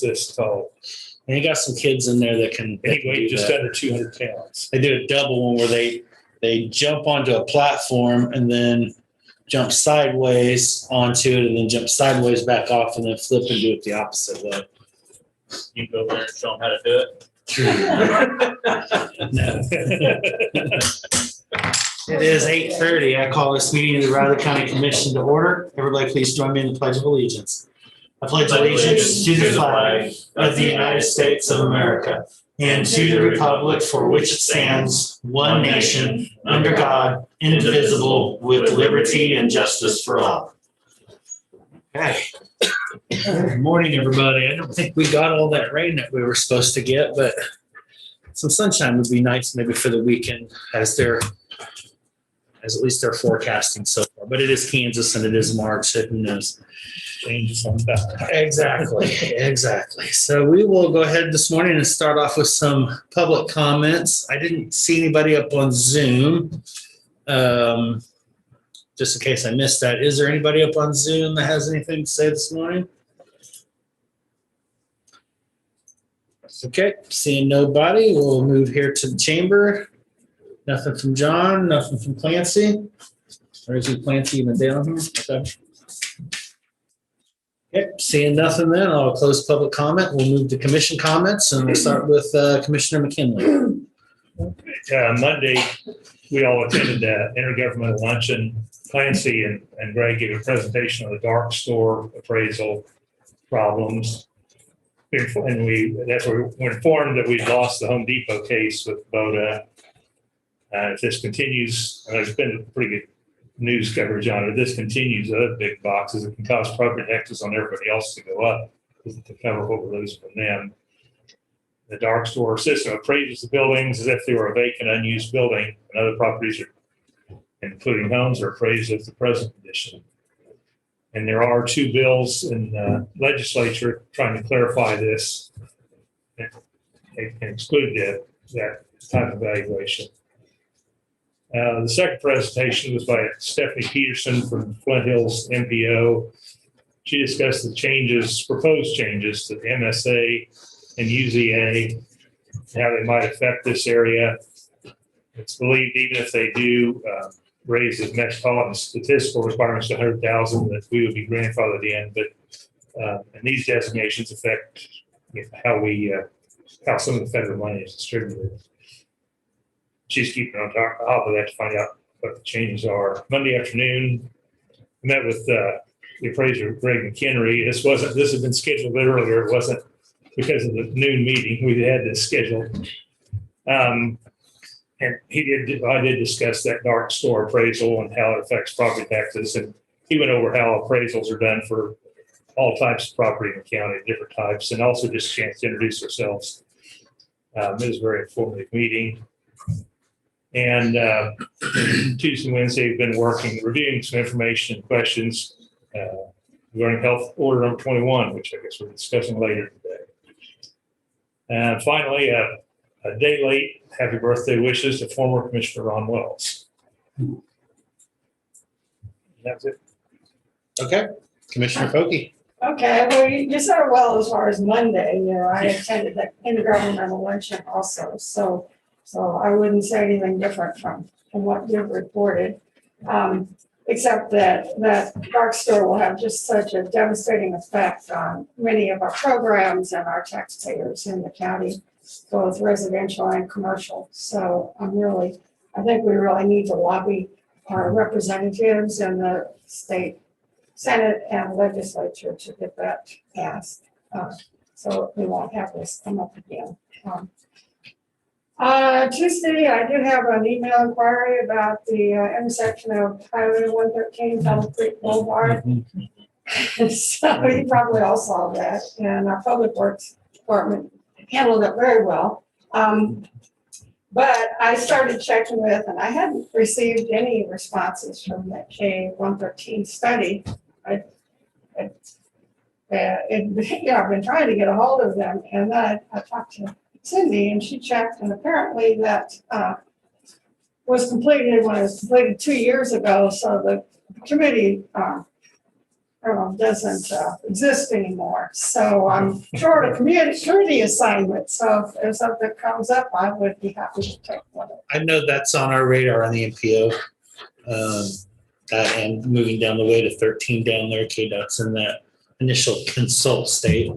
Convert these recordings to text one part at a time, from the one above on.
this tall. And you got some kids in there that can. And he weighed just under 200 pounds. They do a double one where they jump onto a platform and then jump sideways onto it and then jump sideways back off and then flip and do it the opposite way. You go there and show them how to do it. No. It is 8:30. I call this meeting of the Riley County Commission to order. Everybody please join me in the Pledge of Allegiance. I pledge allegiance to the flag of the United States of America and to the republic for which it stands, one nation, under God, indivisible, with liberty and justice for all. Okay. Good morning, everybody. I don't think we got all that rain that we were supposed to get, but some sunshine would be nice maybe for the weekend as at least they're forecasting so far. But it is Kansas and it is March, so who knows? Changes on that. Exactly. So we will go ahead this morning and start off with some public comments. I didn't see anybody up on Zoom. Just in case I missed that, is there anybody up on Zoom that has anything to say this morning? Okay, seeing nobody, we'll move here to the chamber. Nothing from John, nothing from Clancy. Or is it Clancy even down here? Okay. Okay, seeing nothing then, I'll close public comment. We'll move to commission comments and we'll start with Commissioner McKinley. Monday, we all attended the intergovernmental luncheon. Clancy and Greg gave a presentation on the dark store appraisal problems. And we were informed that we'd lost the Home Depot case with BOCC. If this continues, there's been pretty good news coverage on it. If this continues, other big boxes, it can cause property taxes on everybody else to go up to cover what we're losing from them. The dark store system appraises the buildings as if they were a vacant, unused building, and other properties, including homes, are appraised as the present condition. And there are two bills in the legislature trying to clarify this and exclude that type of valuation. The second presentation was by Stephanie Peterson from Flint Hills MPO. She discussed the proposed changes to the MSA and UZA, how they might affect this area. It's believed even if they do raise the metropolitan statistical requirements to 100,000, that we would be grandfathered in. But and these designations affect how some of the federal money is distributed. She's keeping on top of that to find out what the changes are. Monday afternoon, I met with the appraiser, Greg McHenry. This had been scheduled a bit earlier. It wasn't because of the noon meeting. We had this scheduled. And I did discuss that dark store appraisal and how it affects property taxes. And he went over how appraisals are done for all types of property in the county, different types, and also just a chance to introduce ourselves. It was a very informative meeting. And Tuesday and Wednesday, we've been reviewing some information and questions regarding Health Order number 21, which I guess we're discussing later today. And finally, a day late, happy birthday wishes to former Commissioner Ron Wells. That's it. Okay, Commissioner Foki. Okay, well, you said it well as far as Monday. I attended the intergovernmental luncheon also, so I wouldn't say anything different from what you've reported, except that dark store will have just such a devastating effect on many of our programs and our taxpayers in the county, both residential and commercial. So I think we really need to lobby our representatives in the state Senate and legislature to get that passed, so we won't have this come up again. Tuesday, I did have an email inquiry about the intersection of Highway 113, Tunnel Creek Boulevard. So you probably all saw that, and our Public Works Department handled it very well. But I started checking with, and I hadn't received any responses from that K113 study. I've been trying to get a hold of them, and then I talked to Cindy, and she checked, and apparently that was completed when it was completed 2 years ago. So the committee doesn't exist anymore. So I'm short a community assignment. So if something comes up, I would be happy to take one. I know that's on our radar on the MPO. And moving down the way to 13 down there, KDOT's in that initial consult state,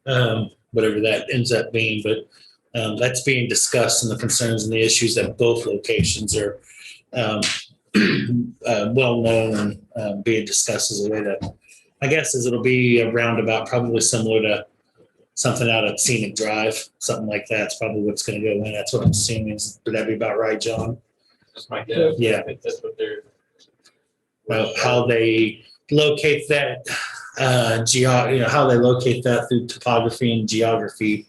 whatever that ends up being. But that's being discussed, and the concerns and the issues at both locations are well known and being discussed as a way to, I guess, as it'll be a roundabout, probably similar to something out of Scenic Drive, something like that's probably what's going to go in. That's what I'm assuming. Would that be about right, John? That's my guess. Yeah. I think that's what they're. How they locate that, how they locate that through topography and geography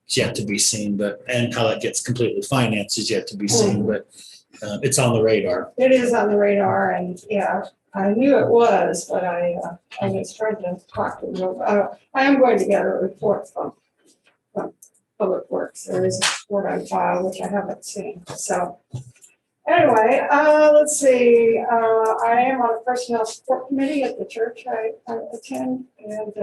is yet to be seen, and how that gets completely financed is yet to be seen, but it's on the radar. It is on the radar, and yeah, I knew it was, but I was trying to talk to them. I am going to get a report from Public Works. There is a report on file, which I haven't seen, so. Anyway, let's see, I am on a personnel support committee at the church I attend, and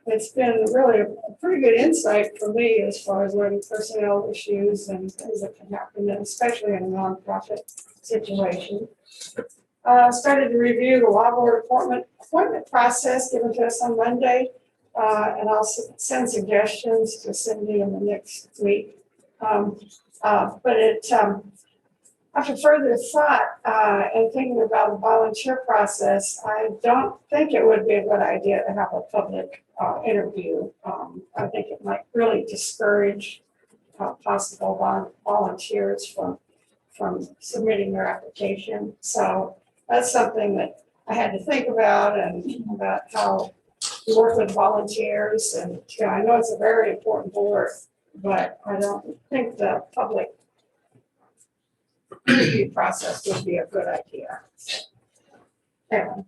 it's been really a pretty good insight for me as far as learning personnel issues and things that can happen, and especially in a nonprofit situation. Started to review the law board appointment process given to us on Monday, and I'll send suggestions to Cindy in the next week. After further thought and thinking about the volunteer process, I don't think it would be a good idea to have a public interview. I think it might really discourage possible volunteers from submitting their application. So that's something that I had to think about, and about how we work with volunteers. And I know it's a very important board, but I don't think the public interview process would be a good idea. Anyway.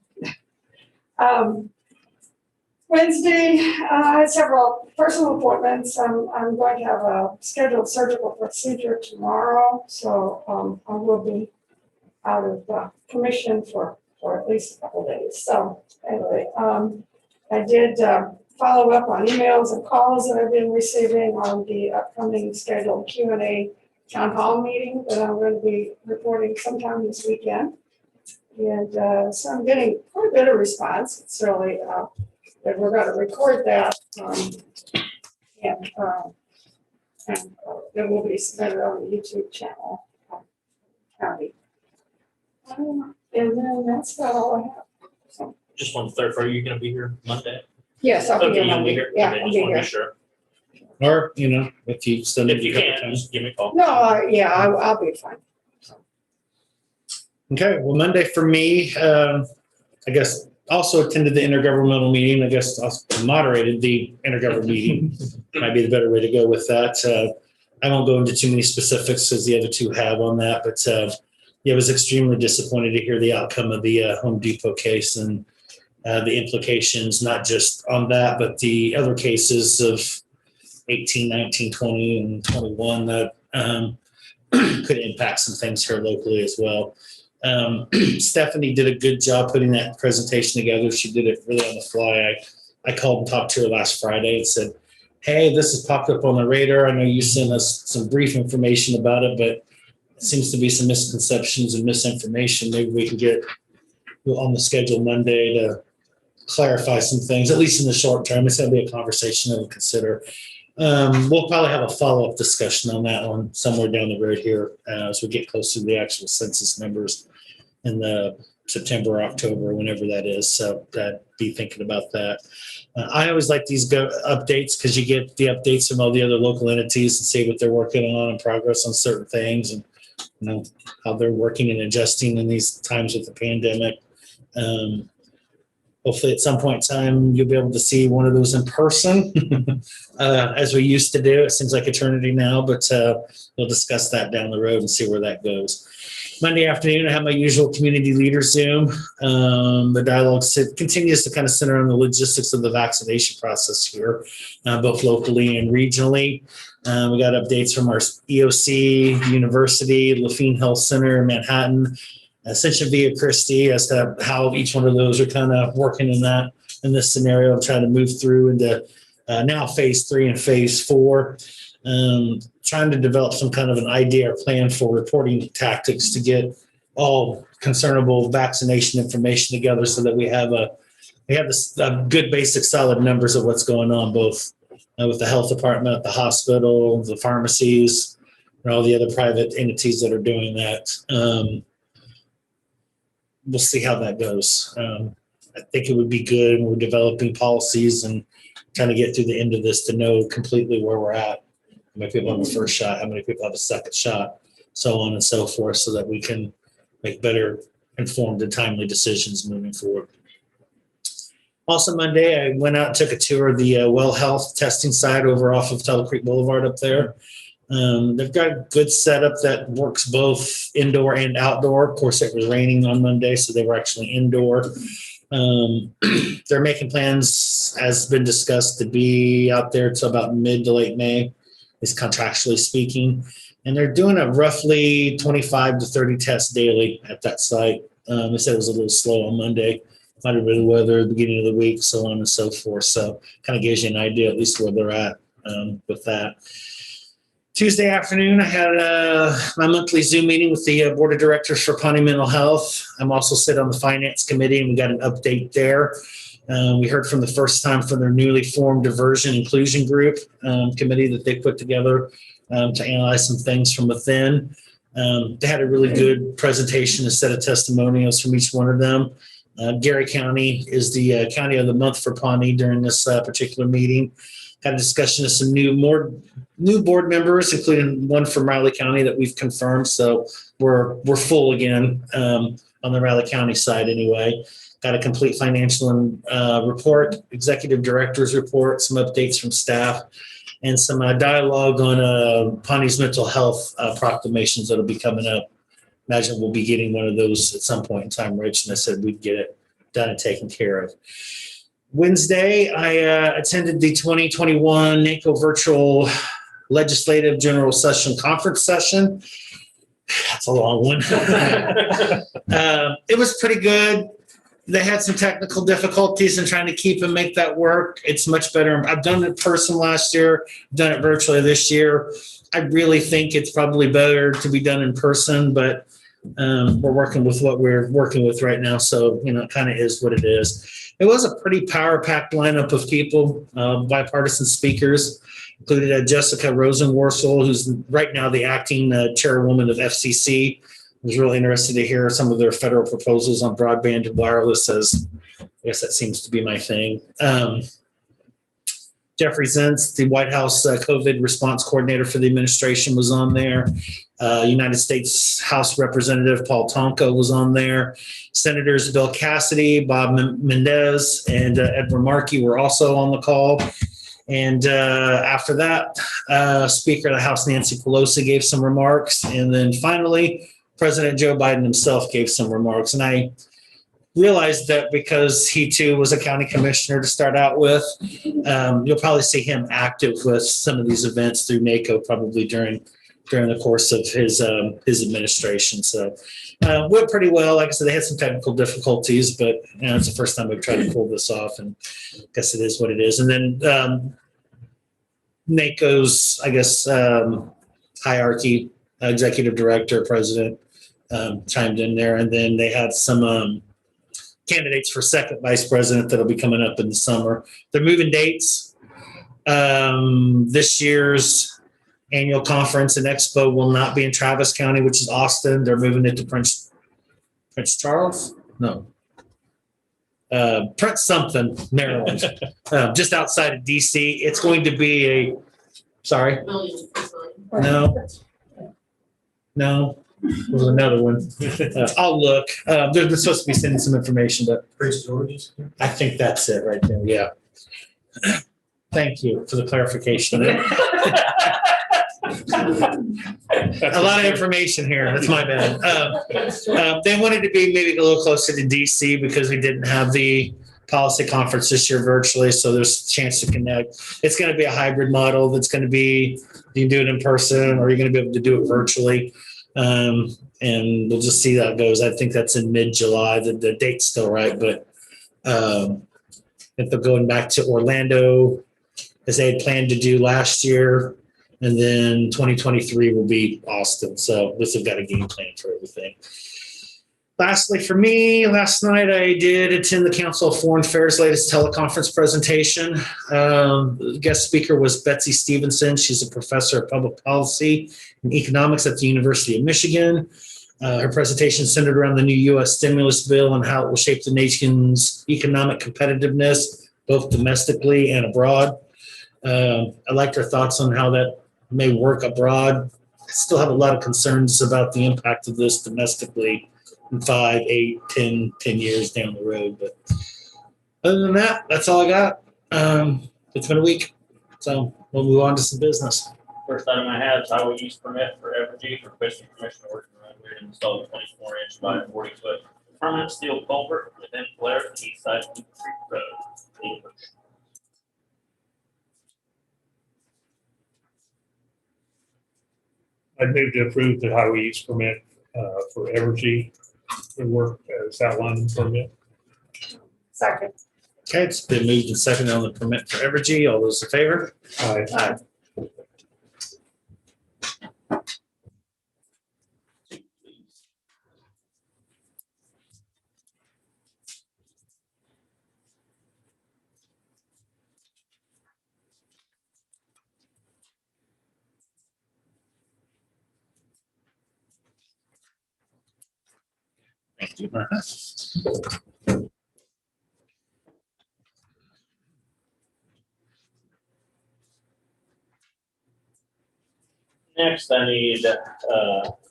Wednesday, I had several personal appointments. I'm going to have a scheduled surgical procedure tomorrow, so I will be out of commission for at least a couple of days. So anyway, I did follow up on emails and calls that I've been receiving on the upcoming scheduled Q&A town hall meeting that I'm going to be reporting sometime this weekend. And so I'm getting quite a bit of response. It's really that we're going to record that and it will be submitted on the YouTube channel, county. And then that's about all I have. So, Just want to clarify, are you going to be here Monday? yes, I'll be Okay, here you'll be Monday. here. Yeah, Okay, I'll just be want to here. be sure. Or, if you send it. If you can, just give me a call. No, I'll be fine. Okay, well, Monday for me, I guess also attended the intergovernmental meeting. I guess also moderated the intergovernmental meeting. Might be the better way to go with that. I won't go into too many specifics as the other two have on that, but I was extremely disappointed to hear the outcome of the Home Depot case and the implications, not just on that, but the other cases of 18, 19, 20, and 21 that could impact some things here locally as well. Stephanie did a good job putting that presentation together. She did it really on the fly. I called and talked to her last Friday and said, hey, this has popped up on the radar. I know you sent us some brief information about it, but it seems to be some misconceptions and misinformation. Maybe we can get on the schedule Monday to clarify some things, at least in the short term. It's going to be a conversation that we'll consider. We'll probably have a follow-up discussion on that one somewhere down the road here as we get closer to the actual census numbers in the September, October, whenever that is. So be thinking about that. I always like these updates because you get the updates from all the other local entities and see what they're working on and progress on certain things and how they're working and adjusting in these times with the pandemic. Hopefully at some point in time, you'll be able to see one of those in person as we used to do. It seems like eternity now, but we'll discuss that down the road and see where that goes. Monday afternoon, I have my usual community leader Zoom. The dialogue continues to kind of center on the logistics of the vaccination process here, both locally and regionally. We got updates from our EOC, University, Lafayette Health Center in Manhattan. sent you via Christie as to how each one of those are kind of working in this scenario. I'm trying to move through into now phase 3 and phase 4. Trying to develop some kind of an idea or plan for reporting tactics to get all concernable vaccination information together so that we have a good basic solid numbers of what's going on, both with the health department, the hospital, the pharmacies, and all the other private entities that are doing that. We'll see how that goes. I think it would be good when we're developing policies and trying to get through the end of this to know completely where we're at. How many people have a first shot? How many people have a second shot? So on and so forth, so that we can make better informed and timely decisions moving forward. Also Monday, I went out and took a tour of the well health testing site over off of Tuttle Creek Boulevard up there. They've got a good setup that works both indoor and outdoor. Of course, it was raining on Monday, so they were actually indoor. They're making plans, as been discussed, to be out there till about mid to late May, is contractually speaking. And they're doing a roughly 25 to 30 tests daily at that site. They said it was a little slow on Monday. Might have been the weather, beginning of the week, so on and so forth. So kind of gives you an idea at least where they're at with that. Tuesday afternoon, I had my monthly Zoom meeting with the board of directors for Pawnee Mental Health. I'm also sit on the finance committee, and we got an update there. We heard from the first time from their newly formed diversion inclusion group committee that they put together to analyze some things from within. They had a really good presentation, a set of testimonials from each one of them. Gary County is the county of the month for Pawnee during this particular meeting. Had a discussion of some new board members, including one from Riley County that we've confirmed. So we're full again on the Riley County side anyway. Got a complete financial report, executive director's report, some updates from staff, and some dialogue on Pawnee's mental health proclamations that'll be coming up. Imagine we'll be getting one of those at some point in time, Rich, and I said we'd get it done and taken care of. Wednesday, I attended the 2021 NACO virtual legislative general session conference session. That's a long one. It was pretty good. They had some technical difficulties in trying to keep and make that work. It's much better. I've done it in person last year, done it virtually this year. I really think it's probably better to be done in person, but we're working with what we're working with right now. So, it kind of is what it is. It was a pretty power-packed lineup of people, bipartisan speakers, included Jessica Rosenworcel, who's right now the acting chairwoman of FCC. I was really interested to hear some of their federal proposals on broadband and wireless, as I guess that seems to be my thing. Jeffrey Zients, the White House COVID response coordinator for the administration, was on there. United States House Representative Paul Tonko was on there. Senators Bill Cassidy, Bob Mendez, and Edward Markey were also on the call. And after that, Speaker of the House Nancy Pelosi gave some remarks. And then finally, President Joe Biden himself gave some remarks. And I realized that because he too was a county commissioner to start out with, you'll probably see him active with some of these events through NACO probably during the course of his administration. So went pretty well. Like I said, they had some technical difficulties, but it's the first time we've tried to pull this off, and I guess it is what it is. And then NACO's, I guess, hierarchy, executive director, president, chimed in there. And then they had some candidates for second vice president that'll be coming up in the summer. They're moving dates. This year's annual conference and expo will not be in Travis County, which is Austin. They're moving it to Prince Charles? No. Prince something, Maryland, just outside of DC. It's going to be sorry? No. There was another one. I'll look. They're supposed to be sending some information, but I think that's it right there. Yeah. Thank you for the clarification. A lot of information here. That's my bad. They wanted to be maybe a little closer to DC because we didn't have the policy conference this year virtually, so there's a chance to connect. It's going to be a hybrid model. That's going to be, you can do it in person or you're going to be able to do it virtually. And we'll just see how it goes. I think that's in mid-July. The date's still right, but if they're going back to Orlando as they had planned to do last year, and then 2023 will be Austin. So this have got a game plan for everything. Lastly, for me, last night I did attend the Council of Foreign Affairs' latest teleconference presentation. The guest speaker was Betsy Stevenson. She's a professor of public policy and economics at the University of Michigan. Her presentation centered around the new U.S. stimulus bill and how it will shape the nation's economic competitiveness, both domestically and abroad. I liked her thoughts on how that may work abroad. I still have a lot of concerns about the impact of this domestically in 5, 8, 10 years down the road. But other than that, that's all I got. It's been a week, so we'll move on to some business. First item I have is highway use permit for Evergy, requesting permission to work around here and install a 24-inch by 40-foot permanent steel culvert within Blair, east side of Creek Road. I move to approve the highway use permit for Evergy. The work as outlined in the permit. Second. Okay, it's been moved and seconded on the permit for Evergy. All those in favor? Aye. Aye. Thank you. Next, I need,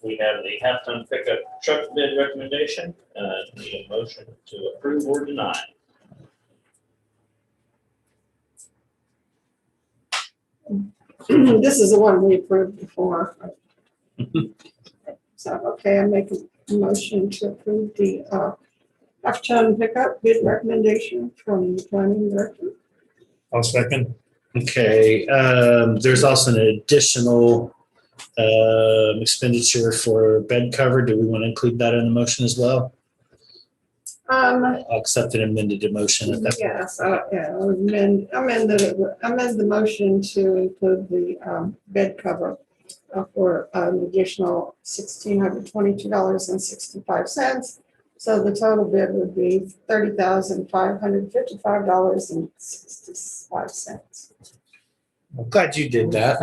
we have the half-ton pickup truck bid recommendation. Need a motion to approve or deny. This is the one we approved before. So, okay, I make a motion to approve the half-ton pickup bid recommendation from the planning director. I'll second. Okay, there's also an additional expenditure for bed cover. Do we want to include that in the motion as well? I'll accept an amended motion at that point. Yes, yeah, I would amend the motion to include the bed cover for an additional $1,622.65. So the total bid would be $30,555.65. I'm glad you did that.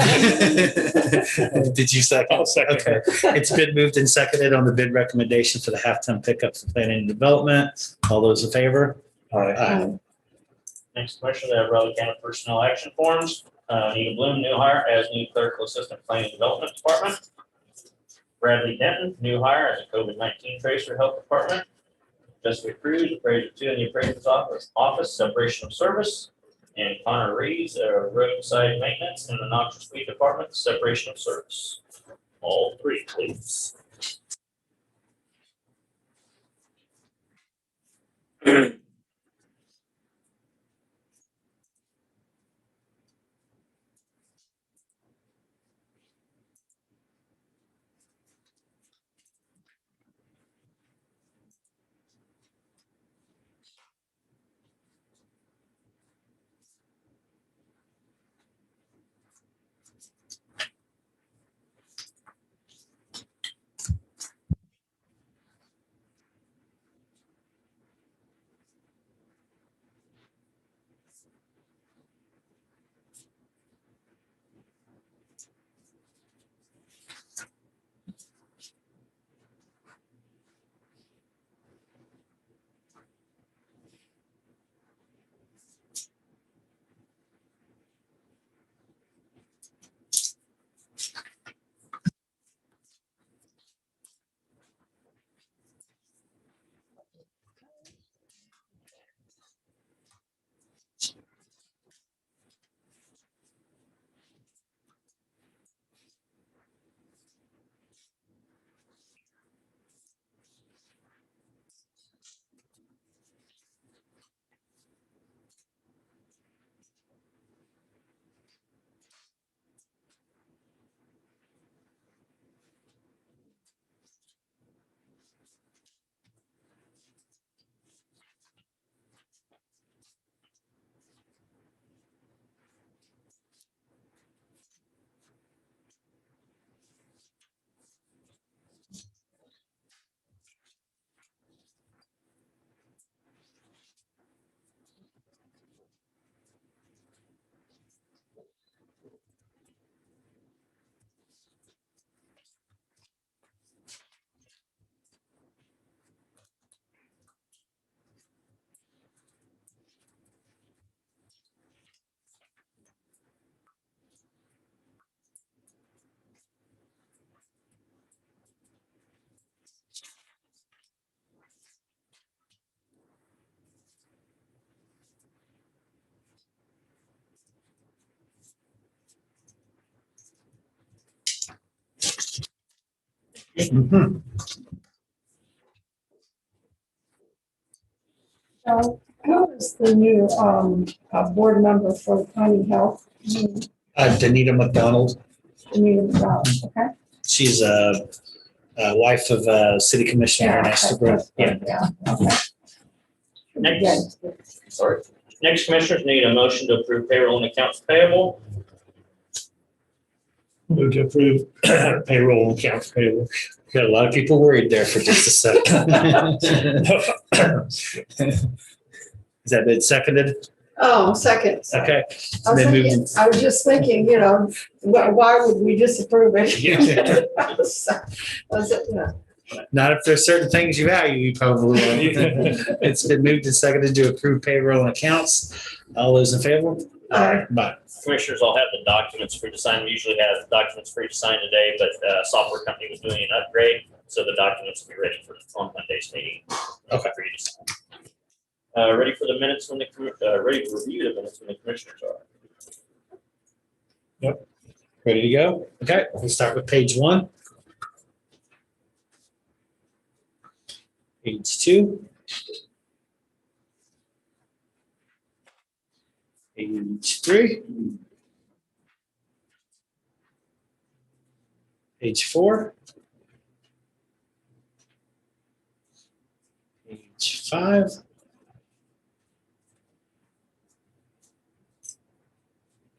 Did you second? I'll second. Okay. It's been moved and seconded on the bid recommendation for the half-ton pickup for planning and development. All those in favor? Aye. Next question, I have Raleigh County Personnel Action Forms. Nina Bloom, new hire as new clerical assistant planning and development department. Bradley Denton, new hire as a COVID-19 tracer health department. Jessica Cruz, appraiser 2 in the appraiser's office, separation of service. And Connor Reeves, roadside maintenance in the noxious weed department, separation of service. All three, please. So who is the new, board member for county health? Danita McDonald. Okay. She's a wife of City Commissioner Estabrook. Yeah. Okay. Next. Sorry. Next, commissioners need a motion to approve payroll and accounts payable. Move to approve payroll and accounts payable. Got a lot of people worried there for just a second. Is that been seconded? Oh, second. Okay. I was Been moved thinking, I was just thinking, why would we disapprove it? Was it, Not if there's certain things you value, you probably won't. It's been moved and seconded to approve payroll and accounts. All those in favor? Aye. Bye. Commissioners all have the documents for you to sign. We usually have documents for you to sign today, but software company was doing an upgrade, so the documents will be ready for on Monday's meeting. Okay. For you to sign. Ready for the minutes when ready to review the minutes when the commissioners are. Ready to go? Okay, we'll start with page 1. Page 2. Page 3. Page 4. Page 5.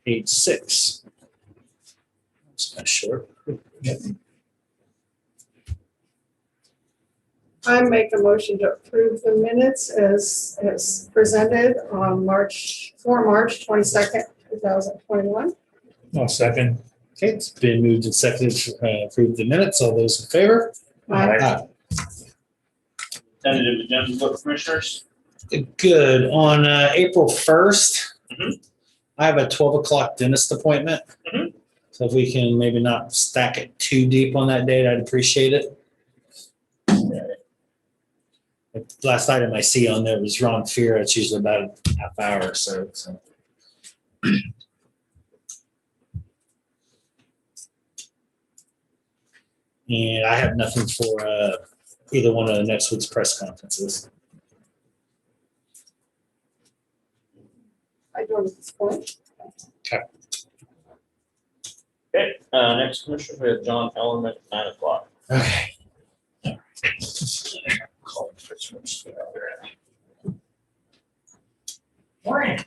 Page 6. That's kind of short. I make a motion to approve the minutes as presented on March 22nd, 2021. I'll second. Okay, it's been moved and seconded to approve the minutes. All those in favor? Aye. Tentative agenda book, commissioners. Good. On April 1st, Mhm. I have a 12 o'clock dentist appointment. Mhm. So if we can maybe not stack it too deep on that date, I'd appreciate it. The last item I see on there was Ron Fear. It's usually about a half hour or so. And I have nothing for either one of the next week's press conferences. I don't at this point. Okay, next commissioner, we have John Ellerman at 9 o'clock. Okay. Morning.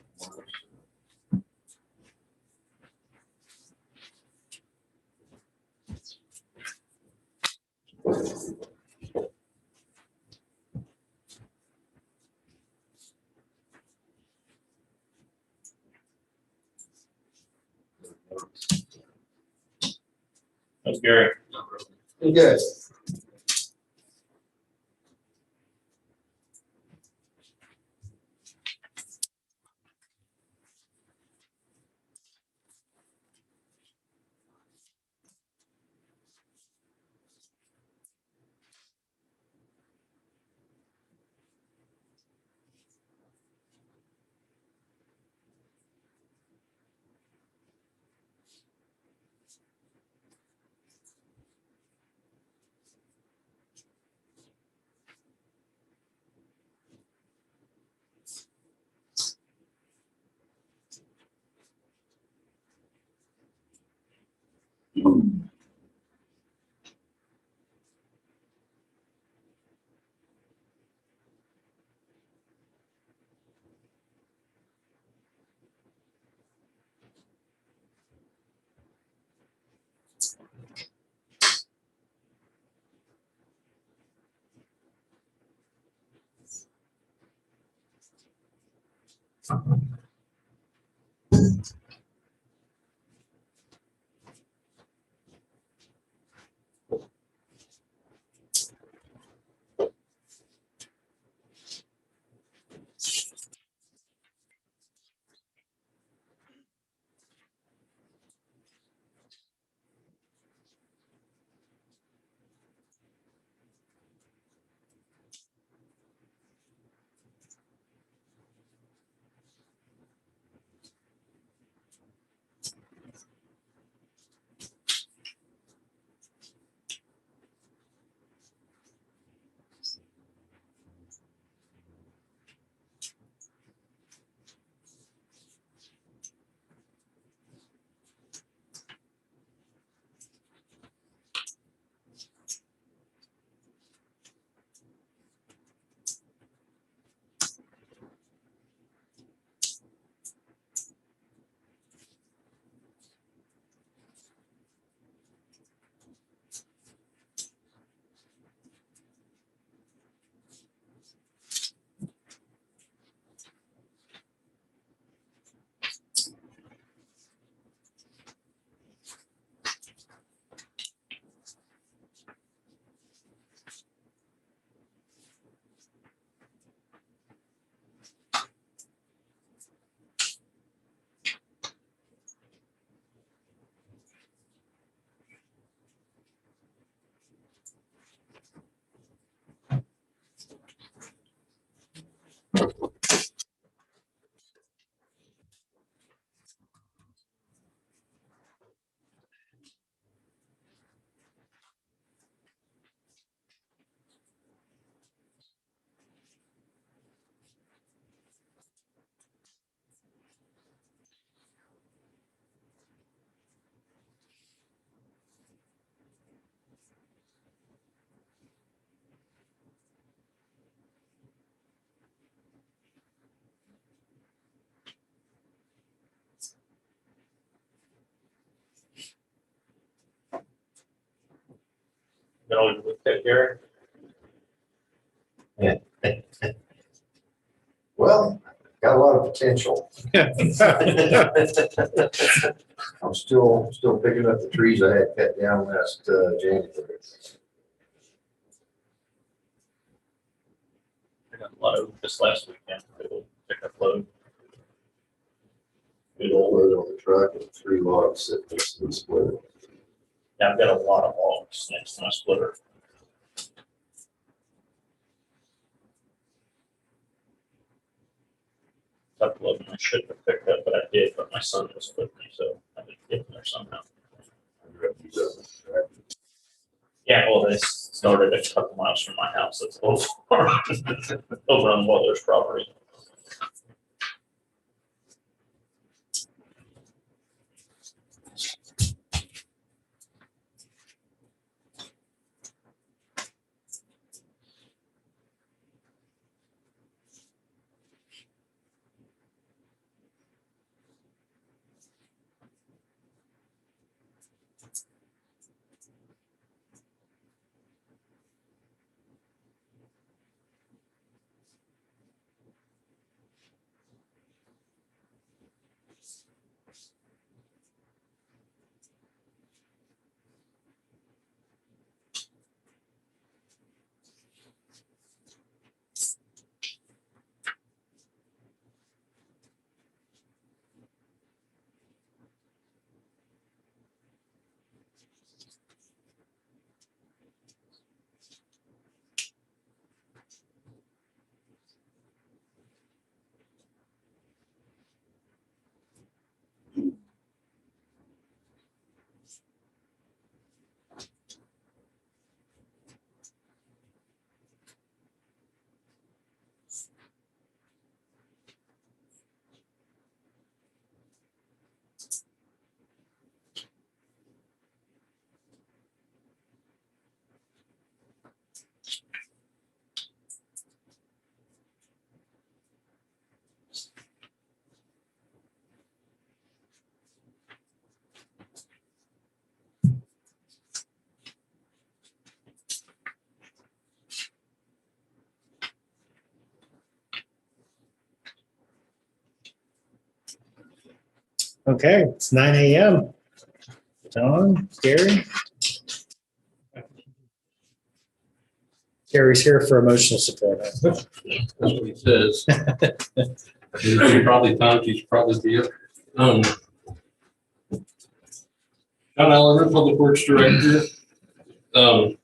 That's Gary. Good. That always would take care. Well, got a lot of potential. I'm still picking up the trees I had cut down last January. I got a lot of this last weekend. Pick up load. Good old. Load on the truck and 3 logs sitting next to the splitter. Yeah, I've got a lot of logs next to my splitter. Couple of them I shouldn't have picked up, but I did, but my son was with me, so I didn't get them there somehow. Yeah, well, they started a couple miles from my house. It's over, over on Butler's property. Okay, it's 9 a.m. Don, Gary? Gary's here for emotional support. That's what he says. He probably times he's probably here. John Oliver, Public Works Director. Have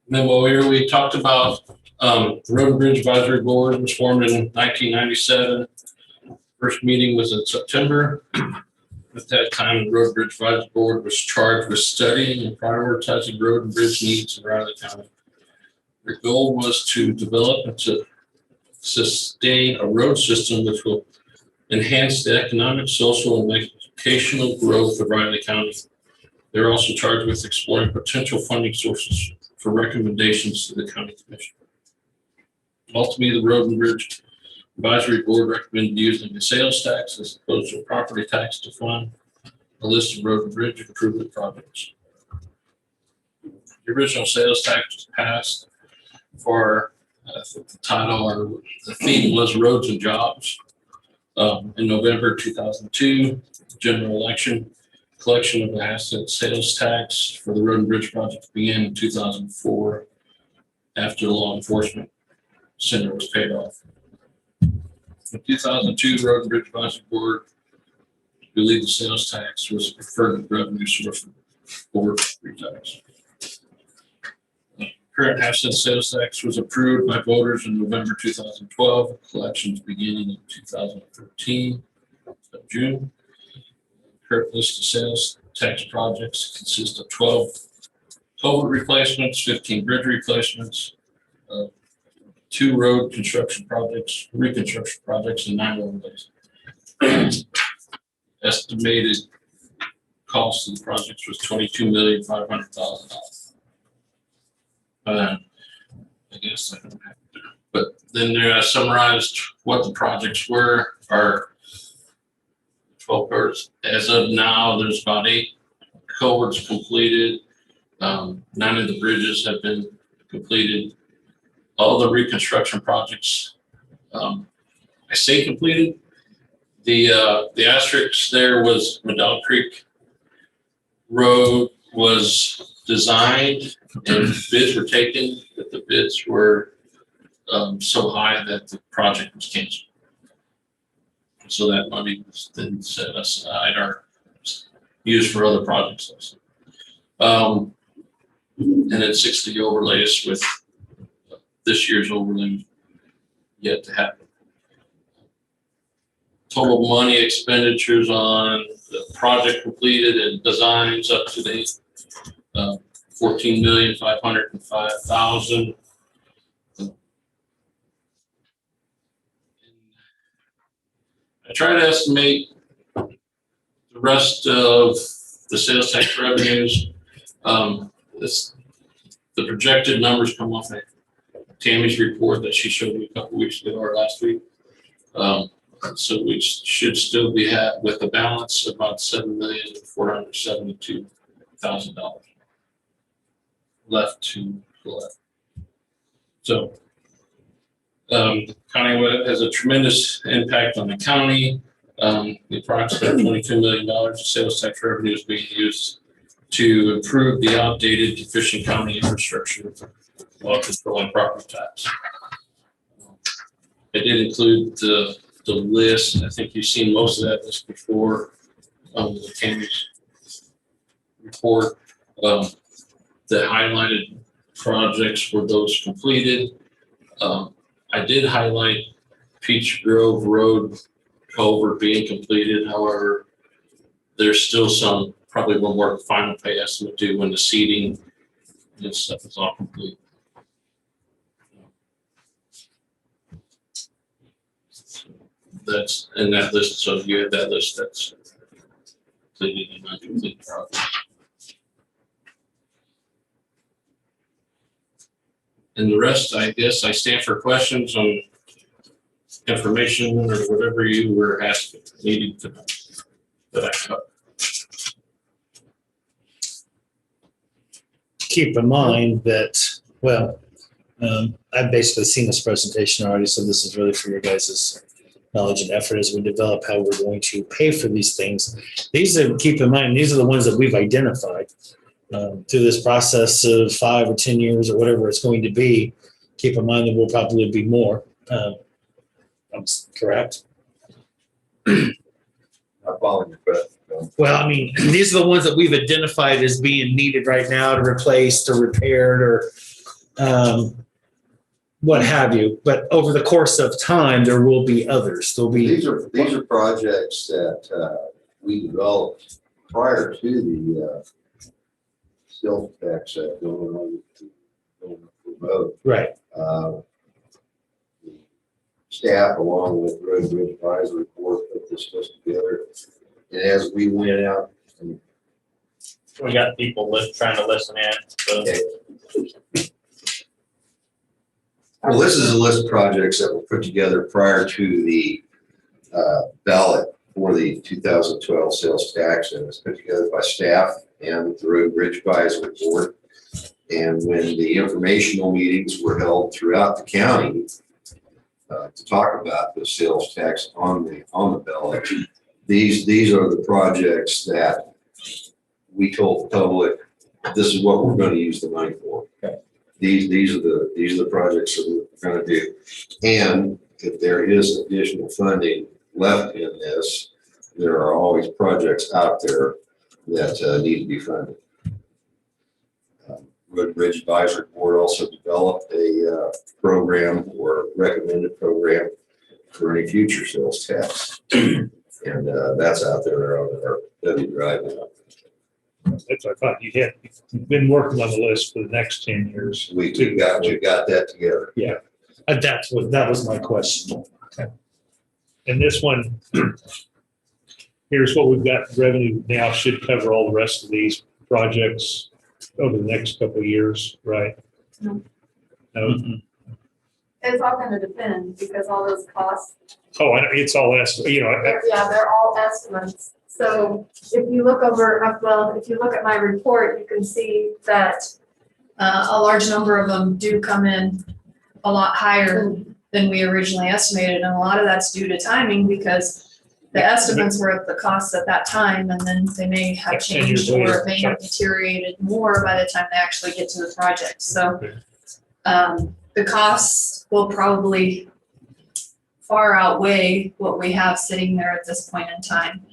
memo here. We talked about the Road and Bridge Advisory Board was formed in 1997. First meeting was in September. At that time, the Road and Bridge Advisory Board was charged with studying and prioritizing road and bridge needs in Riley County. Their goal was to develop and to sustain a road system which will enhance the economic, social, and educational growth of Riley County. They're also charged with exploring potential funding sources for recommendations to the county commission. Ultimately, the Road and Bridge Advisory Board recommended using the sales tax as opposed to a property tax to fund a list of road and bridge improvement projects. The original sales tax was passed for the title or the theme was Roads and Jobs. In November 2002, general election, collection of the asset sales tax for the road and bridge project began in 2004 after the law enforcement center was paid off. In 2002, Road and Bridge Advisory Board believed the sales tax was a preferred revenue source for pre-tax. Current asset sales tax was approved by voters in November 2012, collections beginning in 2013, June. Current list of sales tax projects consist of 12 culvert replacements, 15 bridge replacements, 2 road construction projects, reconstruction projects, and 9 overlays. Estimated cost of the projects was $22,500,000. I guess I don't have to, but then there I summarized what the projects were. Are 12 parts. As of now, there's about 8 culverts completed. 9 of the bridges have been completed. All the reconstruction projects, I say completed. The asterisk there was Medall Creek Road was designed and bids were taken, but the bids were so high that the project was canceled. So that money was then set aside or used for other projects. And then 60 overlays with this year's overlay yet to happen. Total money expenditures on the project completed and designs up to date, 14,505,000. I try to estimate the rest of the sales tax revenues. The projected numbers come off of Tammy's report that she showed me a couple weeks ago or last week. So we should still be with a balance of about $7,472,000 left to collect. So county has a tremendous impact on the county. The approximate $22 million of sales tax revenue is being used to improve the outdated deficient county infrastructure while controlling property tax. I did include the list. I think you've seen most of that list before the Tammy's report. The highlighted projects were those completed. I did highlight Peach Grove Road culvert being completed. However, there's still some, probably one more final pay estimate due when the seeding and stuff is all complete. That's in that list. So you have that list that's completed and not complete project. And the rest, I guess, I stand for questions on information or whatever you were asking, needing to know that I covered. Keep in mind that, well, I've basically seen this presentation already, so this is really for your guys' knowledge and effort as we develop how we're going to pay for these things. These are, keep in mind, these are the ones that we've identified through this process of 5 or 10 years or whatever it's going to be. Keep in mind that will probably be more. I'm correct. I'm following your question. Well, I mean, these are the ones that we've identified as being needed right now to replace or repaired or what have you. But over the course of time, there will be others. There'll be. These are projects that we developed prior to the sales tax going on remote. Right. The staff, along with Road and Bridge Advisory Board, put this list together. And as we went out, and We got people trying to listen in. So okay. Well, this is a list of projects that were put together prior to the ballot for the 2012 sales tax, and it's put together by staff and the Road and Bridge Advisory Board. And when the informational meetings were held throughout the county to talk about the sales tax on the ballot, these are the projects that we told the public, this is what we're going to use the money for. Okay. These are the projects that we're going to do. And if there is additional funding left in this, there are always projects out there that need to be funded. Road and Bridge Advisory Board also developed a program or recommended program for any future sales tax. And that's out there on our W drive now. That's what I thought you had. You've been working on the list for the next 10 years. We got that together. Yeah. That was my question. Okay. And this one, here's what we've got. Revenue now should cover all the rest of these projects over the next couple of years, right? No. No? It's all gonna depend because all those costs, Oh, I know, it's all estimated, they're all estimates. So if you look if you look at my report, you can see that a large number of them do come in a lot higher than we originally estimated. And a lot of that's due to timing because the estimates were at the cost at that time, and then they may have Like 10 years changed or later. it may have deteriorated more by the time they actually get to the project. So the costs will probably far outweigh what we have sitting there at this point in time.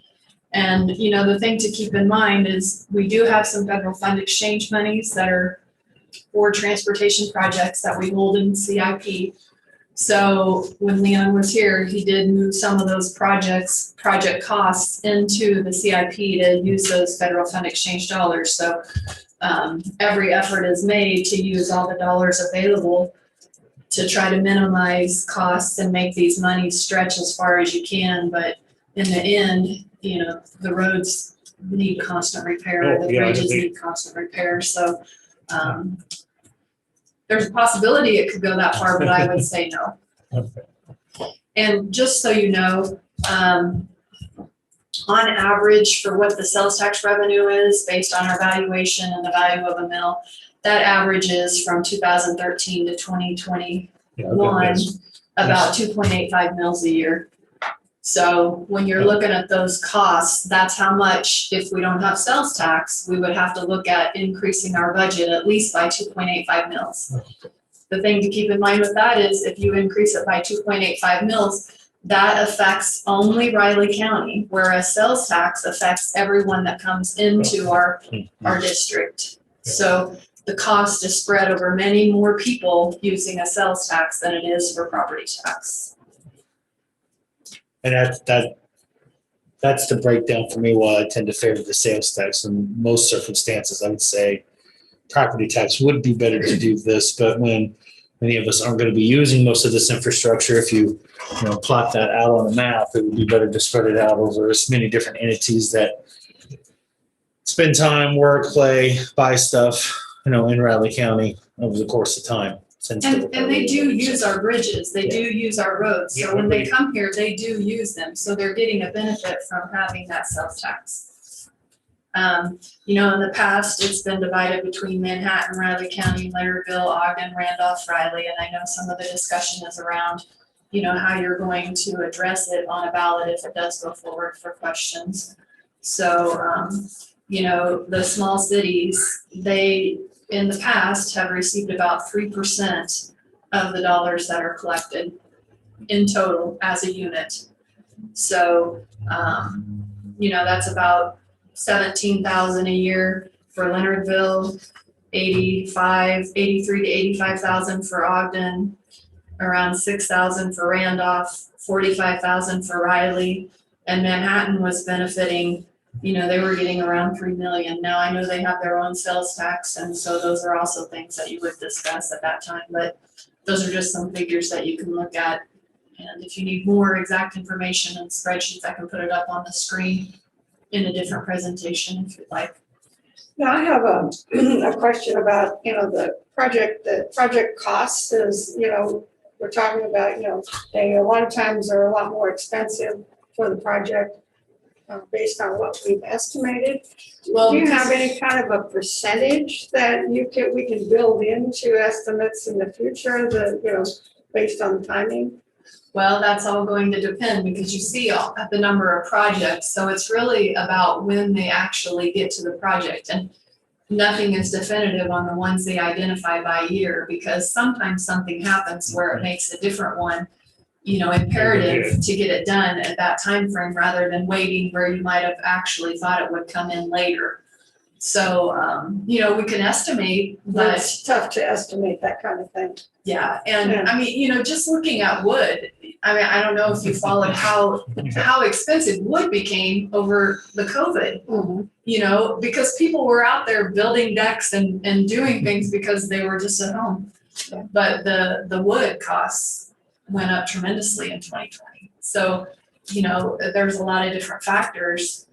And, you know, the thing to keep in mind is we do have some federal fund exchange monies that are for transportation projects that we hold in CIP. So when Leon was here, he did move some of those project costs into the CIP to use those federal fund exchange dollars. So every effort is made to use all the dollars available to try to minimize costs and make these monies stretch as far as you can. But in the end, you know, the roads need constant repair, Oh, the yeah, bridges they- need constant repair. So there's a possibility it could go that far, but I would say no. Okay. And just so you know, on average for what the sales tax revenue is based on our valuation and the value of a mill, that averages from 2013 to 2021 Yeah, okay, that's- about 2.85 mils a year. So when you're looking at those costs, that's how much, if we don't have sales tax, we would have to look at increasing our budget at least by 2.85 mils. The thing to keep in mind with that is if you increase it by 2.85 mils, that affects only Riley County, whereas sales tax affects everyone that comes into our district. So the cost is spread over many more people using a sales tax than it is for property tax. And that's the breakdown for me why I tend to favor the sales tax. In most circumstances, I would say property tax would be better to do this, but when many of us aren't going to be using most of this infrastructure, if you plot that out on a map, it would be better to spread it out over as many different entities that spend time, work, play, buy stuff, in Riley County over the course of time. And they do use our bridges, they do use our roads, Yeah, so when they come here, they do use them, so they're getting a benefit from having that sales tax. In the past, it's been divided between Manhattan, Riley County, Lairville, Ogden, Randolph, Riley, and I know some of the discussion is around, how you're going to address it on a ballot if it does go forward for questions. So, the small cities, they, in the past, have received about 3% of the dollars that are collected in total as a unit. So, that's about 17,000 a year for Leonardville, 83 to 85,000 for Ogden, around 6,000 for Randolph, 45,000 for Riley, and Manhattan was benefiting. They were getting around 3 million. Now I know they have their own sales tax, and so those are also things that you would discuss at that time, but those are just some figures that you can look at. And if you need more exact information and spreadsheets, I can put it up on the screen in a different presentation if you'd like. Now, I have a question about, the project costs is, we're talking about, they a lot of times are a lot more expensive for the project based on what we've estimated. Well, Do you have any kind of a percentage that we can build into estimates in the future based on timing? Well, that's all going to depend because you see the number of projects. So it's really about when they actually get to the project. And nothing is definitive on the ones they identify by year because sometimes something happens where it makes a different one, imperative to get it done at that time frame rather than waiting where you might have actually thought it would come in later. So, we can estimate, but It's tough to estimate that kind of thing. yeah, and Yeah. I mean, just looking at wood, I don't know if you followed how expensive wood became over the COVID, because people were out there building decks and doing things because they were just at home. But the wood costs went up tremendously in 2020. So, there's a lot of different factors.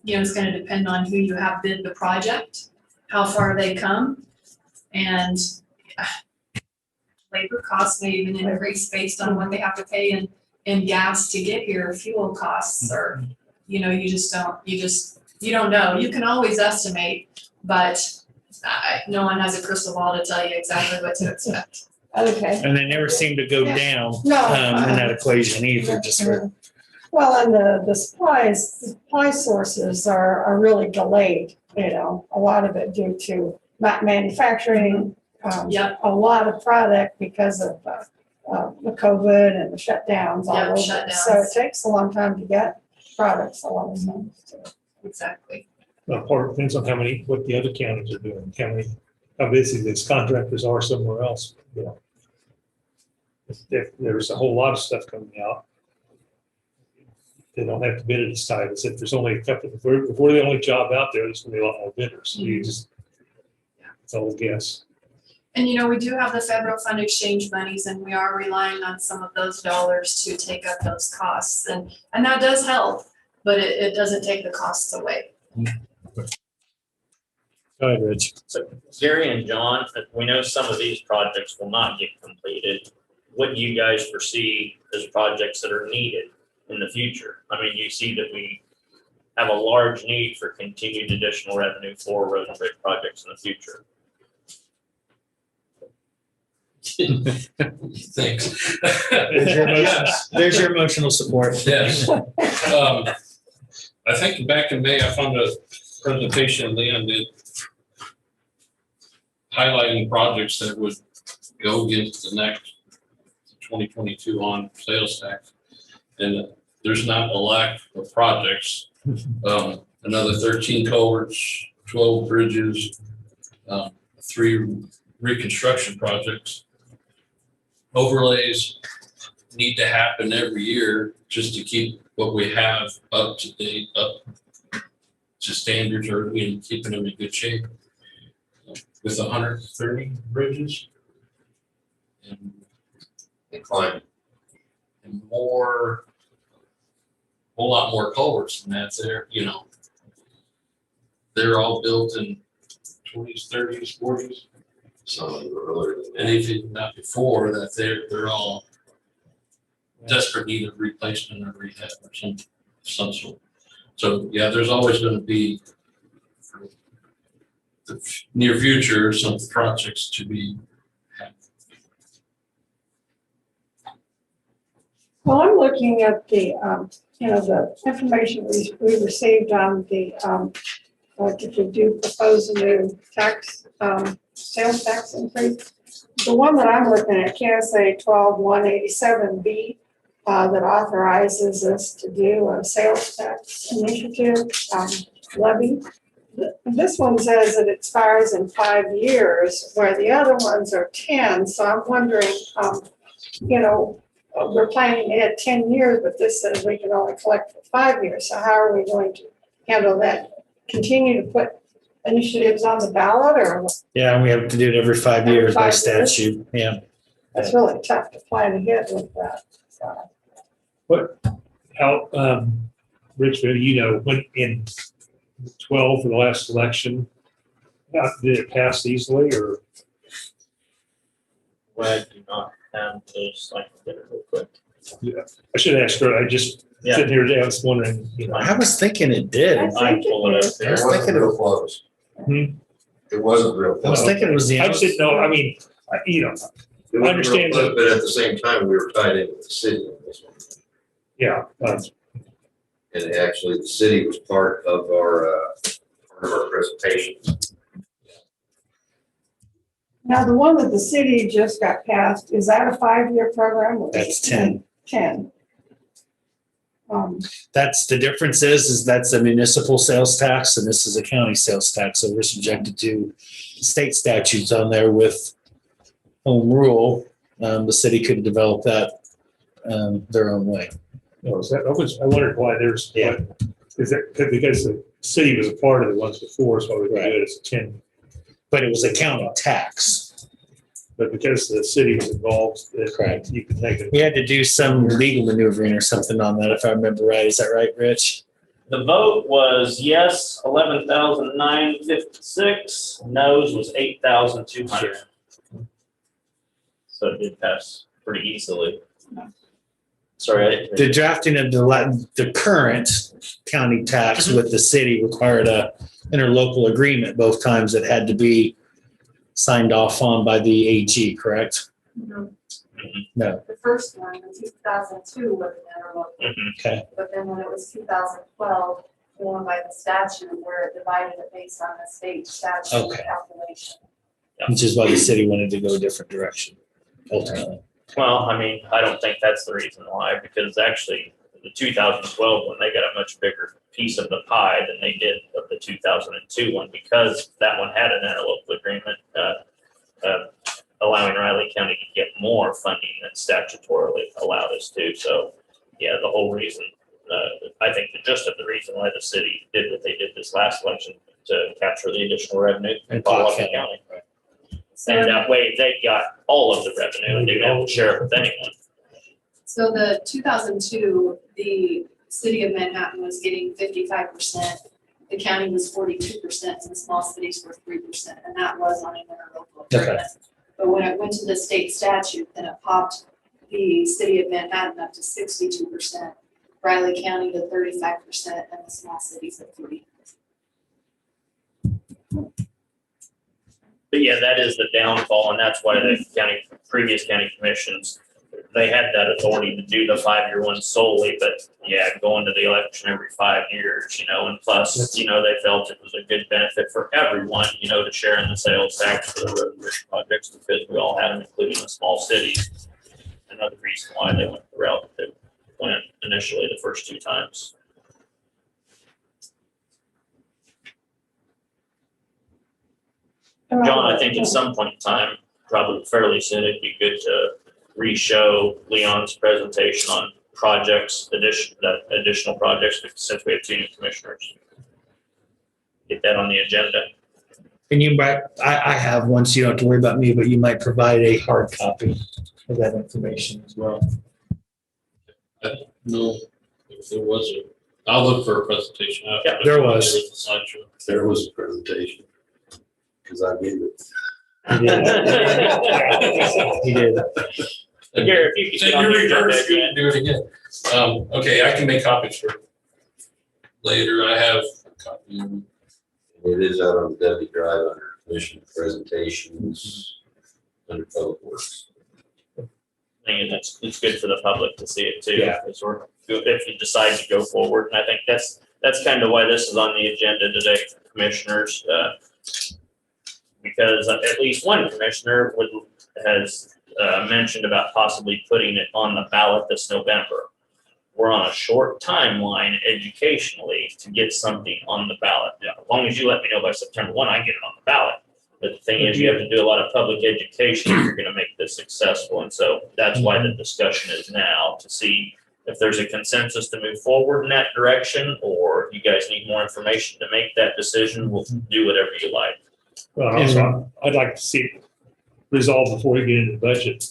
It's going to depend on who you have bid the project, how far they come, and labor costs may even increase based on what they have to pay in gas to get here. Fuel costs are you know, you don't know. You can always estimate, but no one has a crystal ball to tell you exactly what to expect. Okay. And they never seem to go down No. in that equation either, just for, Well, and the supply sources are really delayed, you know, a lot of it due to manufacturing. Yep. A lot of product because of the COVID and the shutdowns all Yep, over. shutdowns. So it takes a long time to get products a lot of times. too. Exactly. Part depends on what the other counties are doing, how busy these contractors are somewhere else, you know. If there's a whole lot of stuff coming out, they don't have to bid it as tight as if there's only a couple, if we're the only job out there, there's gonna be a lot more bidders. So you just, it's all a guess. And you know, we do have the federal fund exchange monies and we are relying on some of those dollars to take up those costs. And that does help, but it doesn't take the costs away. go ahead, Rich. So Gary and John, we know some of these projects will not get completed. What do you guys foresee as projects that are needed in the future? I mean, you see that we have a large need for continued additional revenue for road and bridge projects in the future. Thanks. There's your emotional support. Yes. I think back in May, I found a presentation Leon did highlighting projects that would go against the next 2022 on sales tax. And there's not a lack of projects. Another 13 culverts, 12 bridges, 3 reconstruction projects. Overlays need to happen every year just to keep what we have up to date, up to standards, or keeping them in good shape. With 130 bridges and Climate. and more, a whole lot more culverts than that's there, you know. They're all built in 20s, 30s, 40s. Some of them are earlier than And that. if not before that, they're all desperate need of replacement or rehab or some sort. So yeah, there's always going to be for the near future some projects to be. Well, I'm looking at the, the information we received on the, like if we do propose a new tax, sales tax increase. The one that I'm looking at, KSA 12187B, that authorizes us to do a sales tax initiative levy. This one says it expires in 5 years, where the other ones are 10. So I'm wondering, we're planning to hit 10 years, but this says we can only collect for 5 years. So how are we going to handle that? Continue to put initiatives on the ballot, or Yeah, and we have to do it every 5 Every years by 5 years? statute, yeah. that's really tough to plan ahead with that. So, How, Richmond, when in 12 for the last election, did it pass easily or? Well, I do not have those, I can get it real quick. Yeah, I should ask her. I just sitting here today, I was wondering, I was thinking it did. I I think pull it up is. I there. was It wasn't thinking real close. Hmm? It wasn't real I was close. thinking it was the. I just didn't know, I mean, It wasn't I understand real close, but at the same time, we were tied in with the city on this one. yeah, And actually, the city was part of our presentation. Now, the one that the city just got passed, is that a 5-year program? or is That's it 10. 10. That's the difference is that's a municipal sales tax and this is a county sales tax. So we're subjected to state statutes on there with home rule. The city could develop that their own way. I wondered why there's. Yeah. Is that because the city was a part of the ones before, so we could do Right. it as a 10. But it was a county tax. But because the city was involved, Correct. you could take it. We had to do some legal maneuvering or something on that, if I remember right. Is that right, Rich? The vote was yes, 11,956, no's was 8,200. So it did pass pretty easily. Sorry, The drafting of the current county tax with the city required a interlocal agreement both times that had to be signed off on by the AG, correct? No. No. The first one, in 2002, was an interlocal, Okay. but then when it was 2012, going by the statute where it divided it based on the state statute Okay. calculation. Which is why the city wanted to go a different direction ultimately. well, I mean, I don't think that's the reason why, because actually the 2012 one, they got a much bigger piece of the pie than they did of the 2002 one, because that one had an interlocal agreement, allowing Riley County to get more funding than statutorily allowed us to. So, yeah, the whole reason, I think the gist of the reason why the city did what they did this last election to capture the additional revenue in Potawatomi County. And that way they got all of the revenue and didn't have to share it with anyone. So the 2002, the city of Manhattan was getting 55%, the county was 42%, and the small cities were 3%, and that was on an interlocal agreement. But when it went to the state statute, then it popped the city of Manhattan up to 62%, Riley County to 35%, and the small cities at 3%. But yeah, that is the downfall, and that's why the previous county commissions, they had that authority to do the 5-year one solely, but yeah, going to the election every 5 years, and plus, they felt it was a good benefit for everyone, to share in the sales tax for the road and bridge projects, because we all had them, including the small cities. Another reason why they went the route that they went initially the first 2 times. John, I think at some point in time, probably fairly soon, it'd be good to re-show Leon's presentation on projects, additional projects, since we have 2 new commissioners. Get that on the agenda. And you might, I have one, so you don't have to worry about me, but you might provide a hard copy of that information as well. No, if there was I'll look for a presentation. Yeah, there was. A slideshow. There was a presentation, because I gave it. He did. Here, if you could get on the agenda again. Do it again. Okay, I can make copies for later. I have a copy. It is out on Debbie Drive under commission presentations under public works. I think it's good for the public to see it too. Yeah. If you decide to go forward, and I think that's kind of why this is on the agenda today, commissioners. Because at least one commissioner has mentioned about possibly putting it on the ballot this November. We're on a short timeline educationally to get something on the ballot. As long as you let me know by September 1, I get it on the ballot. But the thing is, you have to do a lot of public education if you're going to make this successful. And so that's why the discussion is now, to see if there's a consensus to move forward in that direction, or you guys need more information to make that decision. We'll do whatever you like. Well, also, I'd like to see it resolved before we get into the budget,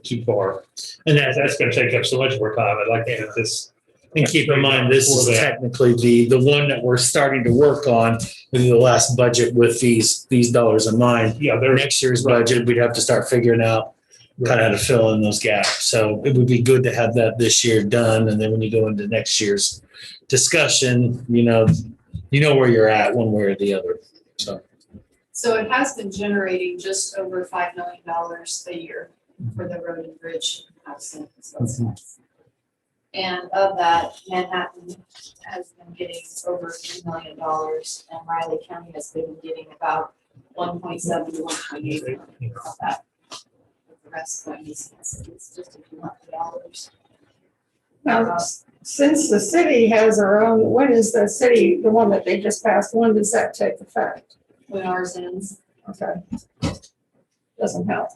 too far. And That's going to take up so much more time. I'd like to get this. and keep in mind, this is Before that. technically the one that we're starting to work on in the last budget with these dollars in mind. Yeah, there's. Next year's budget, we'd have to start figuring out kind of how to fill in those gaps. So it would be good to have that this year done. And then when you go into next year's discussion, you know where you're at one way or the other. So it has been generating just over $5 million a year for the road and bridge housing. And of that, Manhattan has been getting over $3 million, and Riley County has been getting about 1.7 to 1.8 million of that. With the rest going east, it's just a few $100. Now, since the city has our own, when is the city, the one that they just passed, when does that take effect? When ours ends. Okay. Doesn't help.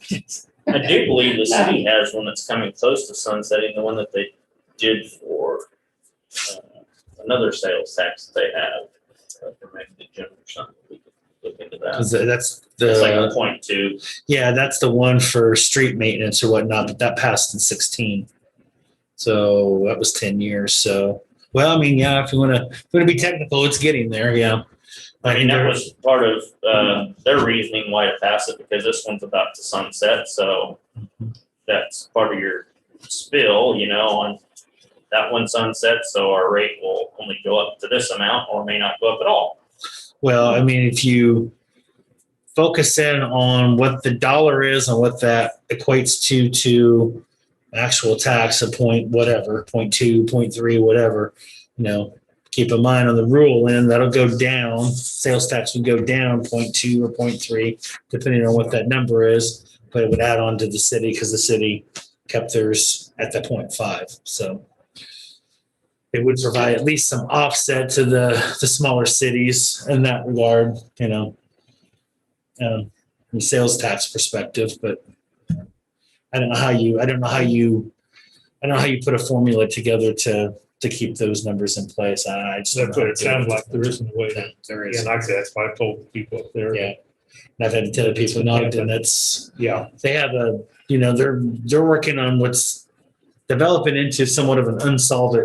I do believe the city has one that's coming close to sunsetting, the one that they did for another sales tax that they have. For maybe the gym or something. We could look into that. That's It's like a the, 0.2. yeah, that's the one for street maintenance or whatnot, but that passed in 2016. So that was 10 years. So, well, I mean, yeah, if you want to be technical, it's getting there. Yeah. I mean, that was part of their reasoning why to pass it, because this one's about to sunset. So that's part of your spill, on that one sunset, so our rate will only go up to this amount or may not go up at all. Well, I mean, if you focus in on what the dollar is and what that equates to actual tax of point whatever, 0.2, 0.3, whatever, keep in mind on the rural end, that'll go down. Sales tax would go down 0.2 or 0.3, depending on what that number is, but it would add on to the city because the city kept theirs at the 0.5. So it would provide at least some offset to the smaller cities in that regard, from a sales tax perspective. But I don't know how you put a formula together to keep those numbers in place. That's what it sounds like. There isn't a way to, there yeah, is. like that's why I told people up there. Yeah. And I've had to tell people in Ogden that's, Yeah, they have they're working on what's developing into somewhat of an unsolved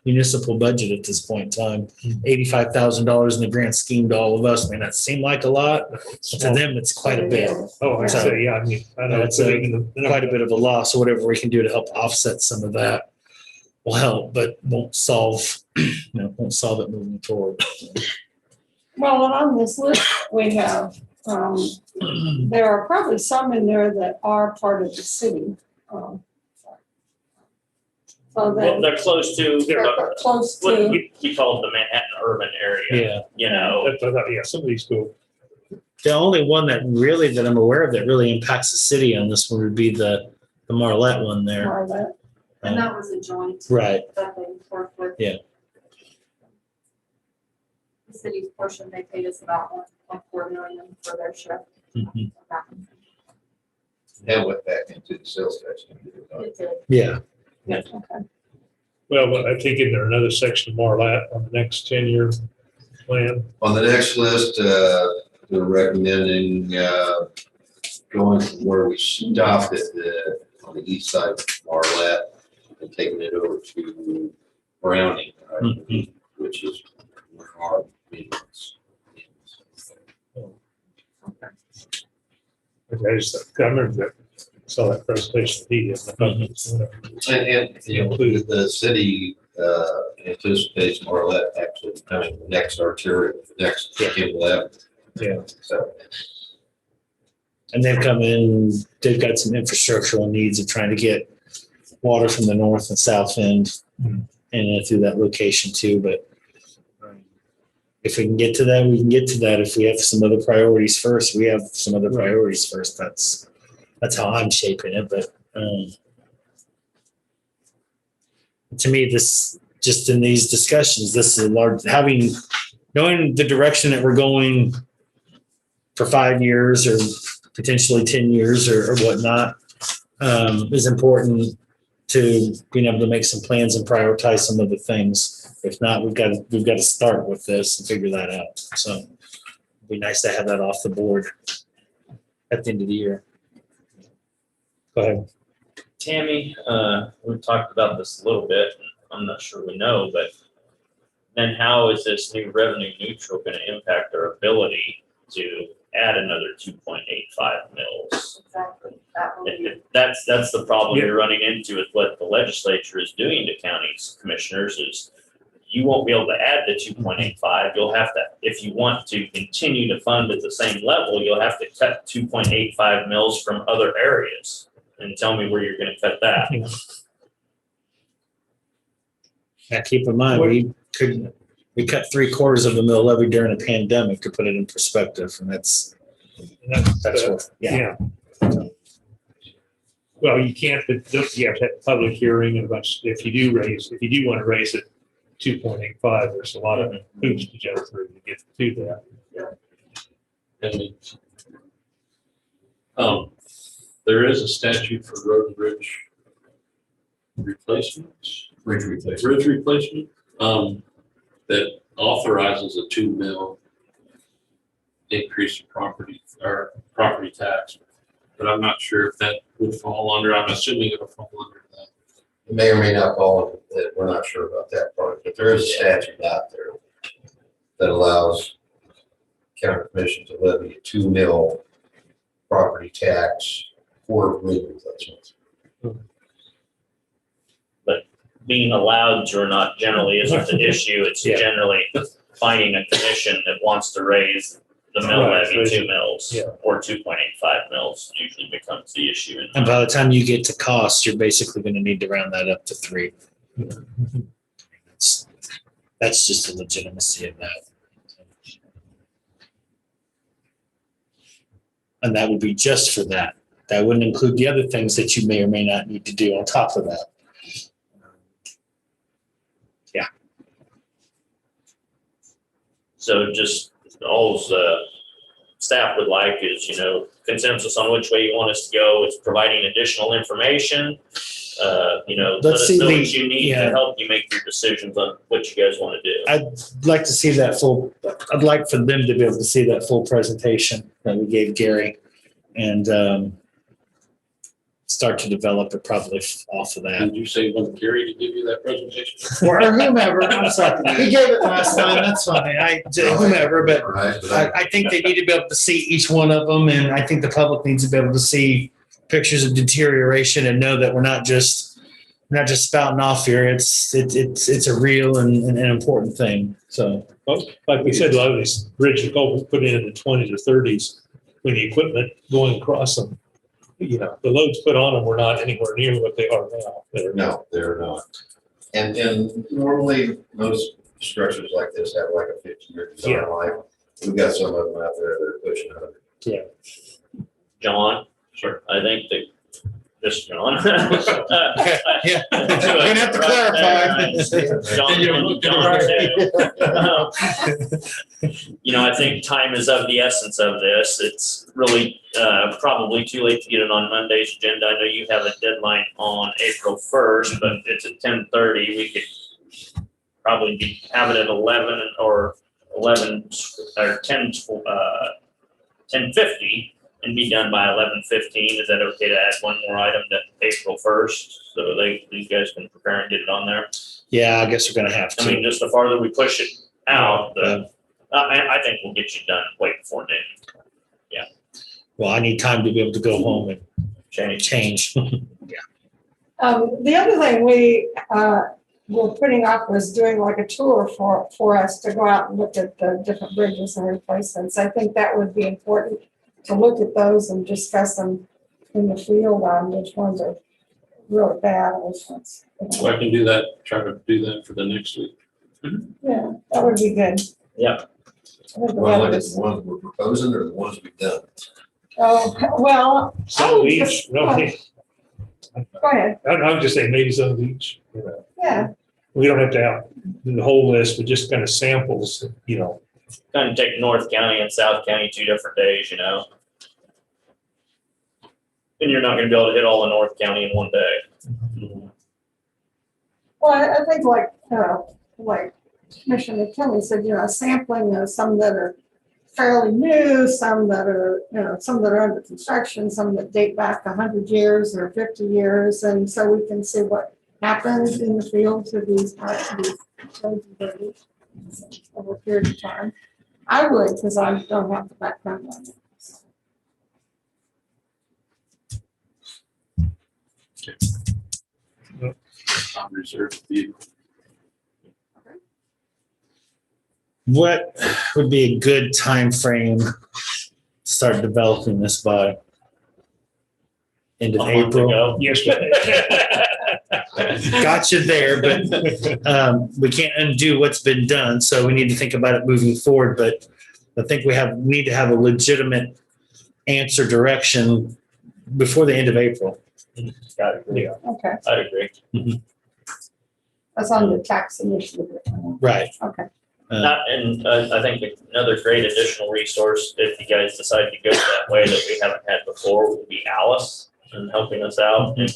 municipal budget at this point in time. $85,000 in the grand scheme to all of us may not seem like a lot, but to them it's quite a bit. oh, I So, say, yeah, I mean, I know That's it's quite a bit of a loss. So whatever we can do to help offset some of that will help, but won't solve it moving forward. Well, and on this list, we have, there are probably some in there that are part of the city. So Well, that they're close to, they're close what to, we call the Manhattan urban area, That's what I thought, yeah, some of these go. The only one that I'm aware of that really impacts the city on this one would be the Marlette one there. Marlette. And that was a joint Right. that they worked with. Yeah. The city's portion, they paid us about 1.4 million for their share. Mhm. That went back into the sales tax. It did. Yeah. Okay. Well, but I think in there another section of Marlette on the next 10-year plan. On the next list, we're recommending going from where we stopped on the east side of Marlette and taking it over to Browning, Mhm. which is where our meetings. I remember that, saw that presentation he did. And the city anticipates Marlette actually becoming the next arterial, the next Kimball Avenue. Yeah. So. And they've come in, they've got some infrastructural needs of trying to get water from the north and south end and through that location too. But if we can get to that, we can get to that. If we have some other priorities first, we have some other priorities first. That's how I'm shaping it. But to me, this just in these discussions, this is a large knowing the direction that we're going for 5 years or potentially 10 years or whatnot is important to being able to make some plans and prioritize some of the things. If not, we've got to start with this and figure that out. So it'd be nice to have that off the board at the end of the year. Go ahead. Tammy, we talked about this a little bit. I'm not sure we know, but then how is this new revenue neutral going to impact our ability to add another 2.85 mils? Exactly. That will be. That's the problem you're running into with what the legislature is doing to counties commissioners is you won't be able to add the 2.85. You'll have to, if you want to continue to fund at the same level, you'll have to cut 2.85 mils from other areas. And tell me where you're going to cut that. Now, keep in mind, we cut 3/4 of the mill levy during a pandemic to put it in perspective, and that's what, yeah. Well, you can't, but you have to have a public hearing and a bunch, if you do want to raise it 2.85, there's a lot of hoops to jump through to get to that. And, there is a statute for road and bridge replacements. Bridge replacement, that authorizes a 2 mil increase in property tax. But I'm not sure if that would fall under, I'm assuming it'll fall under that. It may or may not fall into that. We're not sure about that part, but there is a statute out there that allows county commission to levy a 2 mil property tax for road replacements. being allowed to or not generally isn't the issue. It's Yeah. generally finding a commission that wants to raise the mill Right, levy raise 2 it. mils Yeah. or 2.85 mils usually becomes the issue. And by the time you get to cost, you're basically gonna need to round that up to 3. That's just the legitimacy of that. And that would be just for that. That wouldn't include the other things that you may or may not need to do on top of that. So just all staff would like is, consensus on which way you want us to go. It's providing additional information. Let Let's us see know the- what you need to yeah. help you make your decisions on what you guys want to do. I'd like to see that I'd like for them to be able to see that full presentation that we gave Gary and start to develop it probably off of that. Did you say you want Gary to give you that presentation? Or whomever, I'm sorry. He gave it last time, that's fine. Whomever, but Right, but I think they need to be able to see each one of them, and I think the public needs to be able to see pictures of deterioration and know that we're not just spouting off here. It's a real and an important thing. So Well, like we said, a lot of these bridges were put in the 20s or 30s when the equipment going across them, the loads put on them were not anywhere near what they are now. no, they're not. And normally, most structures like this have like a 50-year design life. We've got some of them out there that are pushing 100. John? Sure. I think that this John. yeah, we're gonna have to clarify. I think time is of the essence of this. It's really probably too late to get it on Monday's agenda. I know you have a deadline on April 1st, but it's at 10:30. We could probably have it at 11 or 10:50 and be done by 11:15. Is that okay to add one more item to April 1st? So these guys can prepare and get it on there. Yeah, I guess we're gonna have I mean, to. just the farther we push it out, I think we'll get you done way before noon. Well, I need time to be able to go home and change. The other thing we were putting up was doing like a tour for us to go out and look at the different bridges and replacements. I think that would be important to look at those and discuss them in the field on which ones are really bad and which ones. So I can do that, try to do that for the next week. Yeah, that would be good. Yeah. I think the Well, look weather at is- the ones we're proposing or the ones we've done. Oh, well. Some of each, really. Go ahead, I'm just saying maybe some of each. yeah. We don't have to have the whole list, but just kind of samples, Kind of take North County and South County 2 different days, And you're not gonna be able to hit all of North County in one day. Well, I think like Commissioner Kelly said, sampling some that are fairly new, some that are, some that are under construction, some that date back 100 years or 50 years. And so we can see what happens in the field to these parts of these roads and bridges over a period of time. I would, because I don't have the background on it. Unreserved vehicle. What would be a good time frame to start developing this by? End of A month April? ago. yesterday. Gotcha there, but we can't undo what's been done, so we need to think about it moving forward. But I think we need to have a legitimate answer direction before the end of April. I'd agree. Okay, I'd agree. that's on the tax initiative. Right. Okay. And I think another great additional resource, if you guys decide to go that way that we haven't had before, would be Alice and helping us out in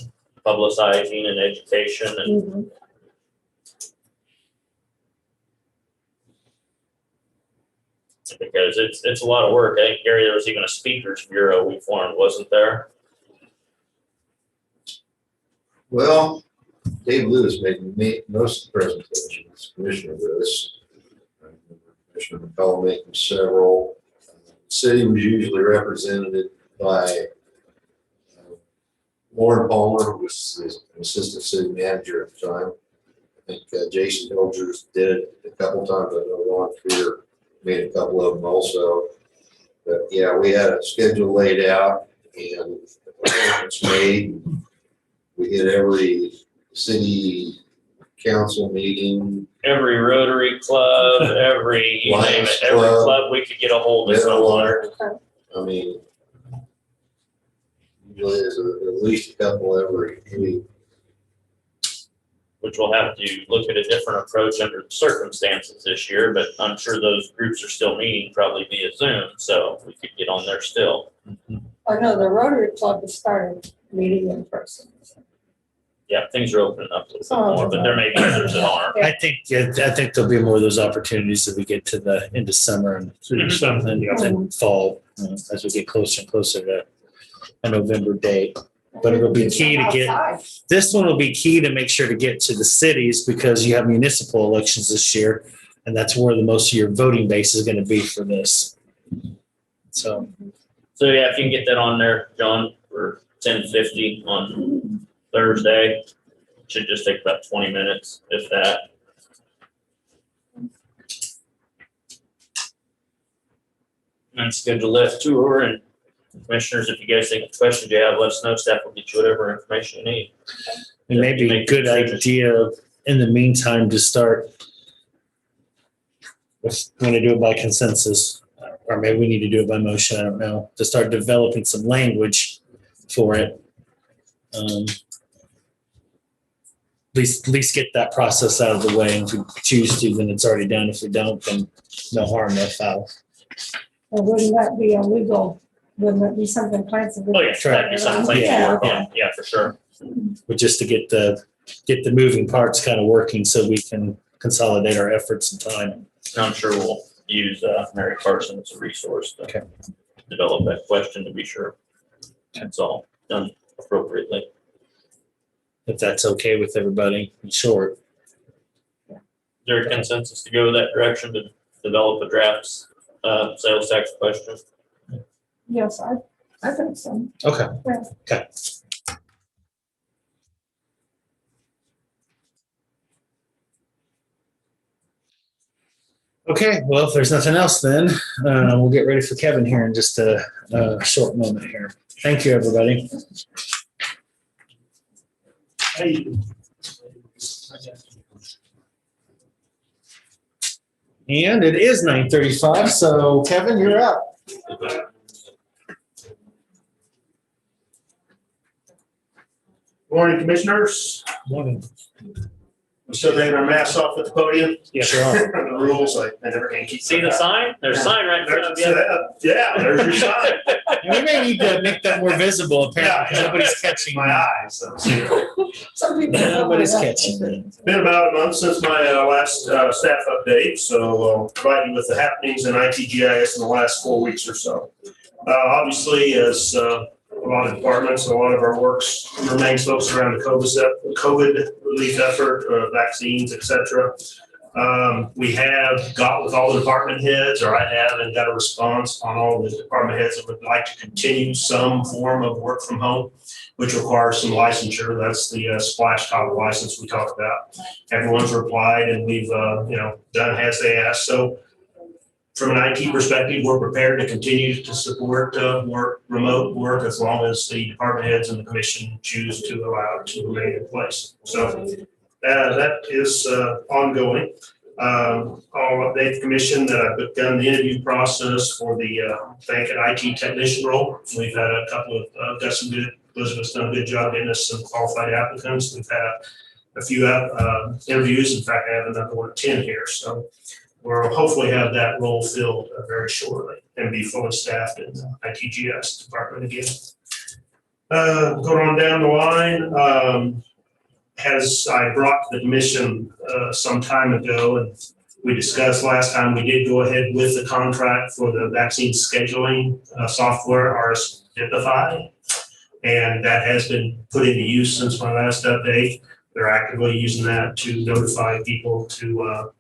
publicizing and education and Mhm. because it's a lot of work. I think, Gary, there was even a speakers bureau we formed, wasn't there? Well, Dave Lewis made most of the presentations, Commissioner Lewis. Commissioner McCall making several. The city was usually represented by Lauren Palmer, who was the assistant city manager at the time. think Jason Hilgers did it a couple times. I know Ron Freer made a couple of them also. But yeah, we had a schedule laid out and it's made. We hit every city council meeting. Every Rotary Club, every, you name it, every Lions Club. club we could get a hold of Middle someone. Water. I mean, usually there's at least a couple every week. Which we'll have to look at a different approach under the circumstances this year, but I'm sure those groups are still meeting probably via Zoom, so we could get on there still. I know the Rotary Club has started meeting in person. Yeah, things are opening up a little bit more, but there may be others that aren't. I think there'll be more of those opportunities as we get to the end of summer and Through something, yeah. then fall, as we get closer and closer to a November date. But it'll be key to get, this one will be key to make sure to get to the cities because you have municipal elections this year. And that's where the most of your voting base is going to be for this. So, Yeah, if you can get that on there, John, for 10:50 on Thursday, should just take about 20 minutes, if that. And schedule that tour, and commissioners, if you guys think of questions you have, let us know. Staff will get you whatever information you need. it may be a good idea in the meantime to start with, when I do it by consensus, or maybe we need to do it by motion, I don't know, to start developing some language for it. At least get that process out of the way. And if we choose to, then it's already done. If we don't, then no harm, no foul. Or wouldn't that be illegal? Wouldn't that be something Clancy would? Oh, yeah, that'd be something. Yeah. Yeah, for sure. But just to get the moving parts kind of working so we can consolidate our efforts and time. And I'm sure we'll use Mary Carson as a resource to Okay. develop that question to be sure it's all done appropriately. If that's okay with everybody, in short. Is there a consensus to go that direction to develop a draft sales tax question? Yes, I think so. Okay. Yeah. Okay. Okay, well, if there's nothing else, then we'll get ready for Kevin here in just a short moment here. Thank you, everybody. And it is 9:35, so Kevin, you're up. Morning, commissioners. Morning. We're still taking our masks off at the podium. Yeah, sure are. The rules, I never can keep. See the sign? There's a sign right in front of you. Yeah, there's your sign. We may need to make that more visible, apparently, because nobody's catching My eyes. So. Some people. Nobody's catching it. It's been about a month since my last staff update, so I'll provide you with the happenings in ITGIS in the last 4 weeks or so. Obviously, as a lot of departments, a lot of our works remains focused around the COVID relief effort, vaccines, et cetera. We have got with all the department heads, or I have, and got a response on all the department heads that would like to continue some form of work from home, which requires some licensure. That's the splash top license we talked about. Everyone's replied, and we've done as they asked. So from an IT perspective, we're prepared to continue to support remote work as long as the department heads and the commission choose to allow it to remain in place. So that is ongoing. I'll update the commission that I've begun the interview process for the bank and IT technician role. We've had a couple of Elizabeth's done a good job getting us some qualified applicants. We've had a few interviews. In fact, I have another one 10 here. So we'll hopefully have that role filled very shortly and be fully staffed in the ITGS department again. Going on down the line, as I brought to the commission some time ago, and we discussed last time, we did go ahead with the contract for the vaccine scheduling software, RSVipify, and that has been put into use since my last update. They're actively using that to notify people to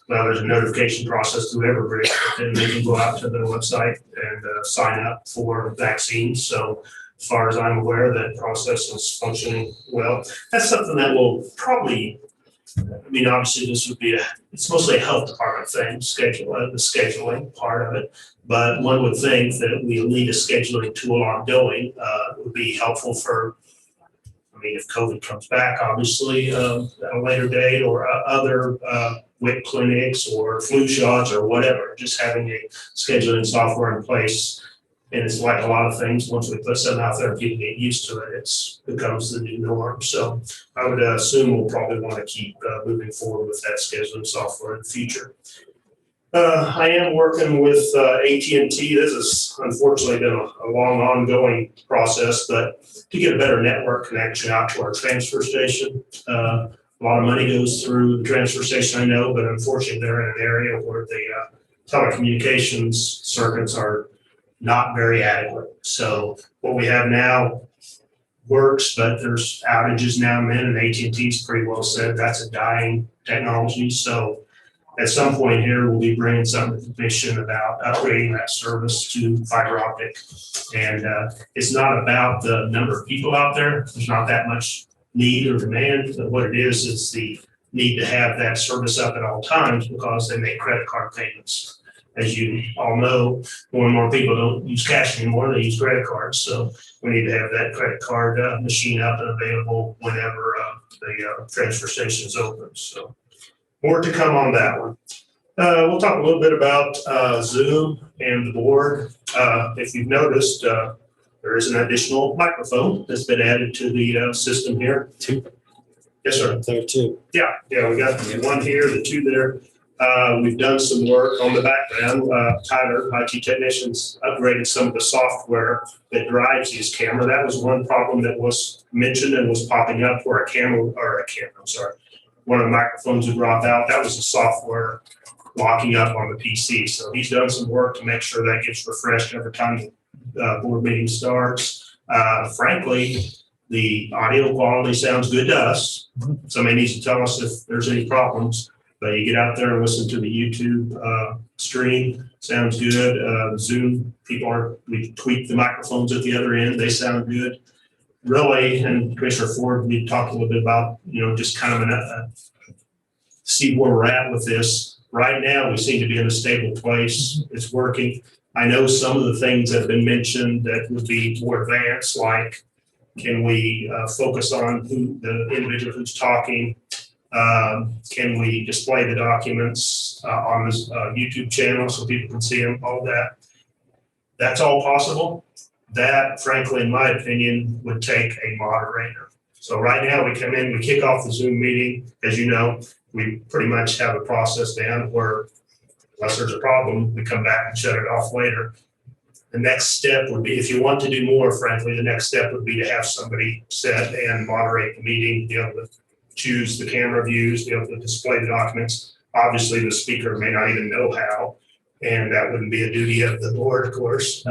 there's a notification process through Everbridge, but then they can go out to their website and sign up for vaccines. So as far as I'm aware, that process is functioning well. That's something that will probably I mean, obviously, this would be it's mostly a health department thing, the scheduling part of it. But one would think that we need a scheduling tool ongoing, would be helpful for, I mean, if COVID comes back, obviously, at a later date, or other WIC clinics or flu shots or whatever, just having a scheduling software in place. And it's like a lot of things, once we put something out there and people get used to it, it's becomes the new norm. So I would assume we'll probably want to keep moving forward with that scheduling software in the future. I am working with AT&T. This has unfortunately been a long ongoing process, but to get a better network connection out to our transfer station. A lot of money goes through the transfer station, I know, but unfortunately they're in an area where the telecommunications circuits are not very adequate. So what we have now works, but there's outages now and then, and AT&T's pretty well said that's a dying technology. So at some point here, we'll be bringing something to the commission about upgrading that service to fiber optic. And it's not about the number of people out there. There's not that much need or demand. But what it is the need to have that service up at all times because they make credit card payments. As you all know, more and more people don't use cash anymore, they use credit cards. So we need to have that credit card machine up and available whenever the transfer station is open. So more to come on that one. We'll talk a little bit about Zoom and the board. If you've noticed, there is an additional microphone that's been added to the system here. Two. Yes, sir. There too. Yeah, we got the one here, the two there. We've done some work on the background. Tyler, IT technicians, upgraded some of the software that drives these cameras. That was one problem that was mentioned and was popping up where one of the microphones would drop out. That was the software locking up on the PC. So he's done some work to make sure that gets refreshed every time the board meeting starts. Frankly, the audio quality sounds good to us. Somebody needs to tell us if there's any problems. But you get out there and listen to the YouTube stream, sounds good. Zoom, we tweak the microphones at the other end, they sound good. Really, and Commissioner Ford, we talked a little bit about, just kind of see where we're at with this. Right now, we seem to be in a stable place. It's working. I know some of the things that have been mentioned that would be more advanced, like can we focus on who the individual who's talking? Can we display the documents on this YouTube channel so people can see them, all that? That's all possible. That, frankly, in my opinion, would take a moderator. So right now we come in, we kick off the Zoom meeting. As you know, we pretty much have a process down where unless there's a problem, we come back and shut it off later. The next step would be, if you want to do more, frankly, the next step would be to have somebody sit and moderate the meeting, be able to choose the camera views, be able to display the documents. Obviously, the speaker may not even know how, and that wouldn't be a duty of the board, of course.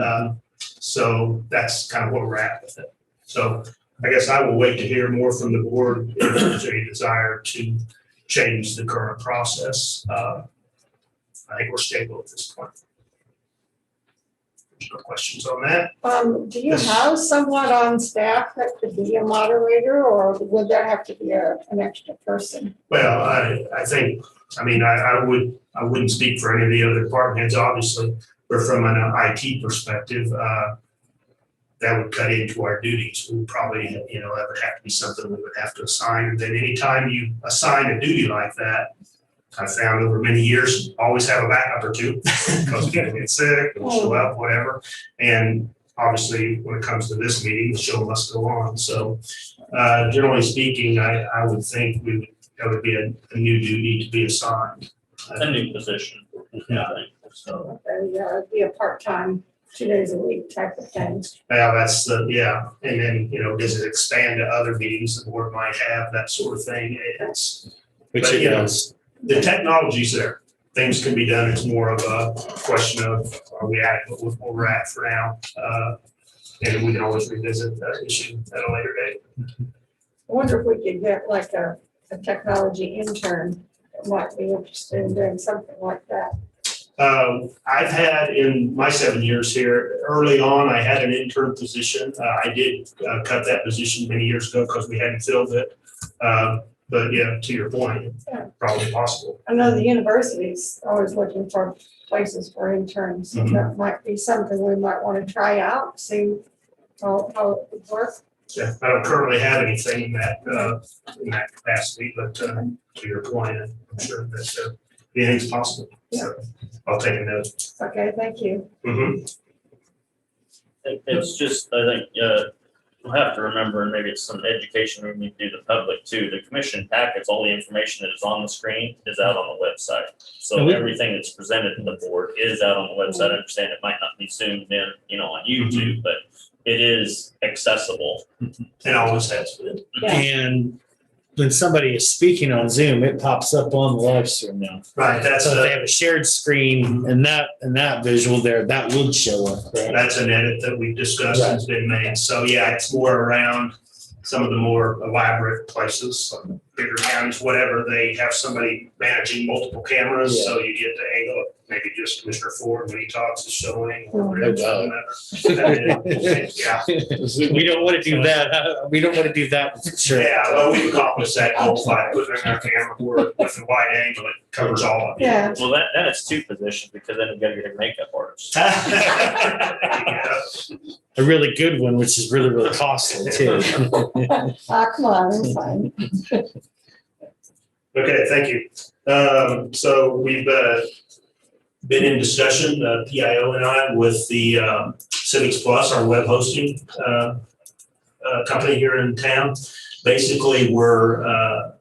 So that's kind of where we're at with it. So I guess I will wait to hear more from the board if there's any desire to change the current process. I think we're stable at this point. No questions on that? Do you have someone on staff that could be a moderator, or would that have to be an extra person? Well, I think, I wouldn't speak for any of the other department heads, obviously, but from an IT perspective, that would cut into our duties. We would probably, that would have to be something we would have to assign. And then anytime you assign a duty like that, I found over many years, always have a backup or two because people get sick or show up, whatever. And obviously, when it comes to this meeting, the show must go on. So generally speaking, I would think that would be a new duty to be assigned. A new position. Yeah. So. It'd be a part-time, 2 days a week type of thing. Yeah, that's and then, does it expand to other meetings the board might have, that sort of thing? The technology's there. Things can be done. It's more of a question of, are we adequate with where we're at for now? And we can always revisit that issue at a later date. I wonder if we could get like a technology intern that might be interested in doing something like that. I've had in my 7 years here, early on, I had an intern position. I did cut that position many years ago because we hadn't filled it. But yeah, to your point, Yeah. probably possible. I know the university's always looking for places for interns, so that might be something we might want to try out, see how it would work. Yeah, I don't currently have anything in that capacity, but to your point, I'm sure that anything's possible. So I'll take a note. Okay, thank you. Mhm. It's just, I think, we'll have to remember, and maybe it's some education we need to do the public too. The commission packets, all the information that is on the screen is out on the website. So And we- everything that's presented to the board is out on the website. I understand it might not be zoomed in, on YouTube, but it is accessible. And always has been. Yeah. And when somebody is speaking on Zoom, it pops up on the live stream now. Right, that's So if they have a shared screen and that visual there, that would show up, correct? That's an edit that we've discussed and has been made. So yeah, it's more around some of the more elaborate places, like bigger counties, whatever. They have somebody managing multiple cameras, so you get the angle of maybe just Commissioner Ford when he talks is showing. or Rich, Oh, whatever. Yeah, We don't want to do that. We don't want to do that for sure. yeah, well, we've accomplished that goal by putting in our camera work with a wide angle. It covers all of it. Yeah, Well, then it's two positions because then you gotta get a makeup artist. Yeah. A really good one, which is really, really costly too. come on, it's fine. Okay, thank you. So we've been in discussion, PIO and I, with the Civics Plus, our web hosting company here in town. Basically, we're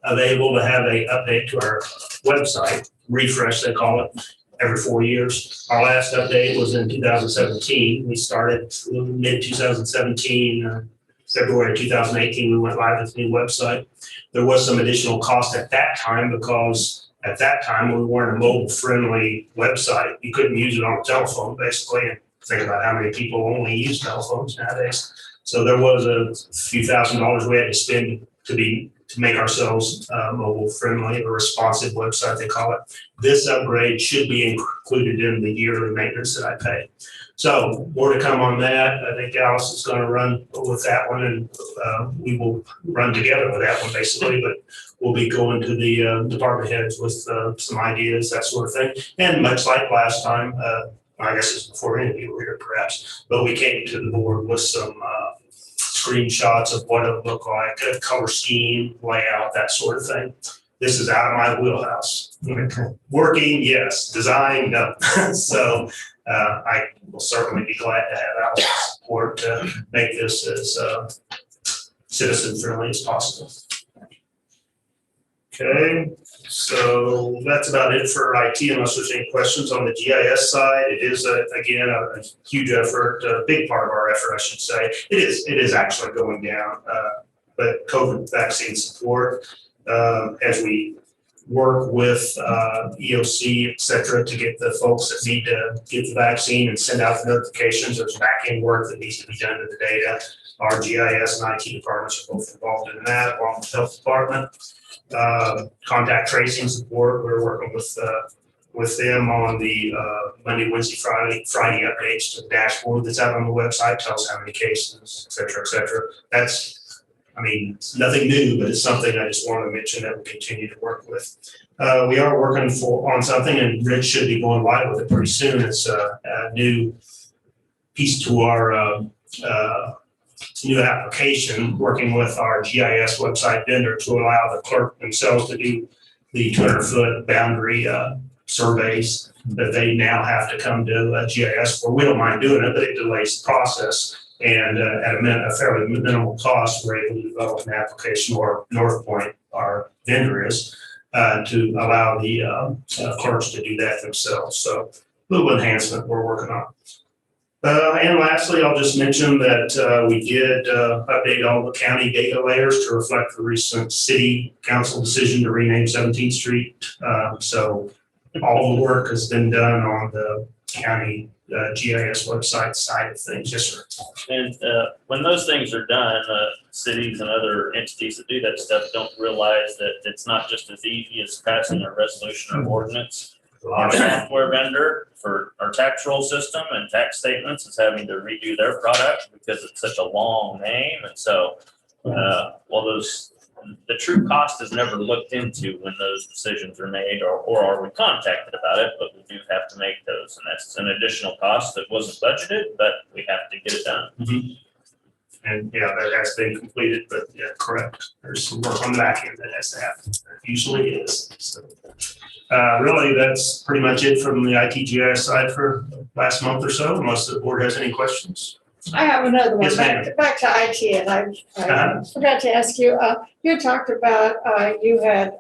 available to have a update to our website, refresh, they call it, every 4 years. Our last update was in 2017. We started mid-2017, February 2018, we went live with the new website. There was some additional cost at that time because at that time, we weren't a mobile-friendly website. You couldn't use it on a telephone, basically, and think about how many people only use telephones nowadays. So there was a few $1,000s we had to spend to make ourselves mobile-friendly, a responsive website, they call it. This upgrade should be included in the yearly maintenance that I pay. So more to come on that. I think Alice is going to run with that one, and we will run together with that one, basically, but we'll be going to the department heads with some ideas, that sort of thing. And much like last time, I guess it's before any of you were here perhaps, but we came to the board with some screenshots of what it would look like, a color scheme, layout, that sort of thing. This is out of my wheelhouse. Working, yes. Design, no. So I will certainly be glad to have Alex's support to make this as citizen friendly as possible. Okay, so that's about it for IT, unless there's any questions on the GIS side. It is, again, a huge effort, a big part of our effort, I should say. It is actually going down, but COVID vaccine support, as we work with EOC, et cetera, to get the folks that need to get the vaccine and send out the notifications. There's back-end work that needs to be done to the data. Our GIS and IT departments are both involved in that, along with the health department. Contact tracing support, we're working with them on the Monday, Wednesday, Friday updates to the dashboard that's out on the website, tells how many cases, et cetera, et cetera. That's, I mean, it's nothing new, but it's something I just wanted to mention that we'll continue to work with. We are working on something, and Rich should be going live with it pretty soon. It's a new piece to our new application, working with our GIS website vendor to allow the clerk themselves to do the 200-foot boundary surveys that they now have to come to GIS for. We don't mind doing it, but it delays the process. And at a fairly minimal cost, we're able to develop an application, or North Point, our vendor is, to allow the clerks to do that themselves. So a little enhancement we're working on. And lastly, I'll just mention that we did update all the county data layers to reflect the recent city council decision to rename 17th Street. So all the work has been done on the county GIS website side of things. Yes, sir. And when those things are done, cities and other entities that do that stuff don't realize that it's not just as easy as passing a resolution or ordinance. Our software vendor for our tax roll system and tax statements is having to redo their product because it's such a long name. And so while those the true cost is never looked into when those decisions are made, or are we contacted about it, but we do have to make those, and that's an additional cost that wasn't budgeted, but we have to get it done. And yeah, that has been completed, but yeah, correct. There's some work on the back end that has to happen. There usually is. So, really, that's pretty much it from the ITGIS side for last month or so, unless the board has any questions. I have another one, Yes, ma'am. back to IT, and I forgot to ask you, you talked about, you had,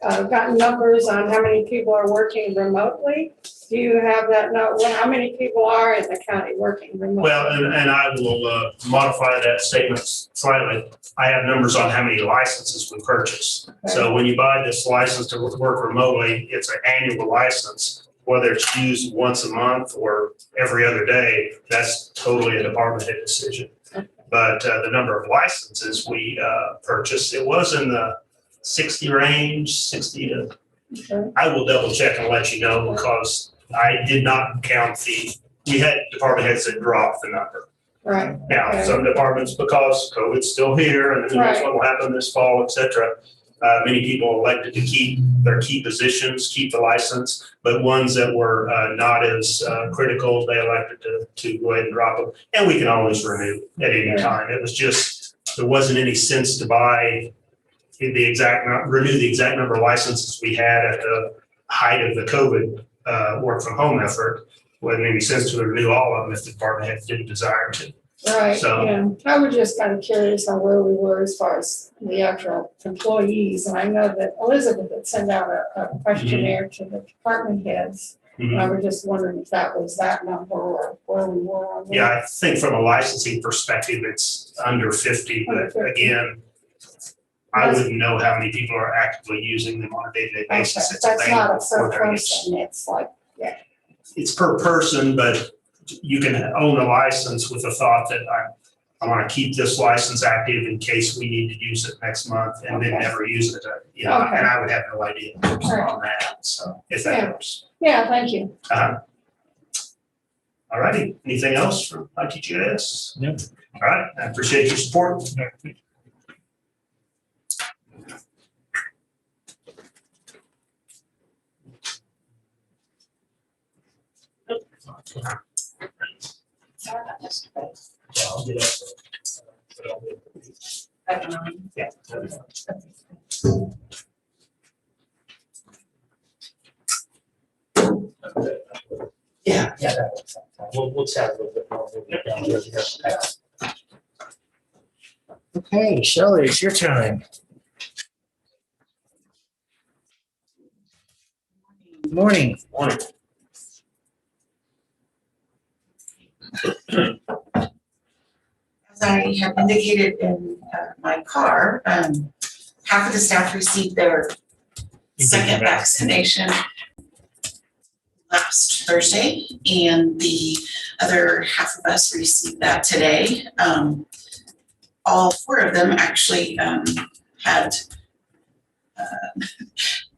gotten numbers on how many people are working remotely. Do you have that note, how many people are in the county working remotely? Well, and I will modify that statement slightly. I have numbers on how many licenses we purchase. So when you buy this license to work remotely, it's an annual license. Whether it's used once a month or every other day, that's totally a department head decision. But the number of licenses we purchased, it was in the 60 range, 60 to, I will double check and let you know, because I did not count we had department heads that dropped the number. Right. Now, some departments, because COVID's still here and who knows what will happen this fall, et cetera. Many people elected to keep their key positions, keep the license, but ones that were not as critical, they elected to go ahead and drop them. And we can always renew at any time. It was just, there wasn't any sense to buy renew the exact number of licenses we had at the height of the COVID work from home effort. Wasn't any sense to renew all of them if the department head didn't desire to. Right, So- yeah. I was just kind of curious on where we were as far as the actual employees. And I know that Elizabeth had sent out a questionnaire to the department heads. And I was just wondering if that was that number or where we were on that. Yeah, I think from a licensing perspective, it's under 50, Under but 50. again, I wouldn't know how many people are actively using them on a day-to-day Okay, basis. It's that's not a available for per their use. person, it's like, It's per person, but you can own a license with the thought that I want to keep this license active in case we need to use it next month and then Okay. never use it. And I would have no idea on that, so if that helps. yeah, thank you. All righty, anything else from ITGIS? No. All right, I appreciate your support. Sorry about this. Yeah. Yeah, that works. We'll chat a little bit more. Okay, Shelley, it's your time. Good morning. Morning. As I have indicated in my car, half of the staff received their second vaccination last Thursday, and the other half of us received that today. All four of them actually had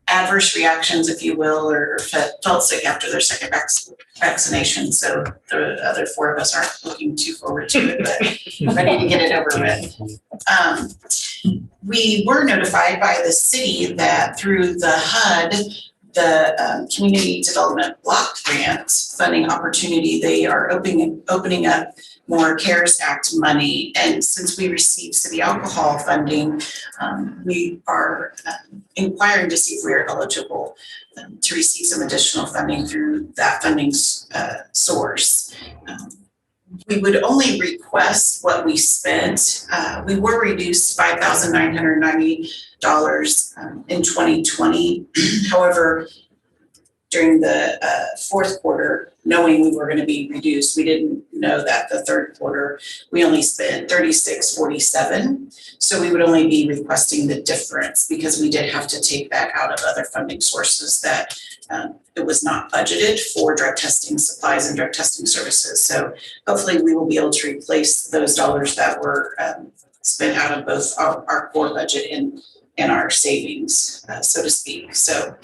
adverse reactions, if you will, or felt sick after their second vaccination. So the other four of us aren't looking too forward to it, but ready to get it over with. We were notified by the city that through the HUD, the Community Development Block Grant funding opportunity, they are opening up more CARES Act money. And since we received city alcohol funding, we are inquiring to see if we are eligible to receive some additional funding through that funding source. We would only request what we spent. We were reduced $5,990 in 2020. However, during the fourth quarter, knowing we were going to be reduced, we didn't know that the third quarter, we only spent $36.47. So we would only be requesting the difference because we did have to take that out of other funding sources that it was not budgeted for drug testing supplies and drug testing services. So hopefully we will be able to replace those dollars that were spent out of both our core budget and our savings, so to speak. So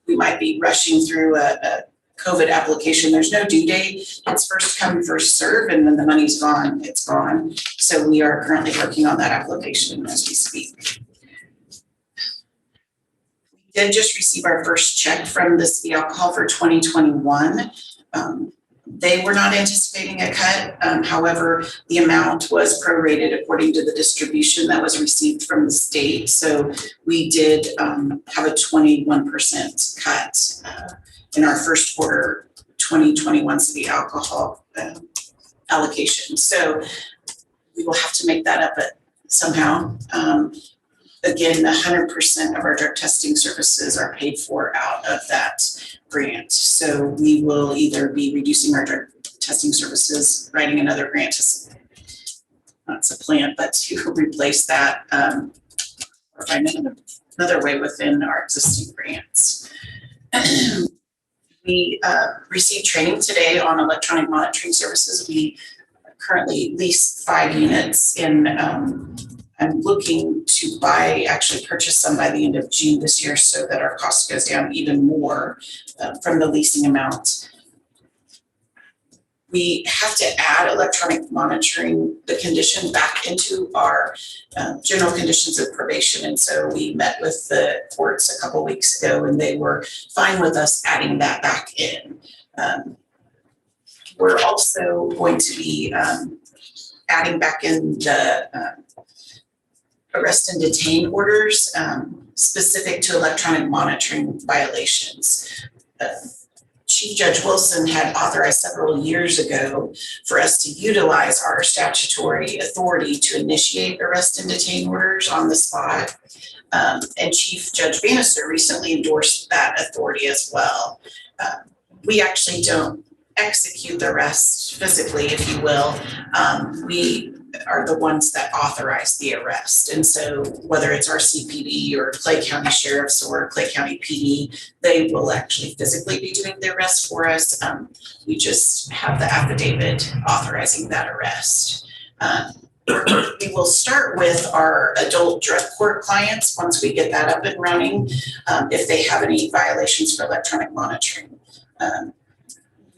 we might be rushing through a COVID application, there's no due date. It's first come, first serve, and when the money's gone, it's gone. So we are currently working on that application as we speak. We did just receive our first check from the city alcohol for 2021. They were not anticipating a cut. However, the amount was prorated according to the distribution that was received from the state. So we did have a 21% cut in our first quarter 2021 city alcohol allocation. So we will have to make that up somehow. Again, 100% of our drug testing services are paid for out of that grant. So we will either be reducing our drug testing services, writing another grant to, that's a plan, but to replace that or find another way within our existing grants. We received training today on electronic monitoring services. We currently lease 5 units in I'm looking to actually purchase some by the end of June this year so that our cost goes down even more from the leasing amount. We have to add electronic monitoring, the condition, back into our general conditions of probation. And so we met with the courts a couple weeks ago and they were fine with us adding that back in. We're also going to be adding back in the arrest and detain orders specific to electronic monitoring violations. Chief Judge Wilson had authorized several years ago for us to utilize our statutory authority to initiate arrest and detain orders on the spot. And Chief Judge Bannister recently endorsed that authority as well. We actually don't execute the arrest physically, if you will. We are the ones that authorize the arrest. And so whether it's our CPD or Clay County Sheriff's or Clay County PD, they will actually physically be doing the arrest for us. We just have the affidavit authorizing that arrest. We will start with our adult drug court clients once we get that up and running, if they have any violations for electronic monitoring.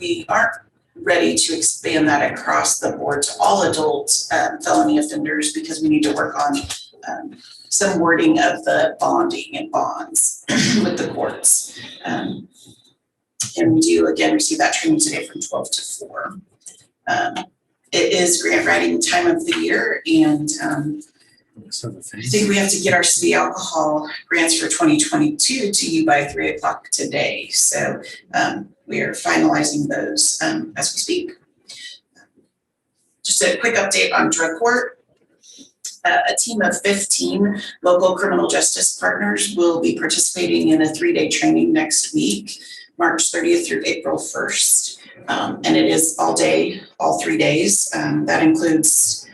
We aren't ready to expand that across the board to all adult felony offenders because we need to work on some wording of the bonding and bonds with the courts. And we do, again, receive that training today from 12 to 4. It is grant writing time of the year, and I think we have to get our city alcohol grants for 2022 to you by 3 o'clock today. So we are finalizing those as we speak. Just a quick update on drug court. A team of 15 local criminal justice partners will be participating in a 3-day training next week, March 30th through April 1st. And it is all day, all 3 days. That includes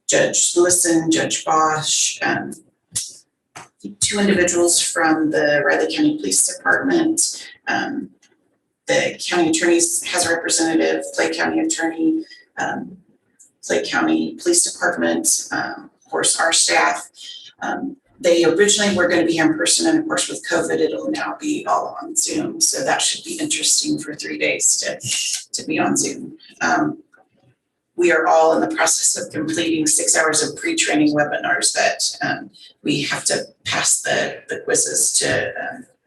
Judge Lewison, Judge Bosch, 2 individuals from the Riley County Police Department. The county attorney has a representative, Clay County Attorney, Clay County Police Department, of course, our staff. They originally were going to be in person, and of course with COVID, it'll now be all on Zoom. So that should be interesting for 3 days to be on Zoom. We are all in the process of completing 6 hours of pre-training webinars that we have to pass the quizzes to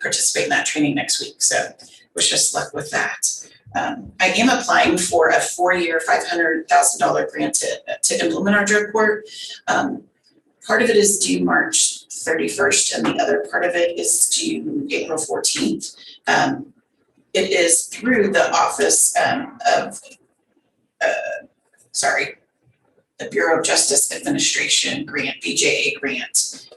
participate in that training next week. So wish us luck with that. I am applying for a 4-year, $500,000 grant to implement our drug court. Part of it is due March 31st, and the other part of it is due April 14th. It is through the Office of the Bureau of Justice Administration grant, BJA grant.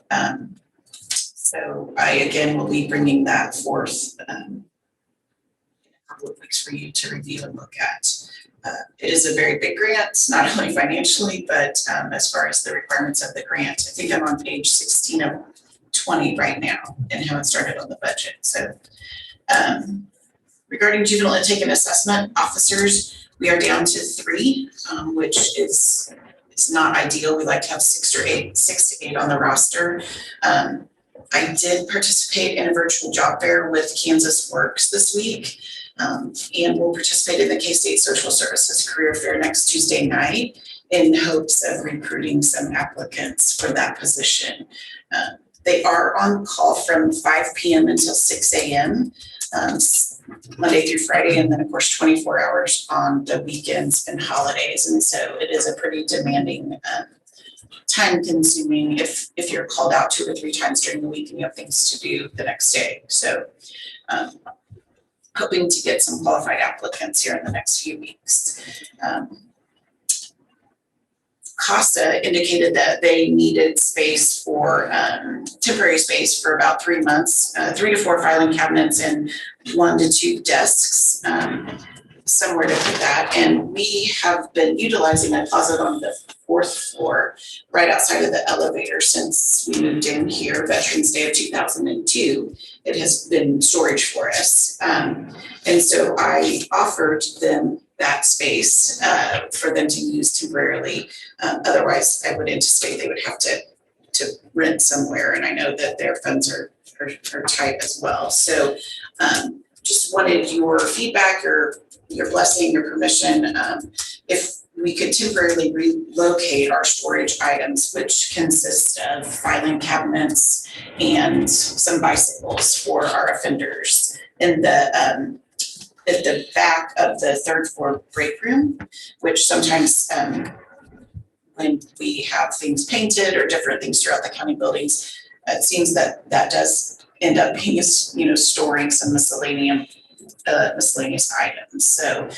So I, again, will be bringing that forth in a couple of weeks for you to review and look at. It is a very big grant, not only financially, but as far as the requirements of the grant. I think I'm on page 16 of 20 right now and haven't started on the budget. So regarding juvenile intake and assessment officers, we are down to 3, which is not ideal. We like to have 6 to 8 on the roster. I did participate in a virtual job fair with Kansas Works this week. And will participate in the K-State Social Services Career Fair next Tuesday night in hopes of recruiting some applicants for that position. They are on call from 5 p.m. until 6 a.m. Monday through Friday, and then of course 24 hours on the weekends and holidays. And so it is a pretty demanding, time consuming if you're called out 2 or 3 times during the week and you have things to do the next day. So hoping to get some qualified applicants here in the next few weeks. CASA indicated that they needed space for temporary space for about 3 months, 3 to 4 filing cabinets and 1 to 2 desks, somewhere to put that. And we have been utilizing a closet on the 4th floor, right outside of the elevator since we moved in here, Veterans Day of 2002. It has been storage for us. And so I offered them that space for them to use temporarily. Otherwise, I would anticipate they would have to rent somewhere, and I know that their funds are tight as well. So just wanted your feedback or your blessing, your permission, if we could temporarily relocate our storage items, which consist of filing cabinets and some bicycles for our offenders in the at the back of the 3rd floor break room, which sometimes when we have things painted or different things throughout the county buildings, it seems that does end up being, storing some miscellaneous items. So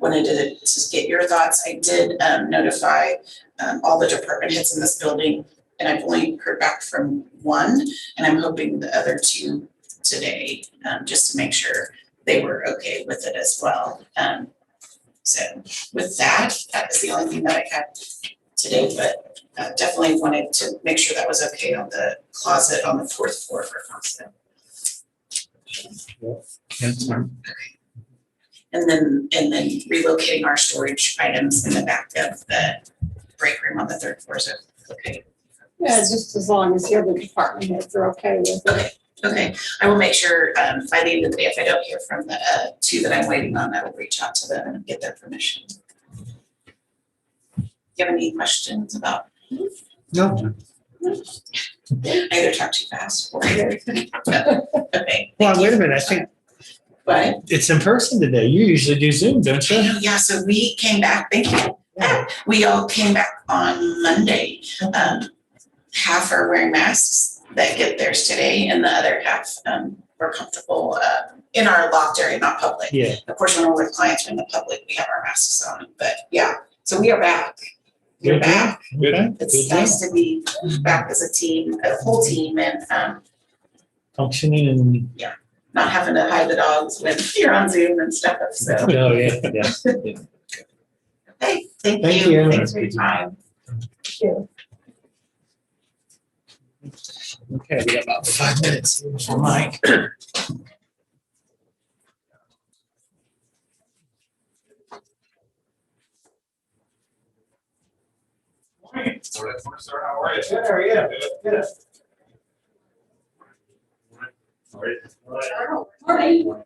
wanted to get your thoughts. I did notify all the department heads in this building, and I've only heard back from 1, and I'm hoping the other 2 today, just to make sure they were okay with it as well. So with that is the only thing that I had today, but definitely wanted to make sure that was okay on the closet on the 4th floor for COSTA. And then relocating our storage items in the back of the break room on the 3rd floor, so okay. Yeah, just as long as the other department heads are okay with it. Okay, I will make sure by the end of the day, if I don't hear from the 2 that I'm waiting on, I will reach out to them and get their permission. Do you have any questions about? No. I either talk too fast or. Okay. Well, wait a minute, I think But it's in person today. You usually do Zoom, don't you? yeah, so we came back, thank you. We all came back on Monday. Half are wearing masks that get theirs today, and the other half were comfortable in our locked area, not public. Yeah. Of course, when we're with clients or in the public, we have our masks on, but yeah, so we are back. We're back. Okay. It's nice to be back as a team, a whole team, and Functioning and. not having to hide the dogs when you're on Zoom and stuff, so. Oh, yeah, yeah. Hey, thank Thank you. you. Thanks for your time. Thank you. Okay, we got about 5 minutes here for Mike. Morning. Sir, how are you? Good, how are you? Good. Morning.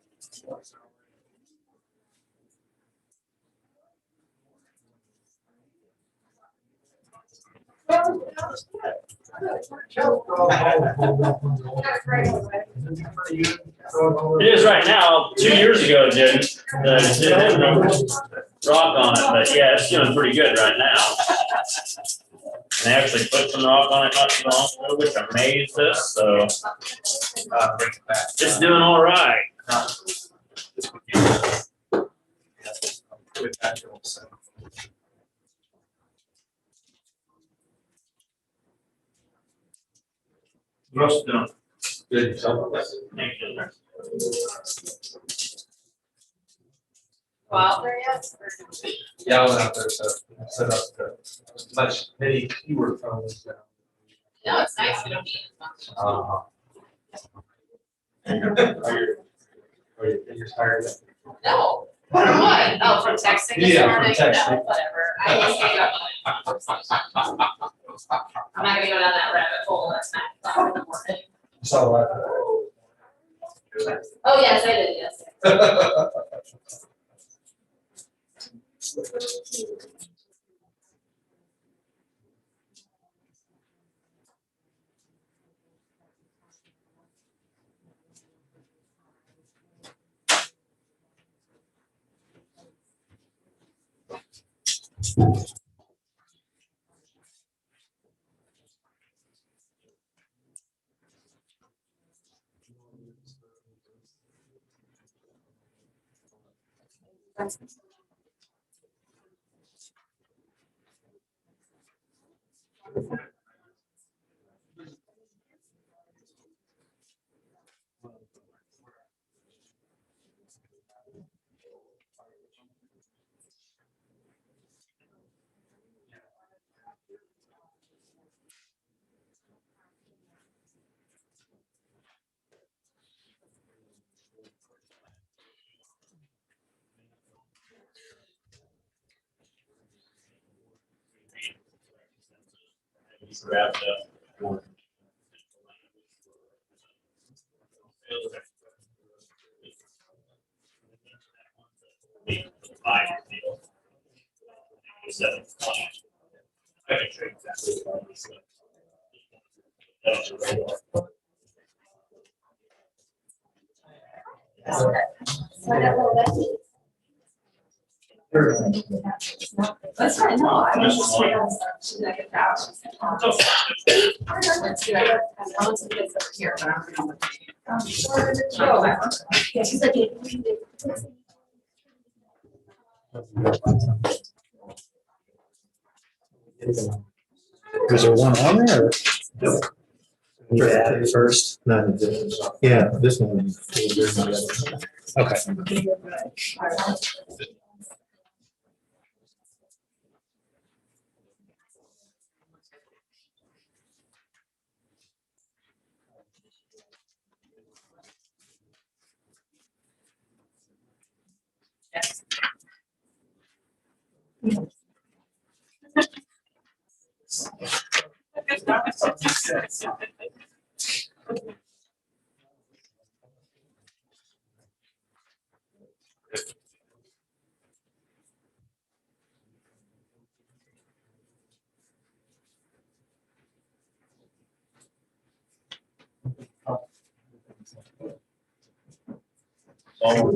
It is right now. 2 years ago, it didn't. It didn't have no rock on it, but yeah, it's doing pretty good right now. And they actually put some rock on it not too long ago, which amazed us, so it's doing all right. Roast doing. Good. Thank you. Go out there yet? Yeah, I went out there to set up many fewer phones now. No, it's nice, we don't need as much. Are your fingers tired? No, from what? Oh, from texting this Yeah, from morning? texting. No, whatever. I just gave up. I'm not gonna go down that rabbit hole, that's not. Saw that. Oh, yes, I did, yes. Wrapped up. That's fine, no, I was just waiting on she's like a thousand. Let's do it. I want to get over here. Yeah, she's like. Was there one on there or? You add it first? No, yeah, this one. Okay.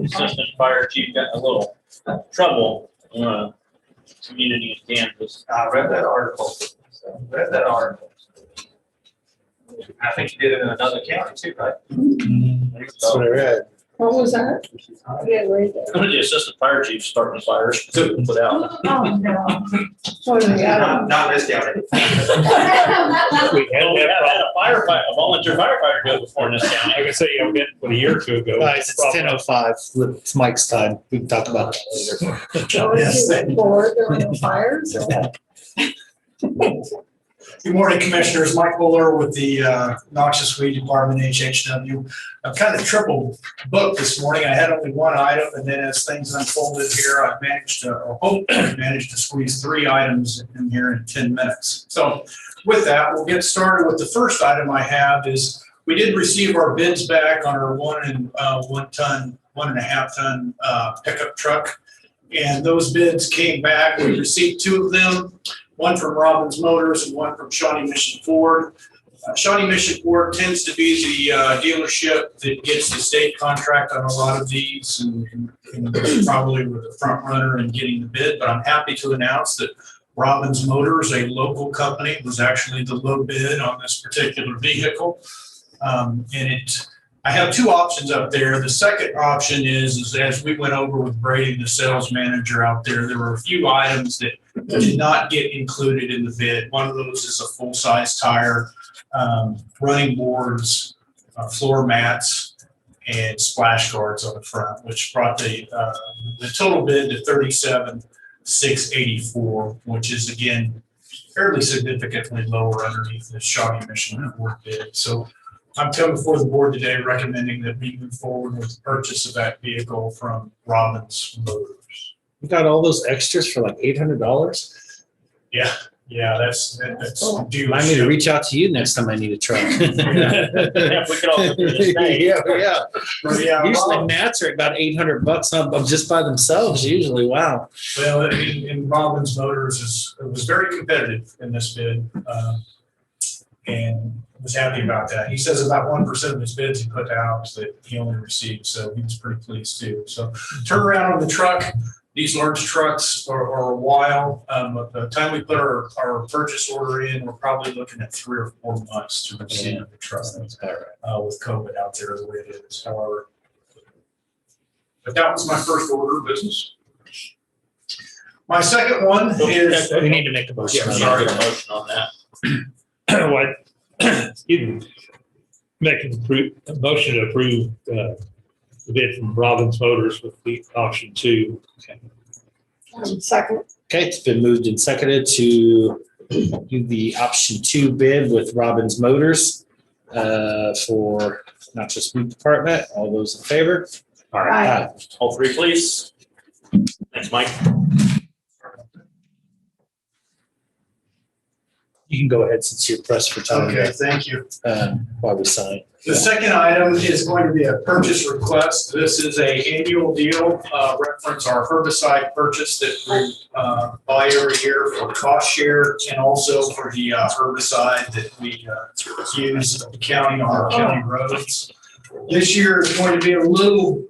Assistant fire chief got a little trouble, community in Kansas. I read that article. I think you did it in another county too, right? That's what I read. What was that? I didn't read that. The assistant fire chief starting fires without. Oh, no. What do we got? Not this county. We had We that have had problem. a volunteer firefighter do it before in this county. Like I say, we had a year or two ago. Guys, it's 10:05. It's Mike's time. We can talk about that later. Was it bored, there were no fires? Good morning, Commissioners. Mike Buller with the Noxious Weed Department, HHW. I'm kind of triple booked this morning. I had only one item, and then as things unfolded here, I managed to squeeze 3 items in here in 10 minutes. So with that, we'll get started with the first item I have is we did receive our bids back on our 1.5 ton pickup truck. And those bids came back. We received 2 of them. One from Robbins Motors and one from Shawnee Mission Ford. Shawnee Mission Ford tends to be the dealership that gets the state contract on a lot of these and probably with the front runner in getting the bid. But I'm happy to announce that Robbins Motors, a local company, was actually the low bid on this particular vehicle. I have 2 options up there. The second option is as we went over with Brady, the sales manager out there, there were a few items that did not get included in the bid. One of those is a full-size tire, running boards, floor mats, and splash guards on the front, which brought the total bid to $37,684, which is again fairly significantly lower underneath the Shawnee Mission Ford bid. So I'm coming before the board today recommending that we move forward with the purchase of that vehicle from Robbins Motors. You got all those extras for like $800? Yeah, Yeah, that's due. Remind me to reach out to you next time I need a truck. Yeah, if we could all go through this day. Yeah, Usually gnats are about $800 up just by themselves usually. Wow. well, in Robbins Motors it was very competitive in this bid, and was happy about that. He says about 1% of his bids he put out that he only received, so he was pretty pleased too. So turnaround on the truck. These large trucks are a while. By the time we put our purchase order in, we're probably looking at 3 or 4 months to receive the truck. With COVID out there the way it is, however. But that was my first order of business. My second one is. We need to make a motion. Yeah, sorry, a motion on that. What, excuse me, make a motion to approve, the bid from Robbins Motors with the option 2. Second, Okay, it's been moved and seconded to do the option 2 bid with Robbins Motors for not just weed department. All those in favor? All right, all three, please. Thanks, Mike. You can go ahead since you're pressed for time. Okay, thank you. While we sign. The second item is going to be a purchase request. This is a annual deal, reference our herbicide purchase that we buy every year for cost share and also for the herbicide that we use at the county on our county roads. This year is going to be a little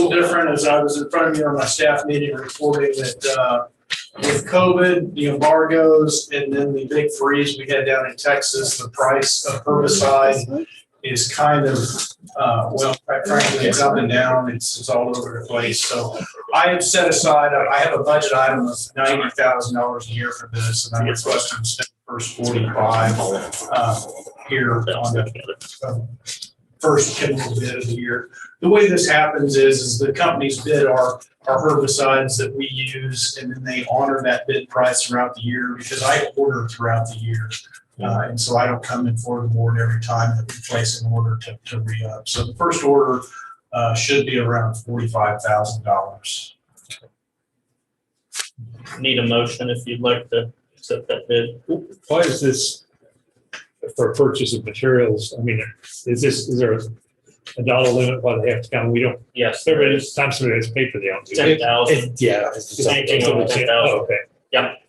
different, as I was in front of you on my staff meeting reporting that with COVID, the embargoes, and then the big freeze we had down in Texas, the price of herbicide is kind of, well, quite frankly, it's up and down. It's all over the place. So I have set aside, I have a budget item of $90,000 a year for this, and I'm requesting to spend the first 45 here on the first chemical bid of the year. The way this happens is the companies bid our herbicides that we use, and then they honor that bid price throughout the year because I order throughout the year. And so I don't come in for the board every time that we place an order to re-up. So the first order should be around $45,000. Need a motion if you'd like to accept that bid. Why is this for purchase of materials? I mean, is there a dollar limit why they have to come? We don't, Yes, everybody, sometimes somebody has to pay for the own. 10,000. Yeah. Anything over 10,000. Oh, okay. Yep.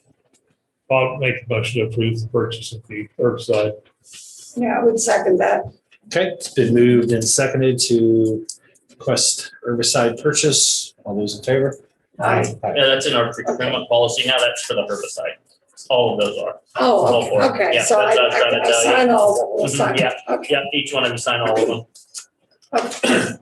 I'll make a motion to approve the purchase of the herbicide. yeah, I would second that. Okay, it's been moved and seconded to request herbicide purchase. All those in favor? Aye. Yeah, that's in our procurement policy. Now that's for the herbicide. All of those are. Oh, All four. okay, Yeah, so I that's what I was trying to tell you. sign all of them, we'll Mhm, sign. yeah. Okay. Yep, each one of you sign all of them.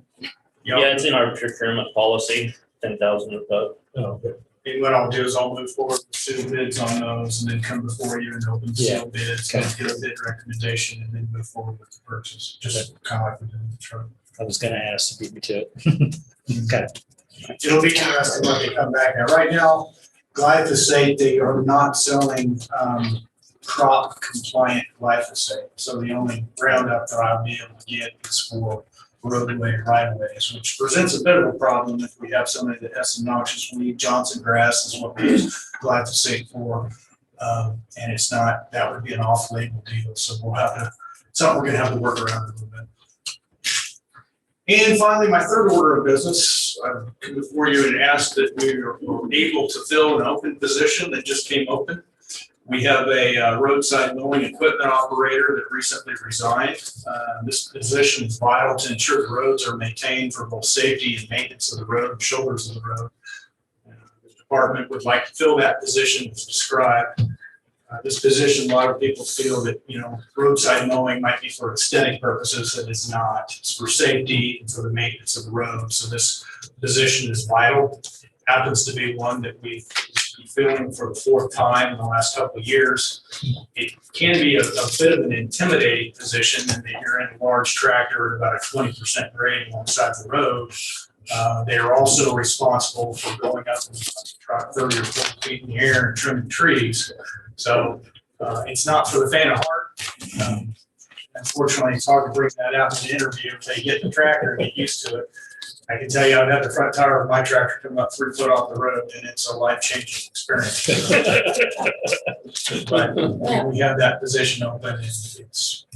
Yeah, it's in our procurement policy, 10,000 above. Oh, okay. And what I'll do is I'll move forward with 2 bids on those and then come before you and open seal bids, and get a bid recommendation and then move forward with the purchase, just kind of like we did with the truck. I was gonna ask to beat me to it. Okay. It'll be interesting when they come back. Now, right now, glyphosate, they are not selling crop compliant glyphosate. So the only Roundup that I'll be able to get is for roadway right of ways, which presents a bit of a problem if we have somebody that has some noxious weed. Johnson grass is what we use glyphosate for. And it's not, that would be an off-label deal. So we'll have to, something we're gonna have to work around a little bit. And finally, my third order of business, I've come before you and asked that we are able to fill an open position that just came open. We have a roadside mowing equipment operator that recently resigned. This position is vital to ensure the roads are maintained for both safety and maintenance of the road, shoulders of the road. The department would like to fill that position as described. This position, a lot of people feel that, roadside mowing might be for aesthetic purposes. It is not. It's for safety and for the maintenance of the road. So this position is vital. Happens to be one that we've been filling for the 4th time in the last couple of years. It can be a bit of an intimidating position in that you're in a large tractor at about a 20% grade alongside the road. They are also responsible for going up and truck 30 or 40 feet in the air and trimming trees. So it's not for the faint of heart. Unfortunately, it's hard to bring that out in the interview. If they get the tractor and get used to it. I can tell you, I've had the front tire of my tractor come up 3 foot off the road, and it's a life-changing experience. But we have that position open, and it's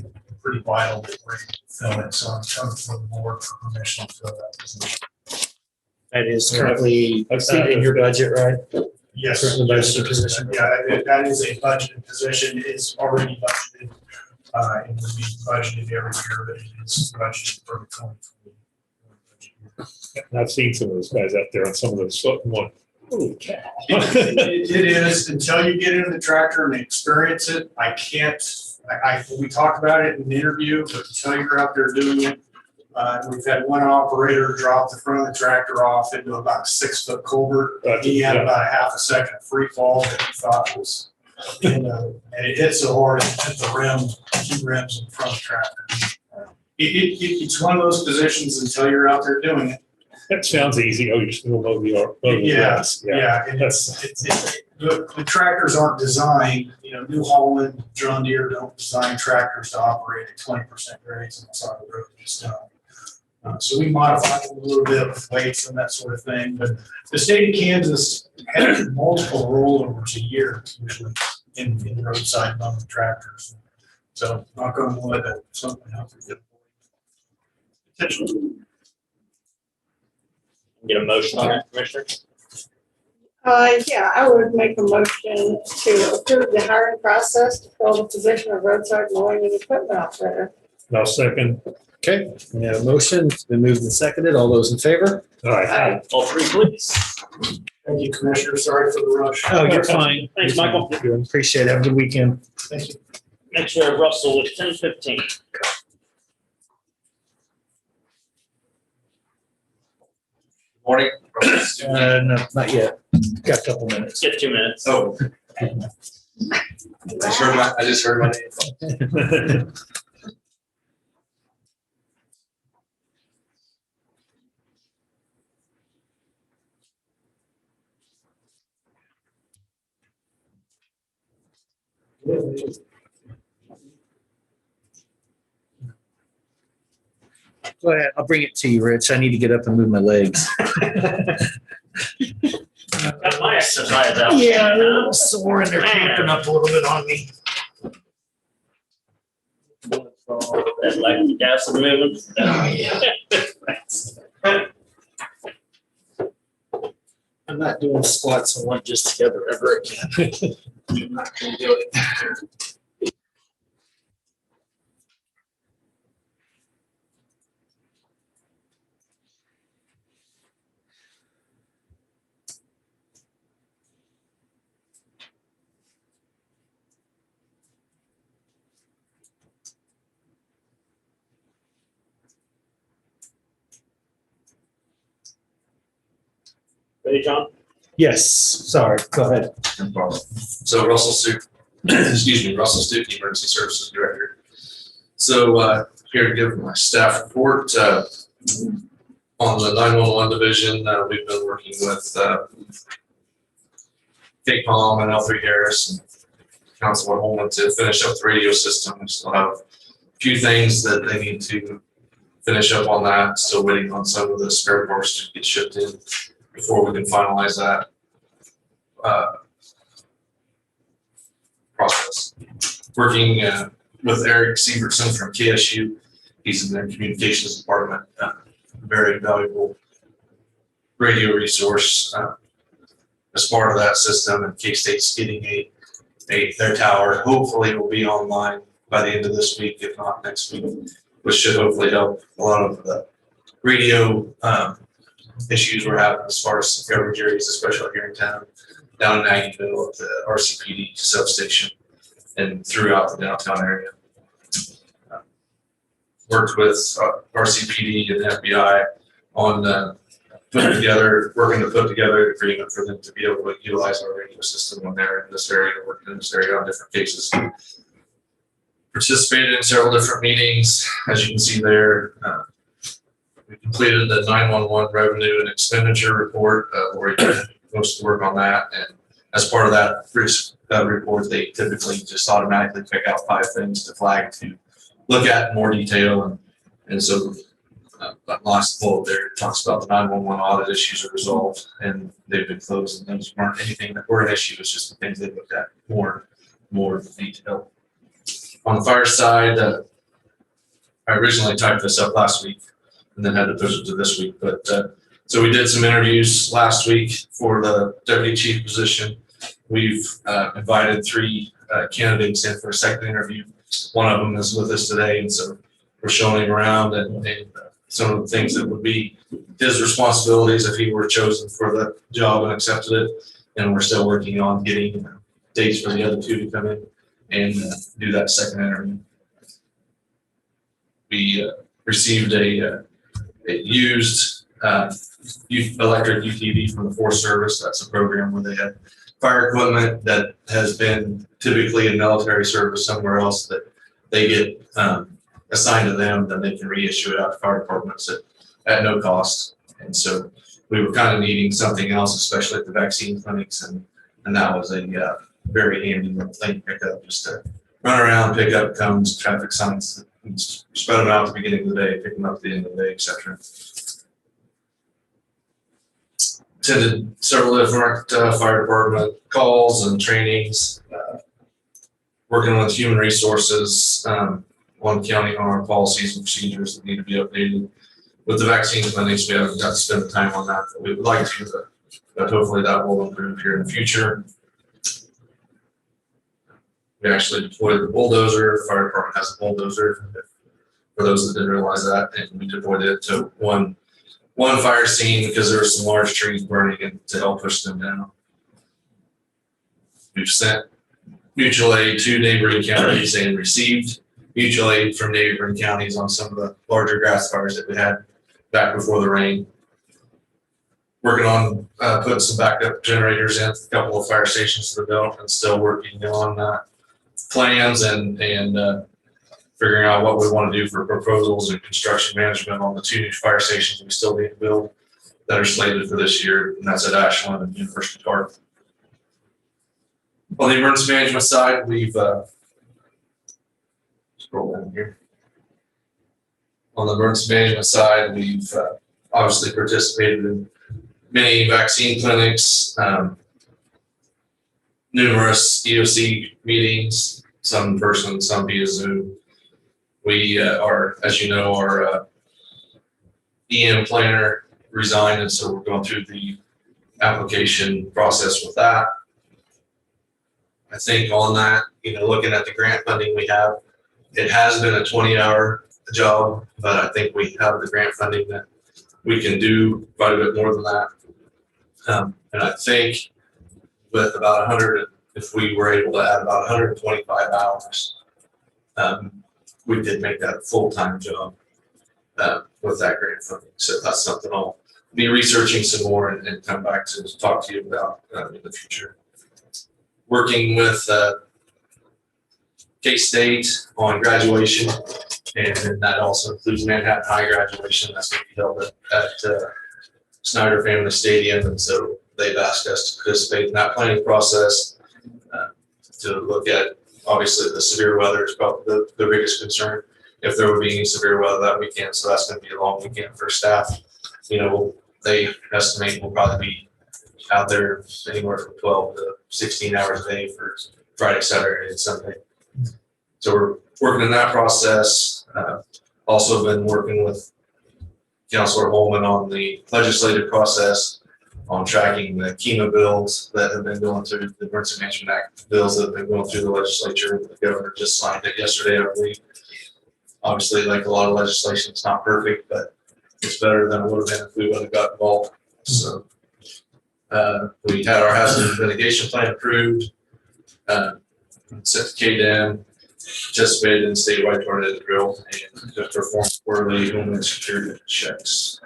pretty vital that we're filling it, so I'm coming for the board for permission to fill that position. That is currently I've seen in your budget, right? Yes. Certainly yes, budgeted sir. position. Yeah, that is a budgeted position, it's already budgeted. It will be budgeted every year, but it is budgeted for the 2020. And I've seen some of those guys out there on some of those, one, holy cow. It is, until you get into the tractor and experience it, I can't, we talk about it in the interview, but until you're out there doing it, we've had one operator drop the front of the tractor off into about a 6 foot culvert. He had about a half a second of free fall that he thought was, and it hit so hard, it hit the rim, 2 rims in front of the tractor. It's one of those positions until you're out there doing it. That sounds easy. Oh, you're still mow the Yeah, grass. yeah, and the tractors aren't designed, New Holland, John Deere don't design tractors to operate at 20% grades on the side of the road, just don't. So we modify them a little bit with weights and that sort of thing, but the state of Kansas has multiple rollovers a year usually in roadside mowing tractors. So knock on wood, that something happens. Potentially. Get a motion on that, Commissioner? Yeah, I would make a motion to approve the hiring process to fill the position of roadside mowing and equipment operator. I'll second. Okay, we have a motion, it's been moved and seconded. All those in favor? All right. All three, please. Thank you, Commissioner. Sorry for the rush. Oh, you're fine. Thanks, You're fine. Michael. Appreciate it. Have a good weekend. Thank you. Next, we have Russell with 10:15. Morning. No, not yet. Got a couple minutes. Get 2 minutes. Oh. I just heard my name. Go ahead. I'll bring it to you, Rich. I need to get up and move my legs. Got my exercise out. Yeah, a little sore and they're cramping up a little bit on me. That lactic acid movement. Oh, yeah. I'm not doing squats and lunges together ever again. I'm not gonna do it. Ready, John? Yes, sorry, go ahead. No problem. So Russell Stewart, Russell Stewart, Emergency Services Director. So here to give my staff report on the 911 division. We've been working with Kate Palm and L3 Harris and Councilman Holman to finish up the radio system. We still have a few things that they need to finish up on that. Still waiting on some of the spare parts to get shipped in before we can finalize that process. Working with Eric Sievertson from KSU. He's in their communications department. Very valuable radio resource as part of that system. And K-State's getting their tower. Hopefully it will be online by the end of this week, if not next week, which should hopefully help a lot of the radio issues we're having as far as coverage areas, especially here in town, down in Aggieville at the RCPD substation and throughout the downtown area. Worked with RCPD and FBI on working to put together an agreement for them to be able to utilize our radio system when they're in this area, working in this area on different cases. Participated in several different meetings, as you can see there. We completed the 911 revenue and expenditure report. We're doing most of the work on that. And as part of that report, they typically just automatically pick out 5 things to flag to look at in more detail. And so That last bullet there talks about the 911 audit issues are resolved and they've been closed, and those weren't anything that were an issue, it's just the things they looked at more detail. On the fire side, I originally typed this up last week and then had to push it to this week, but so we did some interviews last week for the deputy chief position. We've invited 3 candidates in for a second interview. One of them is with us today, and so we're showing him around and some of the things that would be his responsibilities if he were chosen for the job and accepted it. And we're still working on getting dates for the other 2 to come in and do that second interview. We received a used electric UTV from the Forest Service. That's a program where they had fire equipment that has been typically in military service somewhere else that they get assigned to them, then they can reissue it out to fire departments at no cost. And so we were kind of needing something else, especially at the vaccine clinics, and that was a very handy little thing to pick up, just to run around, pick up cones, traffic signs, and spread them out at the beginning of the day, pick them up at the end of the day, etc. Attended several different fire department calls and trainings, working with human resources, one county on our policies and procedures that need to be updated. With the vaccine clinics, we haven't got to spend the time on that, but we would like to, but hopefully that will improve here in the future. We actually deployed the bulldozer. The fire department has a bulldozer, for those that didn't realize that, and we deployed it to one fire scene because there were some large trees burning and to help push them down. We've sent mutual aid to neighboring counties and received mutual aid from neighboring counties on some of the larger grass fires that we had back before the rain. Working on putting some backup generators in a couple of fire stations to the belt, and still working on plans and figuring out what we want to do for proposals and construction management on the 2 new fire stations we still need to build that are slated for this year, and that's at Ashland and University Park. On the emergency management side, we've scroll down here. On the emergency management side, we've obviously participated in many vaccine clinics, numerous EOC meetings, some in person, some via Zoom. We are, as you know, our EM planner resigned, and so we're going through the application process with that. I think on that, looking at the grant funding we have, it has been a 20-hour job, but I think we have the grant funding that we can do quite a bit more than that. And I think with about 100, if we were able to add about 125 hours, we did make that a full-time job with that grant funding. So that's something I'll be researching some more and come back to talk to you about in the future. Working with K-State on graduation, and then that also includes Manhattan High graduation. That's going to be held at Snyder Family Stadium, and so they've asked us to participate in that planning process to look at, obviously, the severe weather is probably the biggest concern. If there would be any severe weather that weekend, so that's going to be a long weekend for staff. They estimate we'll probably be out there anywhere from 12 to 16 hours a day for Friday, Saturday, and Sunday. So we're working in that process. Also been working with Councilor Holman on the legislative process on tracking the KEMA bills that have been going through, the Emergency Management Act bills that have been going through the legislature. The governor just signed it yesterday, I believe. Obviously, like a lot of legislation, it's not perfect, but it's better than it would have been if we would have got involved. So we had our hazard mitigation plan approved, set to KDM, participated in statewide tornado drill, and performed quarterly homeland security checks.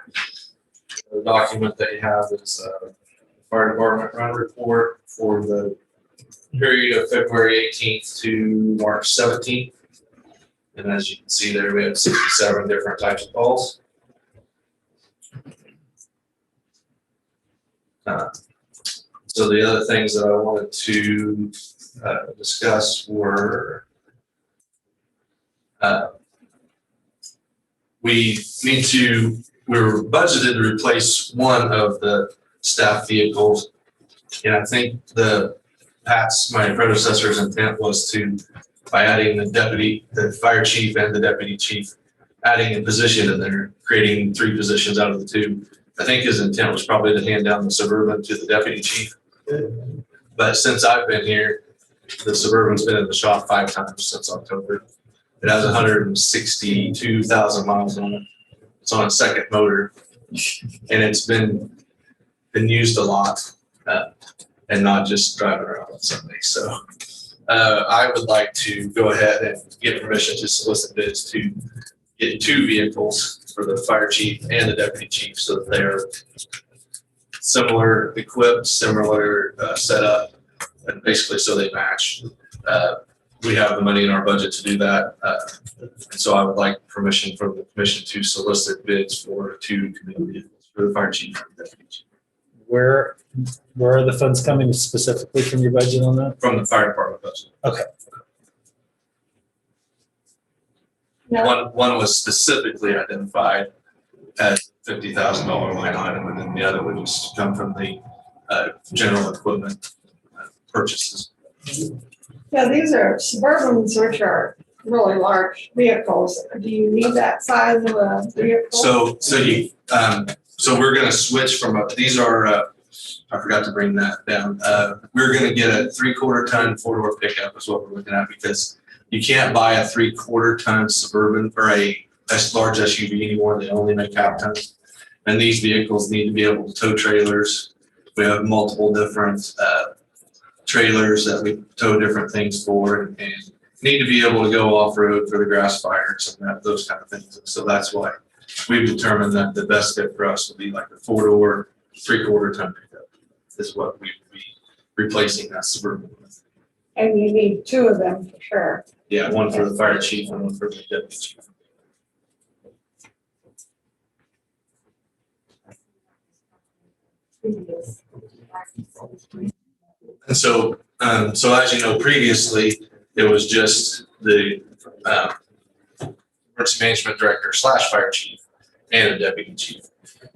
The document that you have is fire department run report for the period of February 18th to March 17th. And as you can see there, we have 67 different types of calls. So the other things that I wanted to discuss were we we're budgeted to replace one of the staff vehicles. And I think my predecessor's intent was to, by adding the fire chief and the deputy chief, adding a position in there, creating 3 positions out of the 2. I think his intent was probably to hand down the Suburban to the deputy chief. But since I've been here, the Suburban's been in the shop 5 times since October. It has 162,000 miles on it. It's on a second motor, and it's been used a lot, and not just driving around on Sunday. So I would like to go ahead and get permission to solicit bids to get 2 vehicles for the fire chief and the deputy chief, so that they're similar equipped, similar setup, and basically so they match. We have the money in our budget to do that. And so I would like permission from the commission to solicit bids for 2 committee vehicles for the fire chief and deputy chief. Where are the funds coming specifically from your budget on that? From the fire department budget. Okay. Now, One was specifically identified as $50,000 line item, and then the other would just come from the general equipment purchases. yeah, these are Suburbans, which are really large vehicles. Do you need that size of a vehicle? So we're gonna switch from these are I forgot to bring that down. We're gonna get a 3/4 ton 4-door pickup is what we're looking at, because you can't buy a 3/4 ton Suburban or a large SUV anymore. They only make half tons. And these vehicles need to be able to tow trailers. We have multiple different trailers that we tow different things for, and need to be able to go off-road for the grass fires and those kind of things. And so that's why we've determined that the best fit for us would be like a 4-door 3/4 ton pickup is what we would be replacing that Suburban with. And you need 2 of them for sure. Yeah, one for the fire chief and one for the deputy chief. And so as you know, previously, it was just the emergency management director / fire chief and the deputy chief.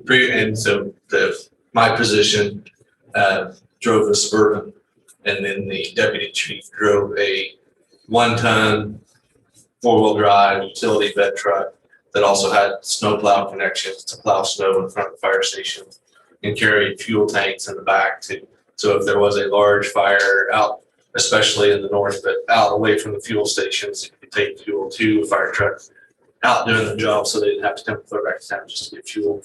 And so my position drove the Suburban, and then the deputy chief drove a 1-ton 4-wheel drive utility bed truck that also had snowplow connections to plow snow in front of the fire station, and carried fuel tanks in the back too. So if there was a large fire out, especially in the north, but out away from the fuel stations, you could take fuel to a fire truck out doing the job, so they didn't have to come clear back to town just to get fuel.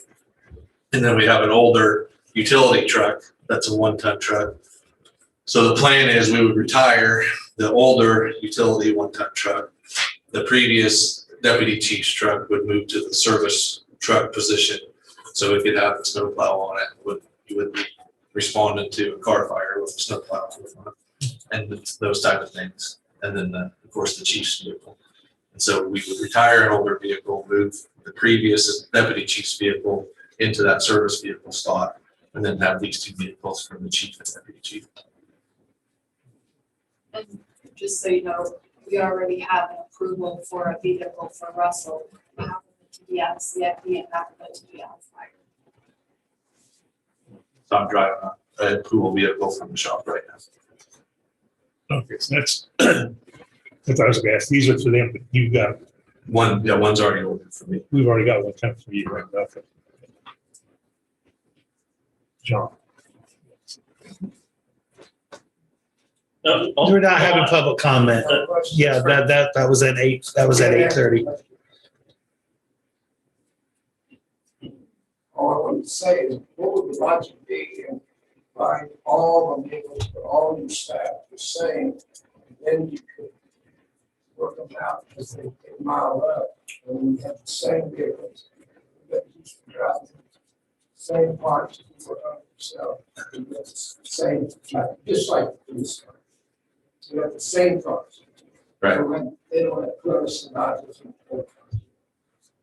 And then we have an older utility truck that's a 1-ton truck. So the plan is we would retire the older utility 1-ton truck. The previous deputy chief's truck would move to the service truck position, so we could have the snowplow on it. You would be responding to a car fire with a snowplow on it, and those type of things. And then, of course, the chief's vehicle. And so we would retire an older vehicle, move the previous deputy chief's vehicle into that service vehicle slot, and then have these 2 vehicles from the chief and deputy chief. And just so you know, we already have an approval for a vehicle for Russell. Half of it to be out of CFP and half of it to be out of fire. So I'm driving a pool vehicle from the shop right now. Okay, so that's what I was gonna ask. These are for them, but you've got, One's already ordered for me. we've already got one coming for you, right? Okay. John. We're not having public comment. Yeah, that was at 8:30. All I want to say is, what would the logic be in buying all the vehicles for all your staff the same? And then you could work them out as they mile up, and you have the same vehicles. But you should drive the same parts for yourself, and it's the same type, just like this. You have the same cars. Right. So when they don't have close and not different.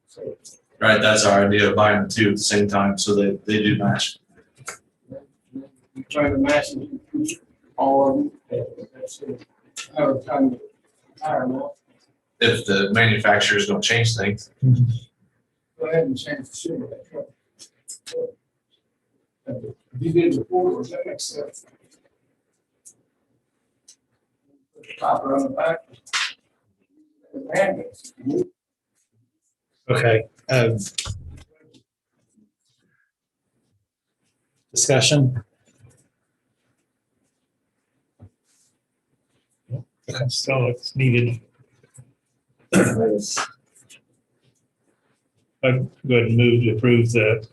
So Right, that's our idea of buying the 2 at the same time, so they do match. you try to match them, all of them, and that's it. Every time you hire them up. If the manufacturers don't change things. Go ahead and change the shape of that truck. If you did before, was that makes sense? Put the topper on the back. And magnets. Okay. Discussion? So it's needed. I'd go ahead and move to approve the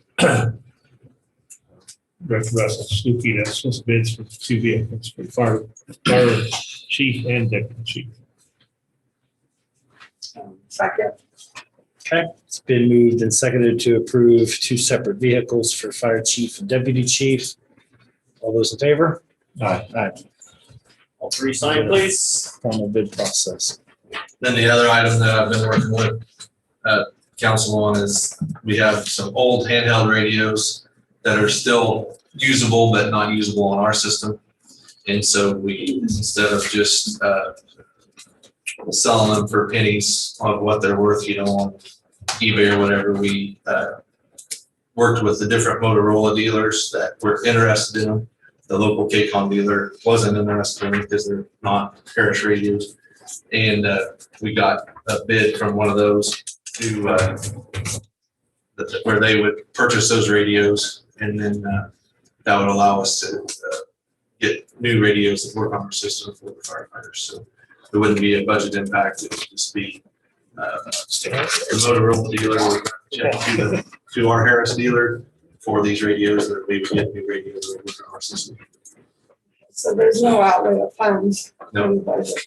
Director Russell Stuckey, that's just bids for 2 vehicles for fire chief and deputy chief. Second. Okay, it's been moved and seconded to approve 2 separate vehicles for fire chief and deputy chief. All those in favor? Aye. Aye. All 3 sign, please. Formal bid process. Then the other item that I've been working with council on is we have some old handheld radios that are still usable but not usable on our system. And so we, instead of just selling them for pennies on what they're worth, on eBay or whatever, we worked with the different Motorola dealers that were interested in them. The local KCON dealer wasn't interested in them because they're not Harris radios. And we got a bid from one of those to where they would purchase those radios, and then that would allow us to get new radios that work on our system for the firefighters. So there wouldn't be a budget impact. It would just be the Motorola dealer would check to our Harris dealer for these radios, that we would get new radios that work on our system. So there's no outlay of funds. No. in the budget.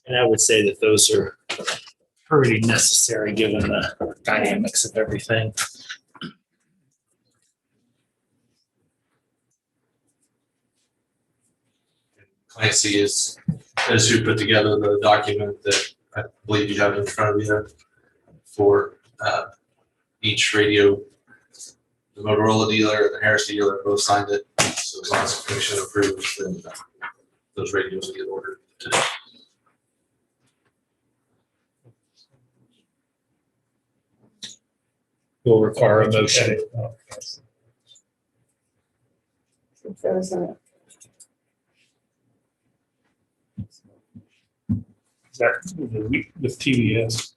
And I would say that those are pretty necessary given the dynamics of everything. Clancy is who put together the document that I believe you have in front of you for each radio. The Motorola dealer and the Harris dealer both signed it. So as long as the commission approves, then those radios will get ordered today. Will require a motion. If there's a- Is that with TBS?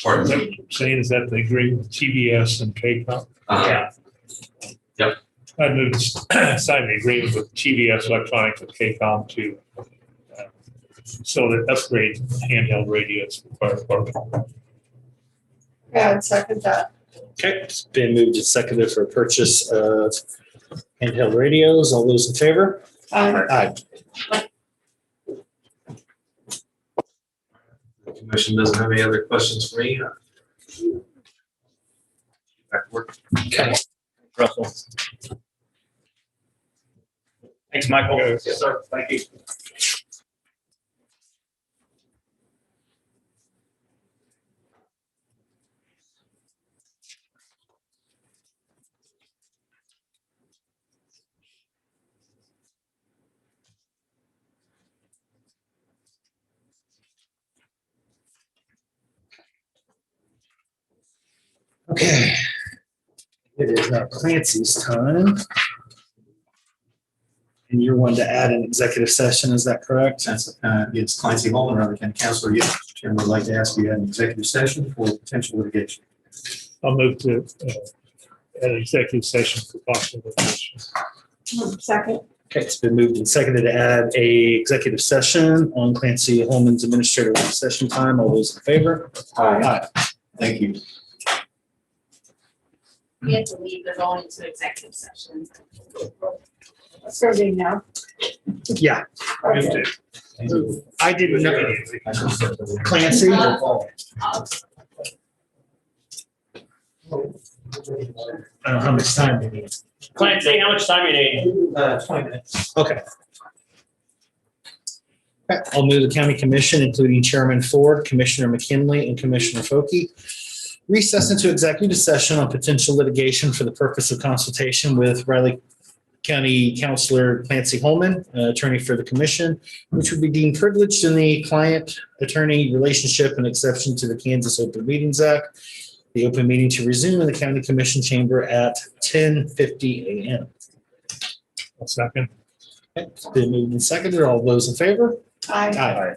Pardon? Is that what you're saying, is that they agree with TBS and KCON? Yeah. Yep. I moved to sign the agreement with TBS Electronics with KCOM to so that upgrade handheld radios for fire department. Yeah, I'd second that. Okay, it's been moved and seconded for purchase of handheld radios. All those in favor? Aye. The commission doesn't have any other questions for me. Back to work. Okay. Russell. Thanks, Michael. Yes, sir. Thank you. Okay. It is now Clancy's time. And you're one to add an executive session, is that correct? That's, it's Clancy Holman, Rutherford County Councilor. Yes, Mr. Chairman, would like to ask you an executive session for potential litigation. I'll move to an executive session for possible litigation. Second. Okay, it's been moved and seconded to add a executive session on Clancy Holman's administrative session time. All those in favor? Aye. Thank you. We have to leave, they're going into executive session. Let's go do now. Yeah, Okay. I didn't know. Clancy? Uh, I don't know how much time we need. Clancy, how much time you need? 20 minutes. Okay. Okay, I'll move the county commission, including Chairman Ford, Commissioner McKinley, and Commissioner Foki, recess into executive session on potential litigation for the purpose of consultation with Riley County Counselor Clancy Holman, attorney for the commission, which would be deemed privileged in the client-attorney relationship and exception to the Kansas Open Meetings Act. The open meeting to resume in the county commission chamber at 10:50 a.m. A second. Okay, it's been moved and seconded. All those in favor? I. Aye.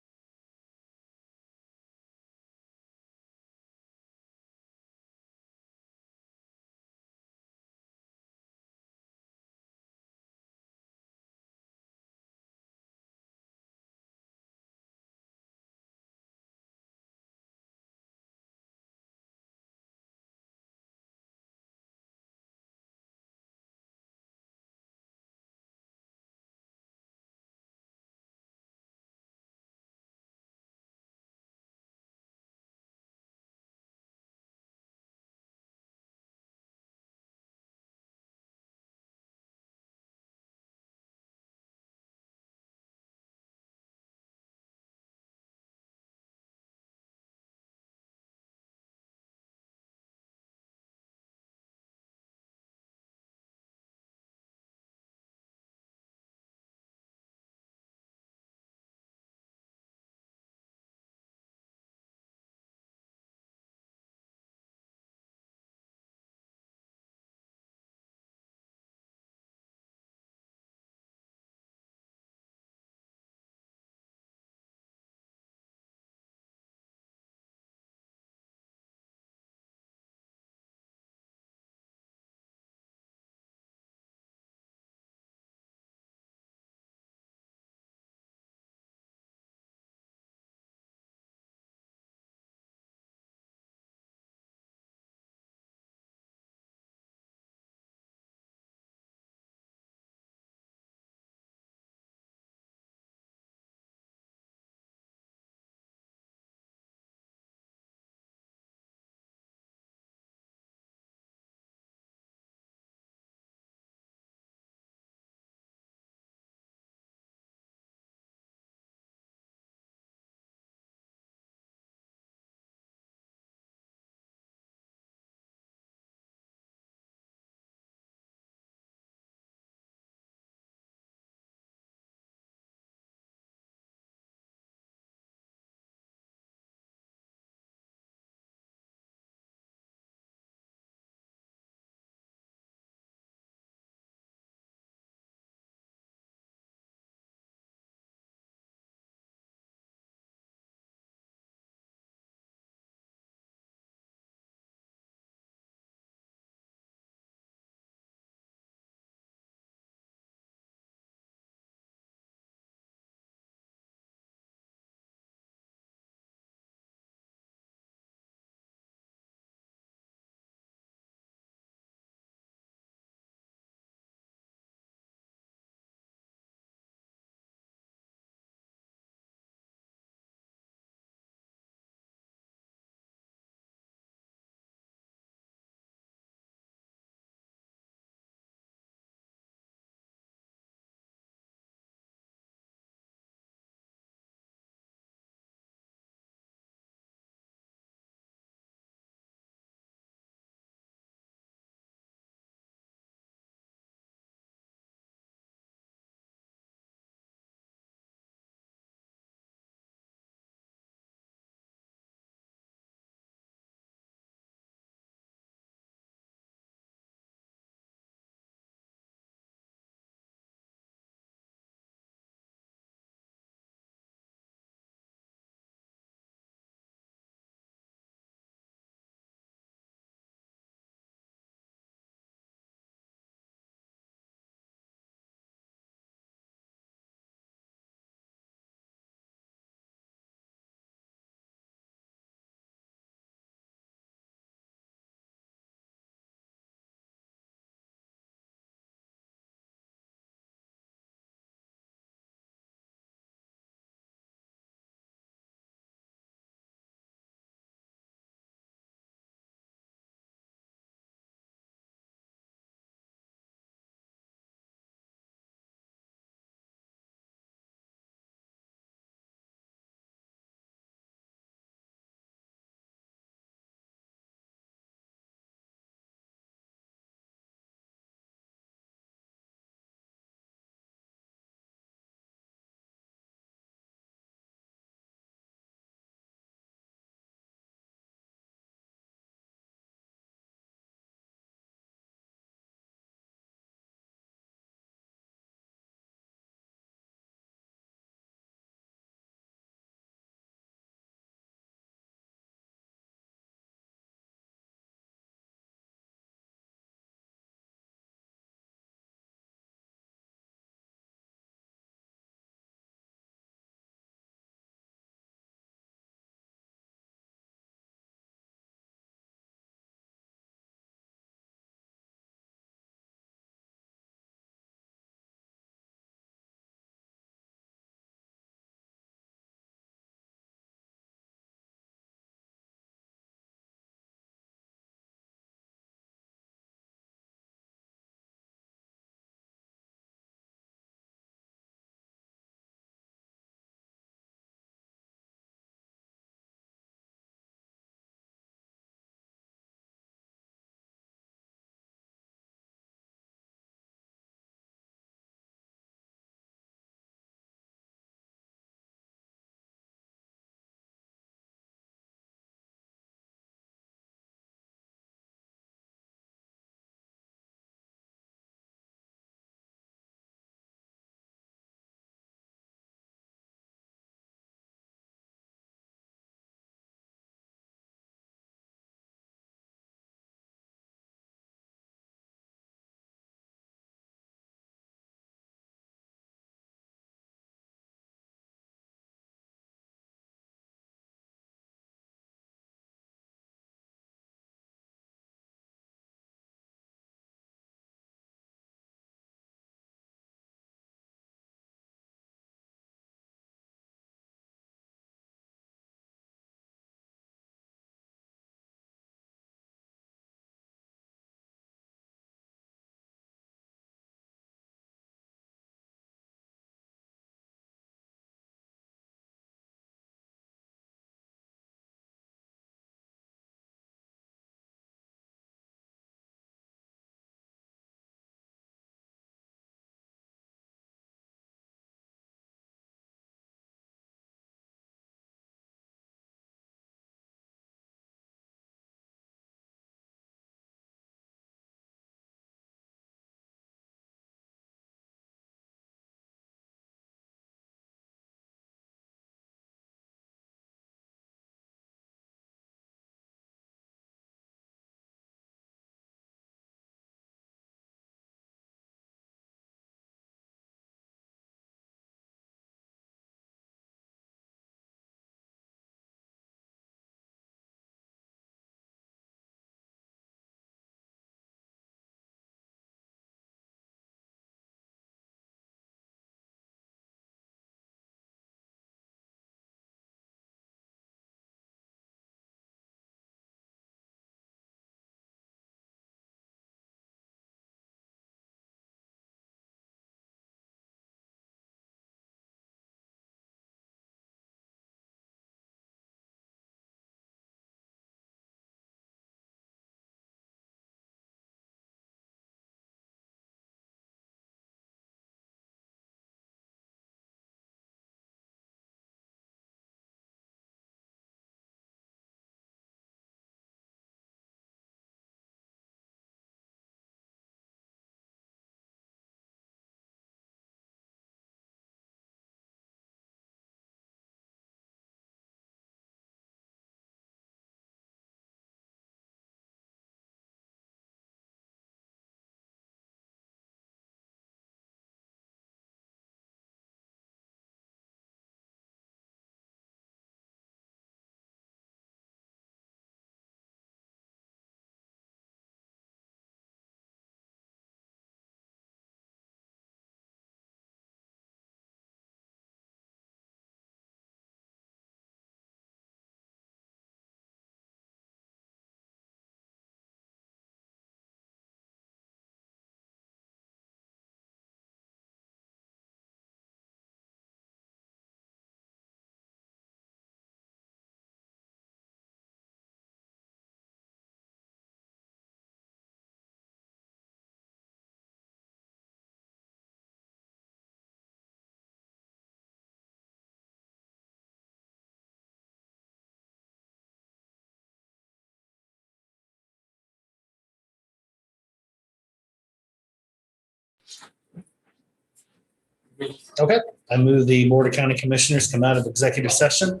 Okay, I move the Board of County Commissioners come out of executive session.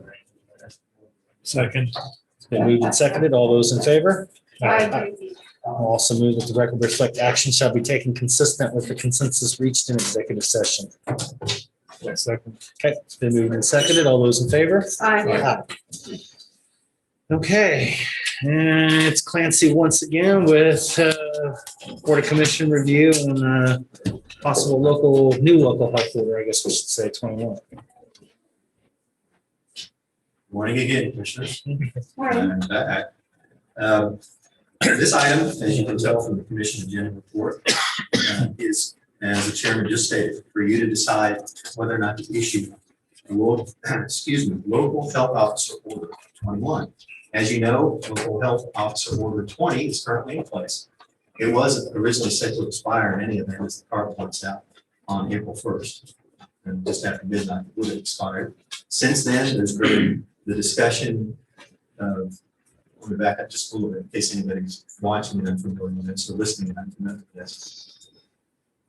Second. It's been moved and seconded. All those in favor? I, I'll also move that the record reflect action shall be taken consistent with the consensus reached in executive session. Second. Okay, it's been moved and seconded. All those in favor? I, Okay, and it's Clancy once again with Board of Commission review and possible new local health order, I guess we should say 21. Morning again, Commissioners. Morning. I'm back. This item, as you can tell from the commission agenda report, is, as the chairman just stated, for you to decide whether or not to issue a local health officer order 21. As you know, local health officer order 20 is currently in place. It was originally set to expire in any event, as the card points out, on April 1st. And just after midnight, it would have expired. Since then, there's been the discussion of, let me back up just a little bit in case anybody's watching and unfamiliar with this or listening and unfamiliar with this.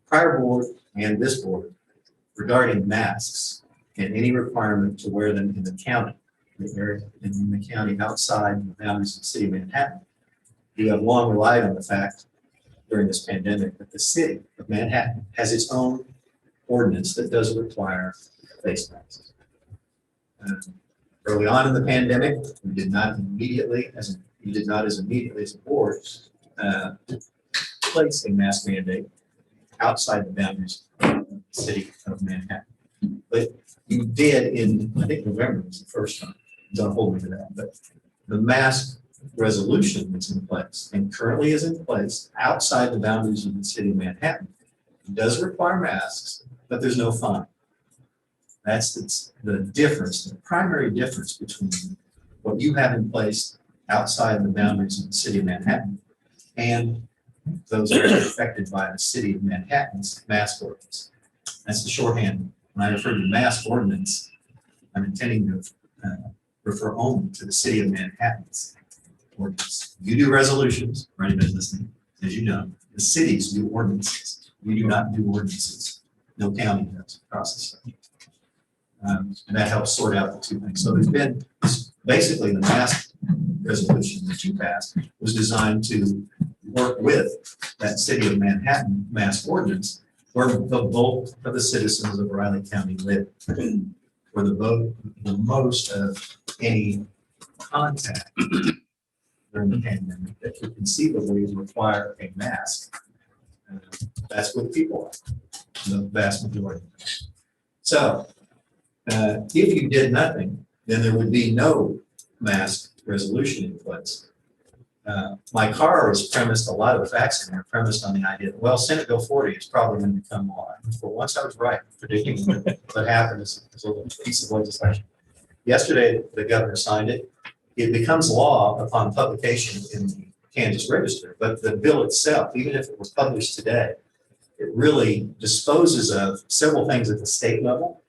Prior board and this board regarding masks and any requirement to wear them in the county, in the county outside the boundaries of the city of Manhattan. You have long relied on the fact during this pandemic that the city of Manhattan has its own ordinance that does require face masks. Early on in the pandemic, we did not immediately, as a board, place a mask mandate outside the boundaries of the city of Manhattan. But you did in, I think November was the first time. Don't hold me to that, but the mask resolution that's in place and currently is in place outside the boundaries of the city of Manhattan does require masks, but there's no fine. That's the difference, the primary difference between what you have in place outside the boundaries of the city of Manhattan and those that are affected by the city of Manhattan's mask ordinance. That's the shorthand. When I refer to mask ordinance, I'm intending to refer only to the city of Manhattan's ordinance. You do resolutions, for anybody listening, as you know, the cities do ordinances. We do not do ordinances. No county does across the state. And that helps sort out the two things. So there's been, basically the mask resolution that you passed was designed to work with that city of Manhattan mask ordinance where the bulk of the citizens of Riley County live. Where the most of any contact during the pandemic that could conceivably require a mask. That's what people are, the vast majority. So if you did nothing, then there would be no mask resolution in place. My car was premised, a lot of the facts in there premised on the idea that, well, Senate Bill 40 is probably going to become law. For once I was right, predicting what happened is a little piece of legislation. Yesterday, the governor signed it. It becomes law upon publication in the Kansas Register, but the bill itself, even if it were published today, it really disposes of several things at the state level.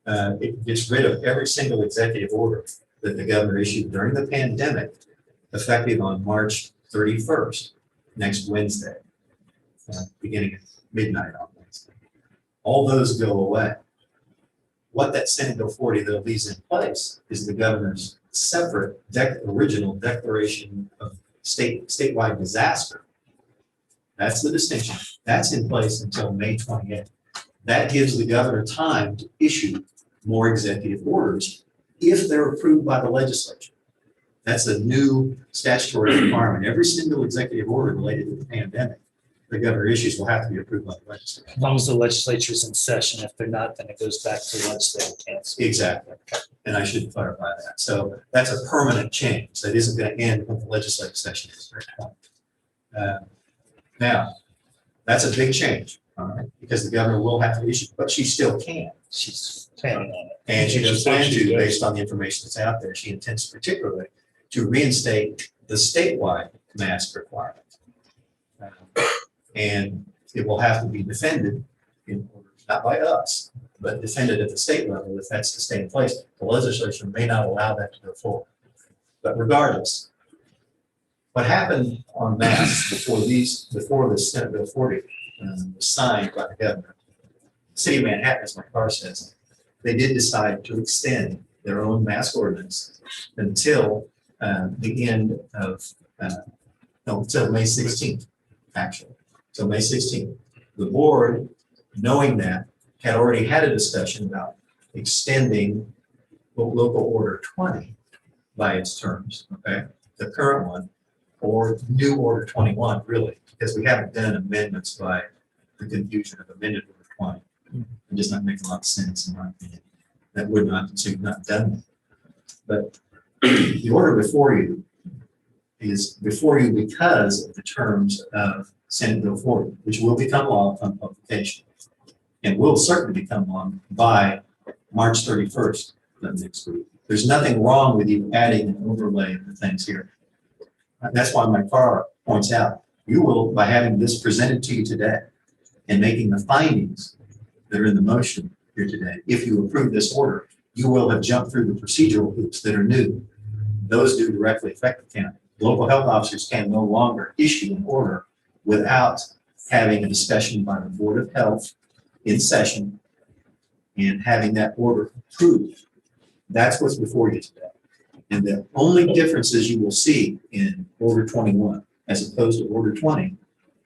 It gets rid of every single executive order that the governor issued during the pandemic, effective on March 31st, next Wednesday, beginning at midnight on Wednesday. All those go away. What that Senate Bill 40 that leaves in place is the governor's separate original declaration of statewide disaster. That's the distinction. That's in place until May 28th. That gives the governor time to issue more executive orders if they're approved by the legislature. That's a new statutory requirement. Every single executive order related to the pandemic, the governor issues will have to be approved by the legislature. As long as the legislature's in session. If they're not, then it goes back to legislative council. Exactly. And I should clarify that. So that's a permanent change. That isn't going to end when the legislative session is. Now, that's a big change, all right, because the governor will have to issue, but she still can. She's planning on it. And she does plan to, based on the information that's out there. She intends particularly to reinstate the statewide mask requirement. And it will have to be defended in order, not by us, but defended at the state level if that's to stay in place. The legislature may not allow that to go forward. But regardless, what happened on masks before the Senate Bill 40 was signed by the governor City of Manhattan, as my car says, they did decide to extend their own mask ordinance until the end of, no, until May 16th, actually. So May 16th. The board, knowing that, had already had a discussion about extending local order 20 by its terms, okay? The current one, or new order 21, really, because we haven't done amendments by the confusion of amended order 20. It does not make a lot of sense in my opinion. That would not, so you've not done that. But the order before you is before you because of the terms of Senate Bill 40, which will become law upon publication and will certainly become law by March 31st of next week. There's nothing wrong with you adding an overlay of the things here. That's why my car points out, you will, by having this presented to you today and making the findings that are in the motion here today, if you approve this order, you will have jumped through the procedural hoops that are new. Those do directly affect the county. Local health officers can no longer issue an order without having a discussion by the Board of Health in session and having that order approved. That's what's before you today. And the only differences you will see in Order 21 as opposed to Order 20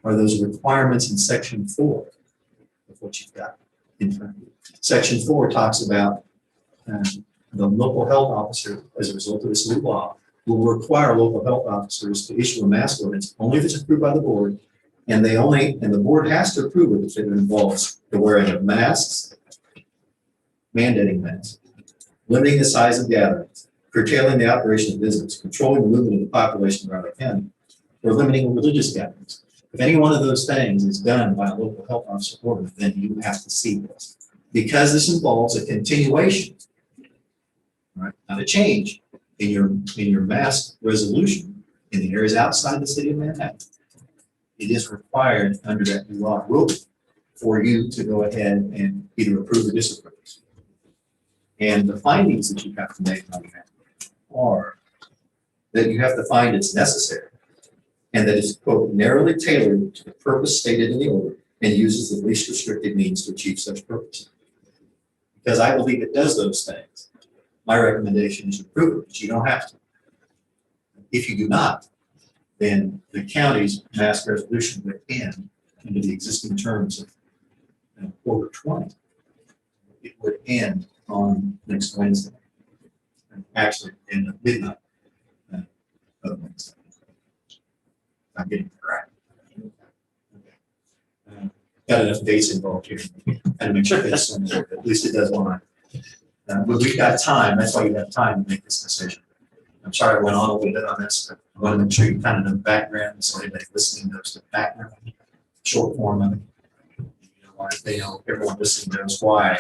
are those requirements in Section 4 of what you've got in front of you. Section 4 talks about the local health officer, as a result of this new law, will require local health officers to issue a mask ordinance only if it's approved by the board, and the board has to approve it if it involves the wearing of masks, mandating masks, limiting the size of gatherings, curtailing the operation of business, controlling the movement of the population of Riley County, or limiting religious gatherings. If any one of those things is done by a local health officer order, then you have to see this. Because this involves a continuation, right, not a change in your mask resolution in the areas outside the city of Manhattan, it is required under that new law rule for you to go ahead and either approve or disapprove. And the findings that you have to make on that are that you have to find it's necessary and that it's, quote, narrowly tailored to the purpose stated in the order and uses the least restrictive means to achieve such purpose. Because I believe it does those things, my recommendation is to approve it, but you don't have to. If you do not, then the county's mask resolution would end under the existing terms of Order 20. It would end on next Wednesday. Actually, end at midnight of Wednesday. I'm getting it right. Got enough dates involved here. Had to make sure that's somewhere, at least it does one. But we've got time. That's why you have time to make this decision. I'm sorry I went on a little bit on this, but I want to make sure you kind of know the background, so anybody listening knows the background, short form of it. You know, why they know, everyone listening knows why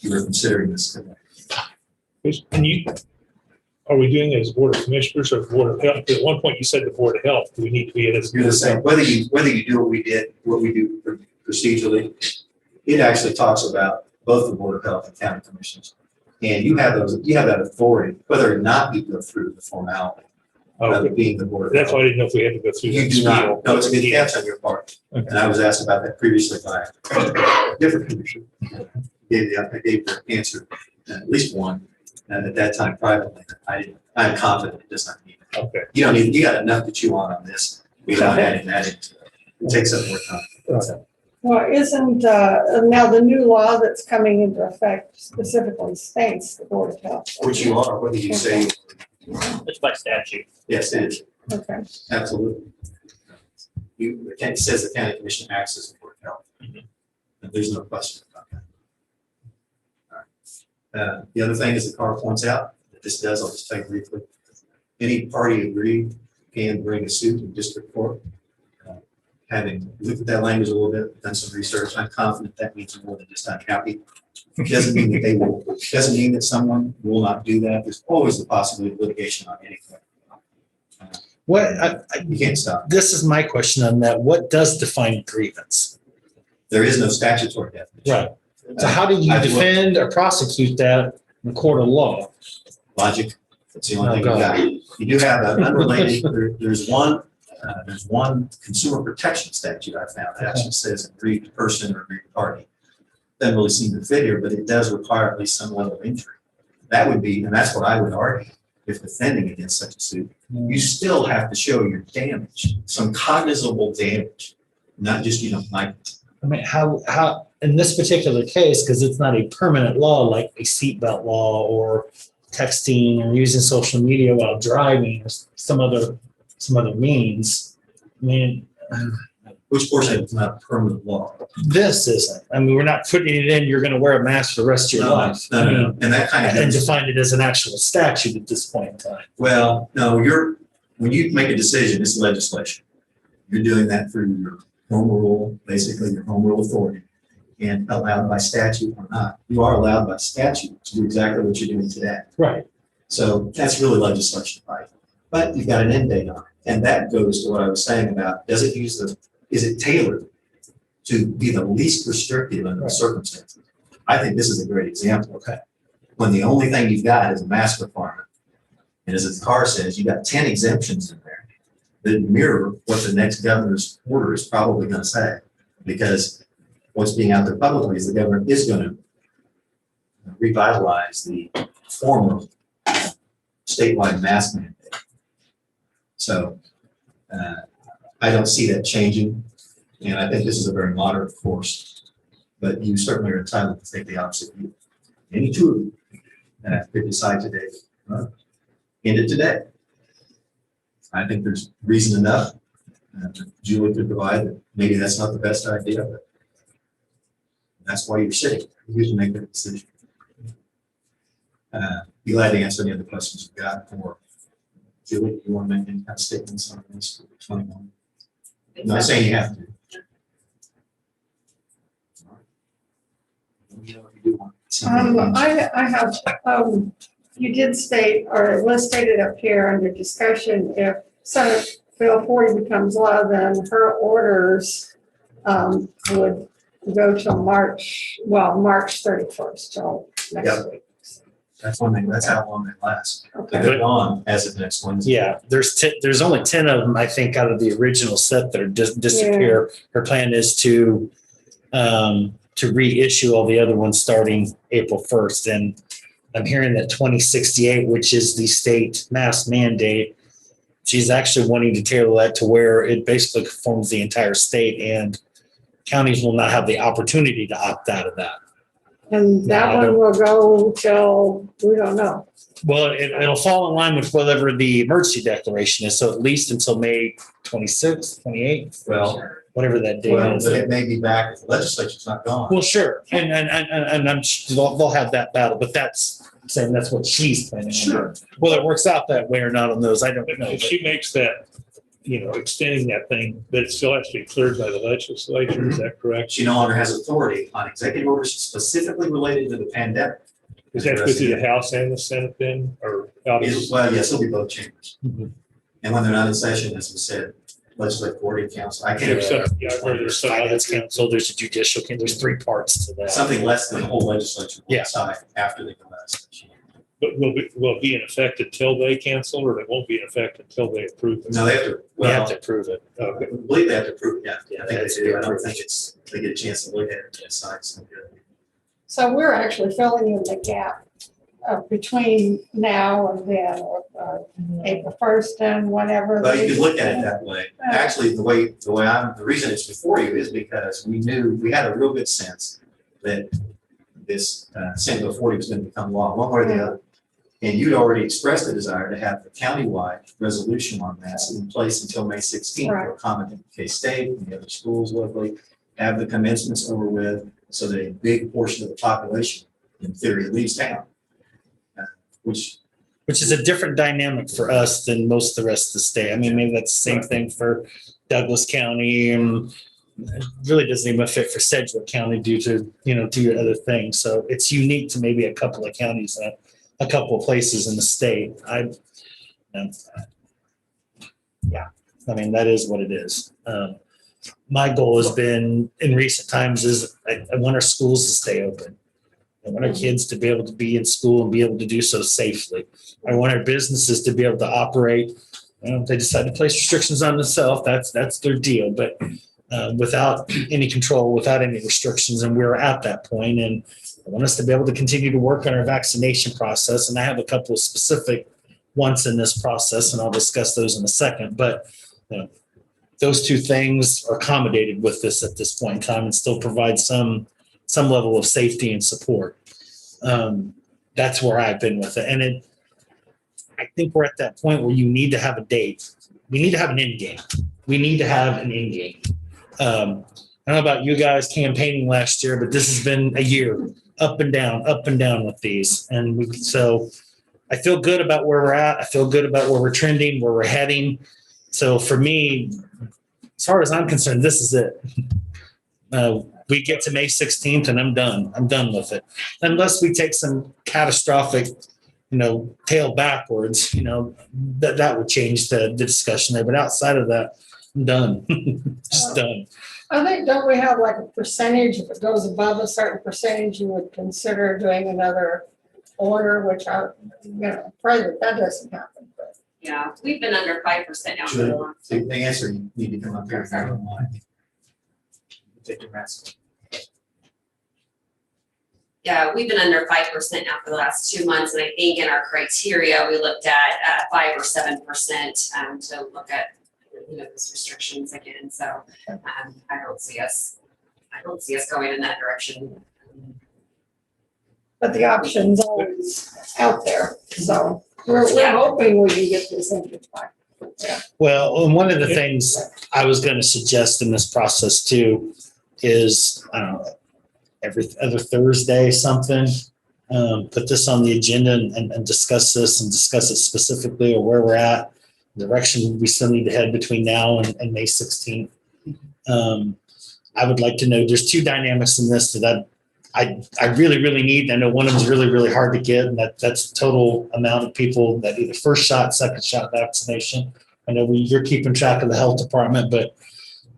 you were considering this today. Are we doing it as Board of Commissioners or Board of Health? At one point you said the Board of Health. Do we need to be in as? You're the same. Whether you do what we do procedurally, it actually talks about both the Board of Health and county commissioners. And you have that authority, whether or not you go through the formality of being the Board of Health. That's why I didn't know if we had to go through. You do not. No, it's a good catch on your part. Okay. And I was asked about that previously by a different commissioner. I gave the answer, at least one, at that time privately. I'm confident it does not need it. Okay. You got enough to chew on this. We're not adding that into it. It takes up more time. So, Well, isn't, now the new law that's coming into effect specifically states the Board of Health? which you are, whether you say, It's by statute. yes, it is. Okay. Absolutely. It says the county commission acts as a Board of Health. And there's no question about that. All right. The other thing is the car points out that this does, I'll just tell you briefly. Any party agreed can bring a suit in district court. Having looked at that language a little bit, done some research, I'm confident that means more than just unhappy. It doesn't mean that they will, it doesn't mean that someone will not do that. There's always the possibility of litigation on anything. You can't stop. This is my question on that. What does define grievance? There is no statutory definition. Right. So how do you defend or prosecute that in the court of law? Logic. That's the only thing you got. You do have an unrelated, there's one consumer protection statute I found that actually says aggrieved person or aggrieved party. doesn't really seem to fit here, but it does require at least some level of injury. That would be, and that's what I would argue, if defending against such a suit, you still have to show your damage, some cognizable damage, not just you don't like it. I mean, how, in this particular case, because it's not a permanent law like a seatbelt law or texting or using social media while driving or some other means. I mean, Which portion is not permanent law? this isn't. I mean, we're not putting it in, you're going to wear a mask for the rest of your life. I mean, And that kind of. and define it as an actual statute at this point in time. Well, no, when you make a decision, it's legislation. You're doing that through your home rule, basically your home rule authority, and allowed by statute or not. You are allowed by statute to do exactly what you're doing today. Right. So that's really legislation, right? But you've got an end date on it. And that goes to what I was saying about, is it tailored to be the least restrictive under the circumstances? I think this is a great example. Okay. When the only thing you've got is a mask requirement. And as the car says, you've got 10 exemptions in there that mirror what the next governor's order is probably going to say. Because what's being out there publicly is the governor is going to revitalize the former statewide mask mandate. So I don't see that changing. And I think this is a very moderate course. But you certainly are entitled to take the opposite view. Any two of you could decide today, end it today. I think there's reason enough that Julie could provide that maybe that's not the best idea, but that's why you're sitting. You can make that decision. Be glad to answer any other questions you've got. Or Julie, you want to make any kind of statements on this for 21? I'm not saying you have to. I have, you did state, or it was stated up here under discussion, if Senate Bill 40 becomes law, then her orders would go till March 31st, till next week. That's how long they last. Okay. They're gone as of next Wednesday. Yeah, there's only 10 of them, I think, out of the original set that are disappear. Her plan is to reissue all the other ones starting April 1st. And I'm hearing that 2068, which is the state mask mandate, she's actually wanting to tailor that to where it basically conforms the entire state, and counties will not have the opportunity to opt out of that. And that one will go till, we don't know. Well, it'll fall in line with whatever the emergency declaration is. So at least until May 26th, 28th, Well, whatever that date but is. it may be back if the legislature's not gone. Well, sure. And I'm sure they'll have that battle, but that's saying that's what she's planning on. Sure. Whether it works out that way or not on those, I don't know. If she makes that, extending that thing, but it still has to be cleared by the legislature, is that correct? She no longer has authority on executive orders specifically related to the pandemic. Does that go through the House and the Senate then, or? Well, yes, it'll be both chambers. Mhm. And when they're not in session, as we said, legislative board council, I can't. There's some Finance council, there's a judicial, there's three parts to that. Something less than the whole legislature will Yeah. decide after they go out of session. But will it be in effect until they cancel, or it won't be in effect until they approve it? No, they have to, We have well, to prove it. I believe they have to prove it, yeah. I think That's they do. I don't approved. think they get a chance to look at it and decide something good. So we're actually filling in the gap between now and then, or April 1st and whenever. But you could look at it that way. Actually, the reason it's before you is because we had a real good sense that this Senate Bill 40 was going to become law, one way or the other. And you'd already expressed the desire to have the countywide resolution on that in place until May 16th to accommodate K-State and the other schools locally, have the commencements over with, so that a big portion of the population, in theory, leaves town. Which is a different dynamic for us than most of the rest of the state. I mean, maybe that's the same thing for Douglas County, and it really doesn't even fit for Sedgwick County due to other things. So it's unique to maybe a couple of counties, a couple of places in the state. I mean, that is what it is. My goal has been in recent times is I want our schools to stay open. I want our kids to be able to be in school and be able to do so safely. I want our businesses to be able to operate. If they decide to place restrictions on themselves, that's their deal. But without any control, without any restrictions, and we're at that point. And I want us to be able to continue to work on our vaccination process. And I have a couple of specific ones in this process, and I'll discuss those in a second. But those two things are accommodated with this at this point in time and still provide some level of safety and support. That's where I've been with it. And I think we're at that point where you need to have a date. We need to have an end game. We need to have an end game. I don't know about you guys campaigning last year, but this has been a year up and down with these. And so I feel good about where we're at. I feel good about where we're trending, where we're heading. So for me, as far as I'm concerned, this is it. We get to May 16th and I'm done. I'm done with it. Unless we take some catastrophic, tail backwards, that would change the discussion there. But outside of that, I'm done. Just done. I think, don't we have like a percentage, if it goes above a certain percentage, you would consider doing another order, which pray that doesn't happen. But Yeah, we've been under 5% now for the last. So the answer, you need to come up here and find online. Take your mask. Yeah, we've been under 5% now for the last 2 months, and I think in our criteria, we looked at 5 or 7% to look at, those restrictions again. So I don't see us going in that direction. But the option's always out there, so we're hoping we can get this into time. Yeah. Well, and one of the things I was going to suggest in this process too is, I don't know, every other Thursday, something, put this on the agenda and discuss this and discuss it specifically or where we're at, direction we still need to head between now and May 16th. I would like to know, there's two dynamics in this that I really, really need. I know one of them is really, really hard to get, and that's the total amount of people that either first shot, second shot vaccination. I know you're keeping track of the health department, but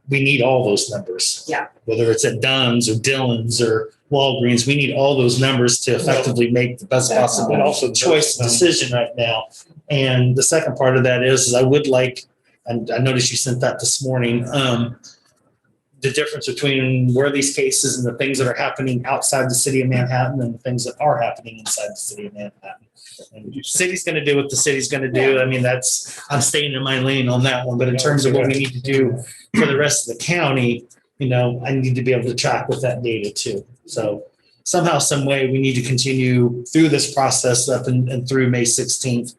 we need all those numbers. Yeah. Whether it's at Dunn's or Dillon's or Walgreens, we need all those numbers to effectively make the best possible And also choice decision right now. And the second part of that is I would like, and I noticed you sent that this morning, the difference between where these cases and the things that are happening outside the city of Manhattan and the things that are happening inside the city of Manhattan. And the city's going to do what the city's going to do. I mean, I'm staying in my lane on that one. But in terms of what we need to do for the rest of the county, I need to be able to track with that data too. So somehow, some way, we need to continue through this process up and through May 16th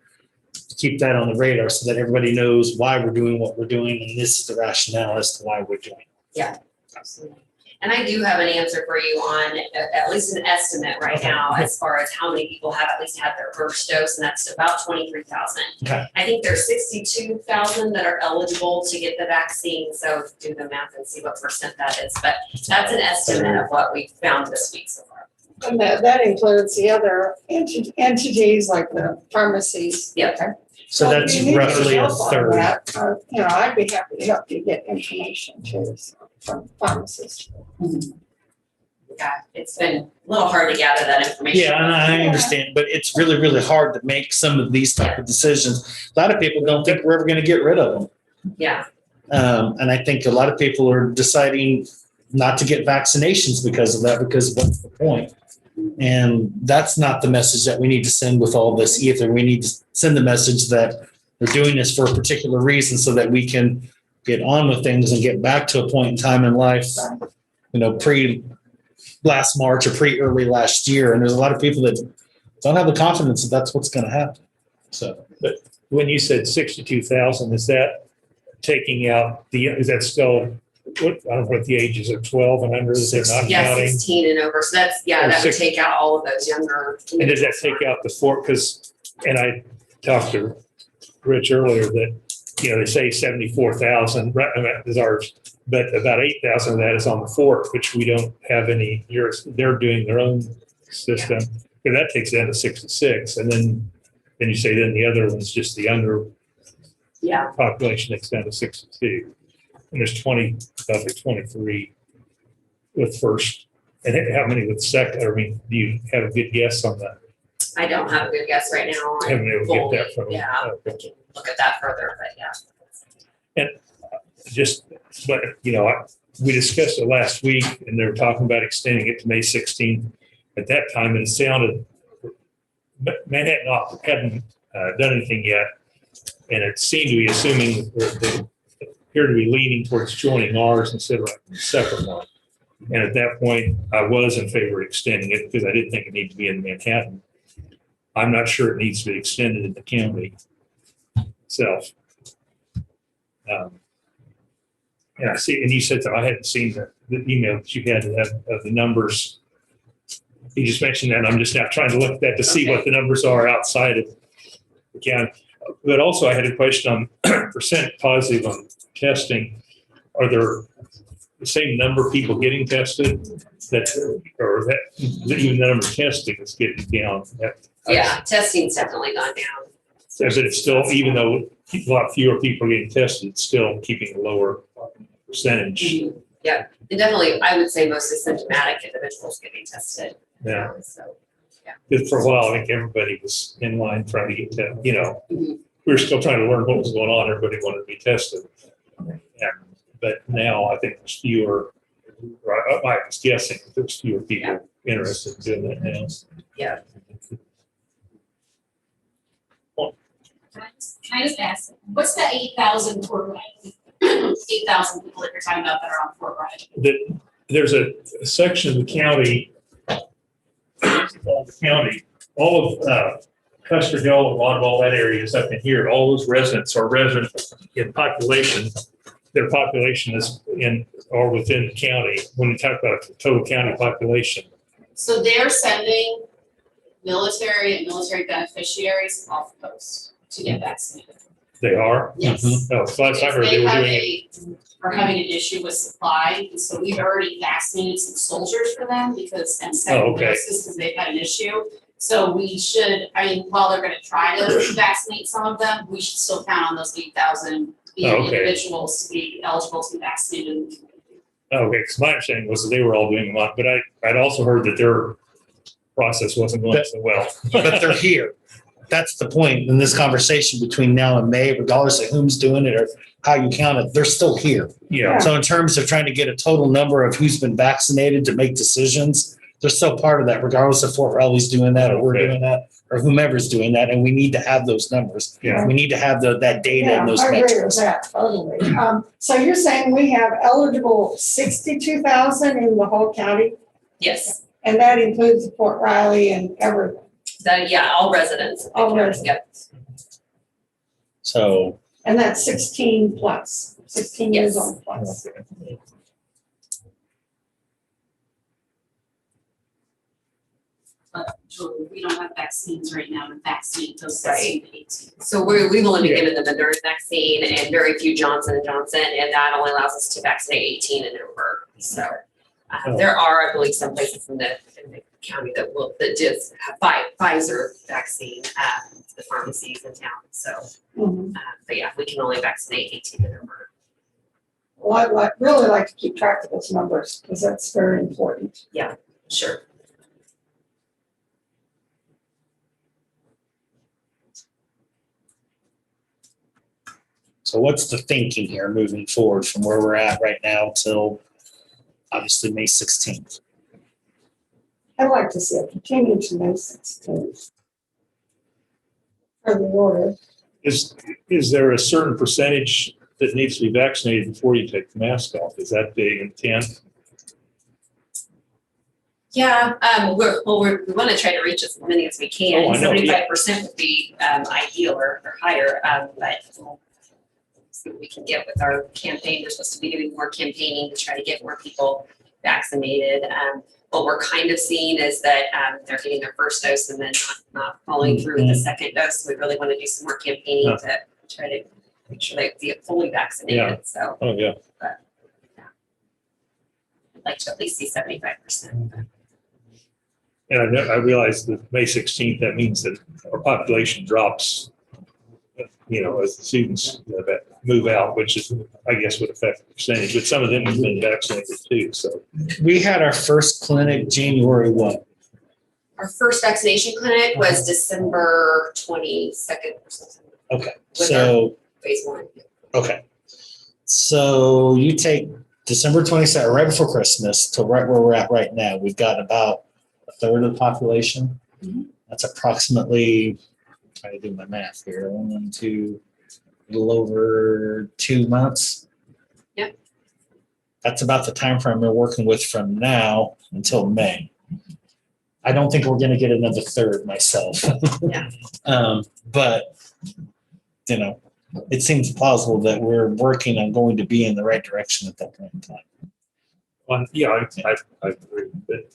to keep that on the radar so that everybody knows why we're doing what we're doing. And this is the rationale as to why we're doing it. Yeah, absolutely. And I do have an answer for you on at least an estimate right now as far as how many people have at least had their first dose, and that's about 23,000. Okay. I think there's 62,000 that are eligible to get the vaccine. So do the math and see what percent that is. But that's an estimate of what we found this week so far. And that includes the other entities like the pharmacies. Yep. Okay. So that's if you need roughly a help on third. that, I'd be happy to help you get information too, from pharmacists. Yeah, it's been a little hard to gather that information. Yeah, and I understand, but it's really, really hard to make some of these type of decisions. A lot of people don't think we're ever going to get rid of them. Yeah. And I think a lot of people are deciding not to get vaccinations because of that, because what's the point? And that's not the message that we need to send with all this either. We need to send the message that we're doing this for a particular reason so that we can get on with things and get back to a point in time in life, pre last March or pre-early last year. And there's a lot of people that don't have the confidence that that's what's going to happen. So, But when you said 62,000, is that taking out is that still, I don't know what the ages of 12 and under, is it not Yeah, counting? 16 and over. So that's, that would take out all of those younger. And does that take out the four? And I talked to Rich earlier that, they say 74,000 is ours, but about 8,000 of that is on the fort, which we don't have any. They're doing their own system. But that takes it down to 66. And then you say then the other one's just the younger population takes down to 62. And there's 23 with first. And how many with second? Do you have a good guess on that? I don't have a good guess right now. I haven't been able to get that from them. Yeah, Okay. we can look at that further, but yeah. but, we discussed it last week and they were talking about extending it to May 16th. At that time, it sounded, Manhattan hadn't done anything yet. And it seemed to be assuming they appeared to be leaning towards joining ours instead of a separate one. And at that point, I was in favor of extending it because I didn't think it needed to be in Manhattan. I'm not sure it needs to be extended in the county itself. And I see, and you said that I hadn't seen the email that you had of the numbers. You just mentioned that, and I'm just now trying to look at that to see what the numbers are outside of the county. But also I had a question on percent positive on testing. Are there the same number of people getting tested that even the number of testing is getting down? Yeah, testing's definitely gone down. But it's still, even though a lot fewer people are getting tested, it's still keeping a lower percentage. Yeah, and definitely, I would say mostly symptomatic individuals getting tested. Yeah. So, Because for a while, I think everybody was in line trying to get tested. Mhm. We were still trying to learn what was going on. Everybody wanted to be tested. Yeah. But now I think there's fewer, I was guessing that there's fewer people interested in doing that now. Yeah. Can I just ask, what's the 8,000 Fort Riley? 8,000 people that you're talking about that are on Fort Riley? There's a section of the county, all of Custer Hill, a lot of all that area is up in here. All those residents are residents in population. Their population is or within the county. When you talk about the total county population, So they're sending military and military beneficiaries off the coast to get vaccinated. they are. Yes. Oh, so last I heard If they they were have doing it. are having an issue with supply, and so we've already vaccinated some soldiers for them and sent Oh, okay. doses because they've had an issue. So we should, while they're gonna try to vaccinate some of them, we should still count on those 8,000 Oh, okay. individuals to be eligible to be vaccinated. Okay, because my understanding was that they were all doing a lot, but I'd also heard that their process wasn't going so well. But they're here. That's the point in this conversation between now and May, regardless of who's doing it or how you count it, they're still here. Yeah. So in terms of trying to get a total number of who's been vaccinated to make decisions, they're still part of that, regardless if Fort Riley's doing that or we're Okay. doing that or whomever's doing that. And we need to have those numbers. Yeah. We need to have that data Yeah, and those I agree with metrics. that, totally. So you're saying we have eligible 62,000 in the whole county, Yes, and that includes Fort Riley and everything? all residents. of the All county, residents. yep. So And that's 16 plus, 16 years Yes. old plus. But Julie, we don't have vaccines right now to vaccinate those Right. 16 to 18. So we've only been given the Moderna vaccine and very few Johnson & Johnson, and that only allows us to vaccinate 18 and over. So there are, I believe, some places in the county that just have Pfizer vaccine, the pharmacies in town. So, Mhm. but yeah, we can only vaccinate 18 and over. Well, I'd really like to keep track of those numbers because that's very important. Sure. So what's the thinking here moving forward from where we're at right now till obviously May 16th? I'd like to see it continue to May 16th. For the order. Is there a certain percentage that needs to be vaccinated before you take the mask off? Is that the intent? Yeah, we want to try to reach as many as we can. Oh, I know, yeah. 75% would be ideal or higher, but see what we can get with our campaign. We're supposed to be doing more campaigning to try to get more people vaccinated. What we're kind of seeing is that they're getting their first dose and then not following through with the second dose. We really want to do some more campaigning to try to make sure they get fully vaccinated. Yeah. So Oh, yeah. I'd like to at least see 75%. And I realize that May 16th, that means that our population drops, as the students that move out, which is, I guess, would affect the percentage, but some of them have been vaccinated too, so. We had our first clinic January 1. Our first vaccination clinic was December 22nd or something. Okay, With so, Phase 1. okay. So you take December 22nd, right before Christmas, to right where we're at right now, we've got about a third of the population. That's approximately, trying to do my math here, 1, 2, a little over 2 months. Yep. That's about the time frame we're working with from now until May. I don't think we're going to get another third myself. Yeah. But, you know, it seems plausible that we're working on going to be in the right direction at that point in time. Well, yeah, I agree, but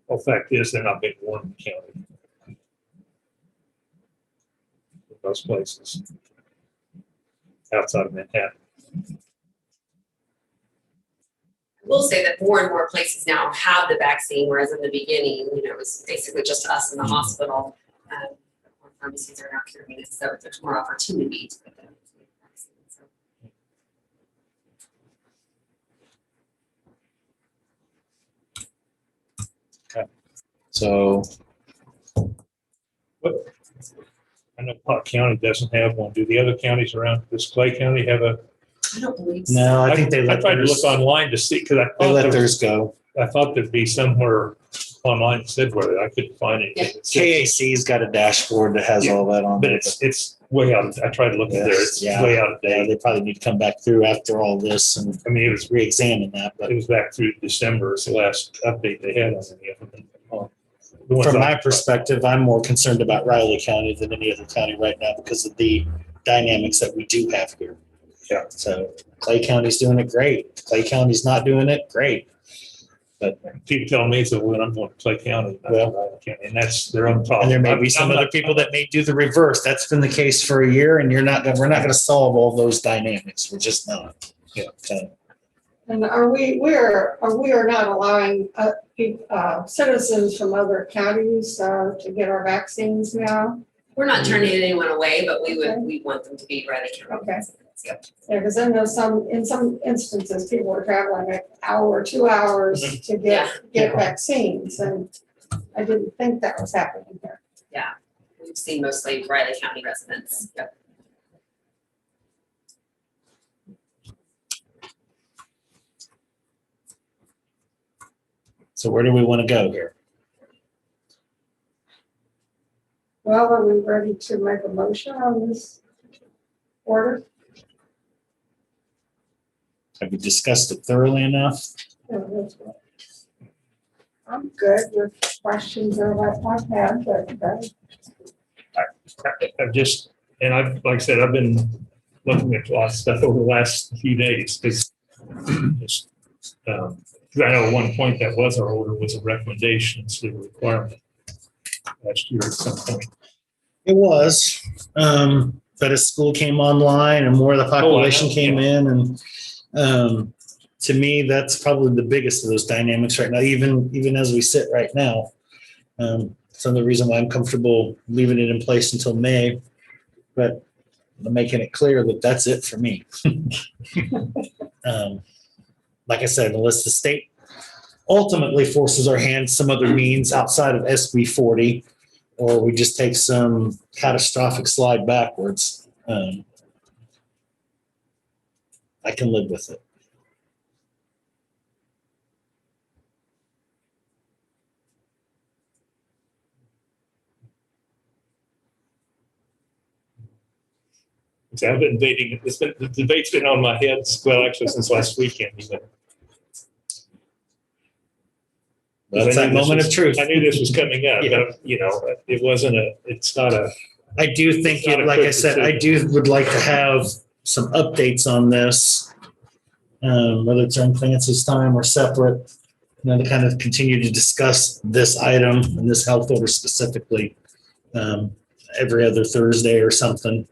the fact is, they're not big one county. In most places outside of Manhattan. I will say that more and more places now have the vaccine, whereas in the beginning, you know, it was basically just us in the hospital. More pharmacies are now carrying it, so there's more opportunity to get the vaccine. So. So I know Pot County doesn't have one. Do the other counties around this Clay County have a? I don't believe so. no, I think they I let tried to theirs, look online to see, because they let theirs go. I thought there'd be somewhere online that said where I couldn't find it. KAC's got a dashboard that has all that on But there. it's way out. I tried to look at there. It's Yeah. way out of Yeah, date. they probably need to come back through after all this and I mean, it was re-examine that. But it was back through December. It's the last update they had on any of them. The ones from I- my perspective, I'm more concerned about Riley County than any other county right now because of the dynamics that we do have here. Yeah. So Clay County's doing it great. Clay County's not doing it great. But people tell me, so when I'm going to Clay County, not Well, Riley County, and that's their own problem. and there may I'm be some not- other people that may do the reverse. That's been the case for a year, and we're not going to solve all those dynamics. We're just not. Yeah. So, And we are not allowing citizens from other counties to get our vaccines now? We're not turning anyone away, but we want them to be Riley County Okay. residents. Yep. Yeah, because I know in some instances, people are traveling an hour, 2 hours to get vaccines, and I didn't think that was happening here. We've seen mostly Riley County residents. Yep. so where do we want to go here? Well, are we ready to make a motion on this order? Have we discussed it thoroughly enough? I'm good with questions or what I've had, but I've just, and I've, like I said, I've been looking at a lot of stuff over the last few days, because I know at one point that was our order, was a recommendation instead of a requirement last year at some point. It was, but as school came online and more of the population came in, and to me, that's probably the biggest of those dynamics right now, even as we sit right now. Some of the reason why I'm comfortable leaving it in place until May, but I'm making it clear that that's it for me. Like I said, unless the state ultimately forces our hand some other means outside of SB 40, or we just take some catastrophic slide backwards, I can live with it. So I've been debating, the debate's been on my head, well, actually since last weekend even. That's that moment of truth. I knew this was coming up, Yeah. but it's not a. I do think, It's not a like quick I said, I would like to have some updates on this, whether it's during Clancy's time or separate, to kind of continue to discuss this item and this health order specifically every other Thursday or something.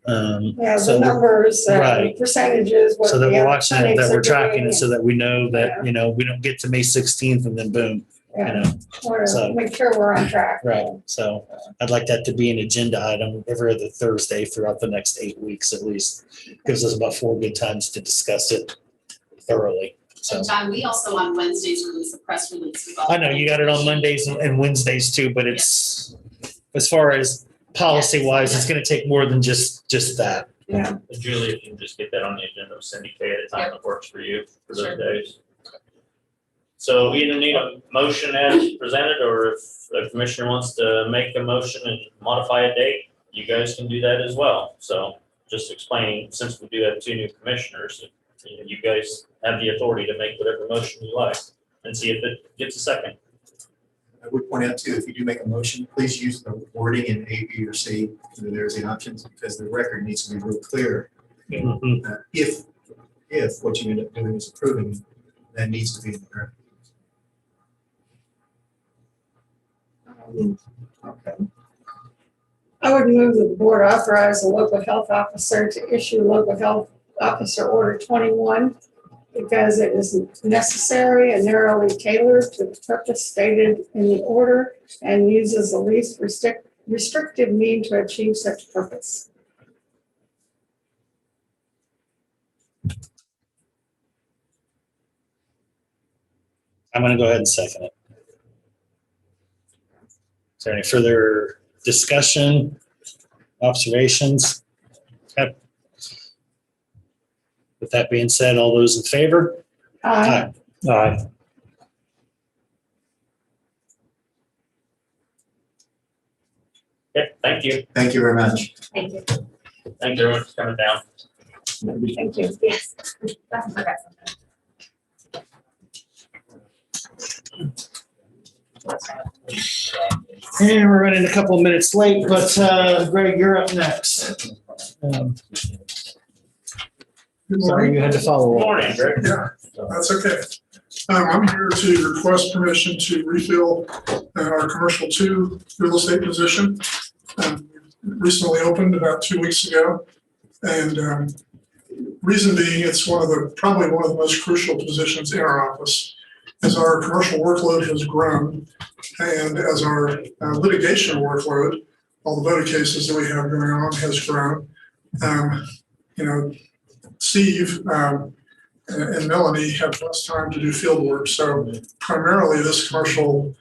yeah, So the numbers, right. percentages. what so that the we're watching it, that clinics we're are tracking doing. it, so that we know that, Yeah. we don't get to May 16th and then boom, Yeah, wanna so- make sure we're on track. right? So I'd like that to be an agenda item every other Thursday throughout the next 8 weeks at least. Gives us about 4 good times to discuss it thoroughly. So And John, we also on Wednesdays release a press release. with all I know you got it on Mondays and Wednesdays too, but it's, as far as policy wise, it's gonna take more than just that. Yeah, Julie, if you can just get that on the agenda, send Kay at a time that works for you for those Sure. days. So we either need a motion as presented, or if the commissioner wants to make a motion and modify a date, you guys can do that as well. So just explaining, since we do have 2 new commissioners, you guys have the authority to make whatever motion you like and see if it gets a second. I would point out too, if you do make a motion, please use the wording in A, B, or C, where there's the options, because the record needs to be real clear. If what you end up doing is approving, that needs to be in the record. okay. I would move that the board authorize the local health officer to issue local health officer order 21 because it is necessary and narrowly tailored to the purpose stated in the order and uses the least restrictive mean to achieve such purpose. I'm gonna go ahead and second it. Is there any further discussion, observations? Okay. With that being said, all those in favor? Aye. Aye. Okay, thank you. Thank you very much. Thank you. Thanks everyone for coming down. Thank you. Yes. That's okay. And we're running a couple of minutes late, but Greg, you're up next. Sorry, you had to follow. Good morning, Greg. Yeah, that's okay. I'm here to request permission to refill our commercial 2 real estate position. Recently opened about 2 weeks ago. And reason being, it's probably one of the most crucial positions in our office. As our commercial workload has grown and as our litigation workload, all the voting cases that we have going on has grown. Steve and Melanie have less time to do field work. So primarily this commercial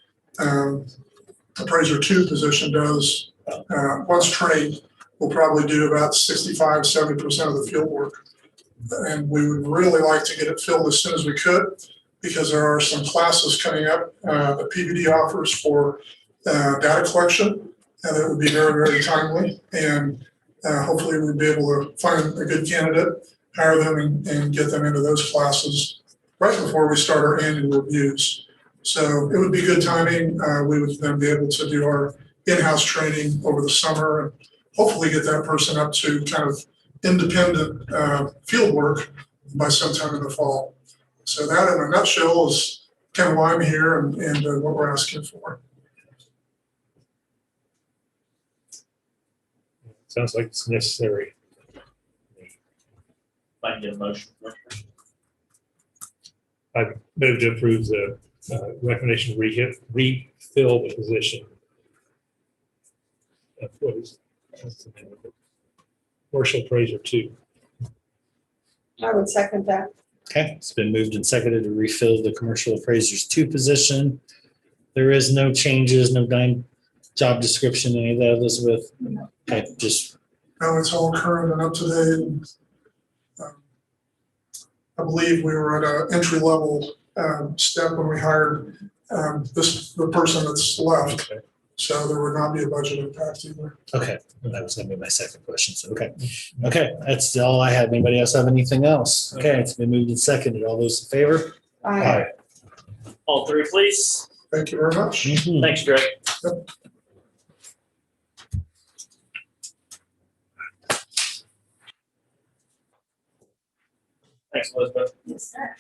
appraiser 2 position does, once trained, will probably do about 65–70% of the field work. And we would really like to get it filled as soon as we could, because there are some classes coming up that PBD offers for data collection, and it would be very, very timely. And hopefully we'd be able to find a good candidate, hire them, and get them into those classes right before we start our annual reviews. So it would be good timing. We would then be able to do our in-house training over the summer and hopefully get that person up to kind of independent field work by sometime in the fall. So that in a nutshell is kind of why I'm here and what we're asking for. Sounds like it's necessary. If I can get a motion. I move to approve the recommendation to refill the position. What's the name of it? Commercial appraiser 2. I would second that. Okay, it's been moved and seconded to refill the commercial appraisers 2 position. There is no changes, no job description, any of that, Elizabeth? Okay, just. Now it's all current and up to date. And, I believe we were at an entry level step when we hired the person that's left. Okay. So there would not be a budget impact either. Okay, well, that was gonna be my second question, so, okay. Okay, that's all I had. Anybody else have anything else? Okay, it's been moved and seconded. All those in favor? Aye. All 3, please. Thank you very much. Mhm. Thanks, Greg. Yep. Thanks, Elizabeth. Yes, sir.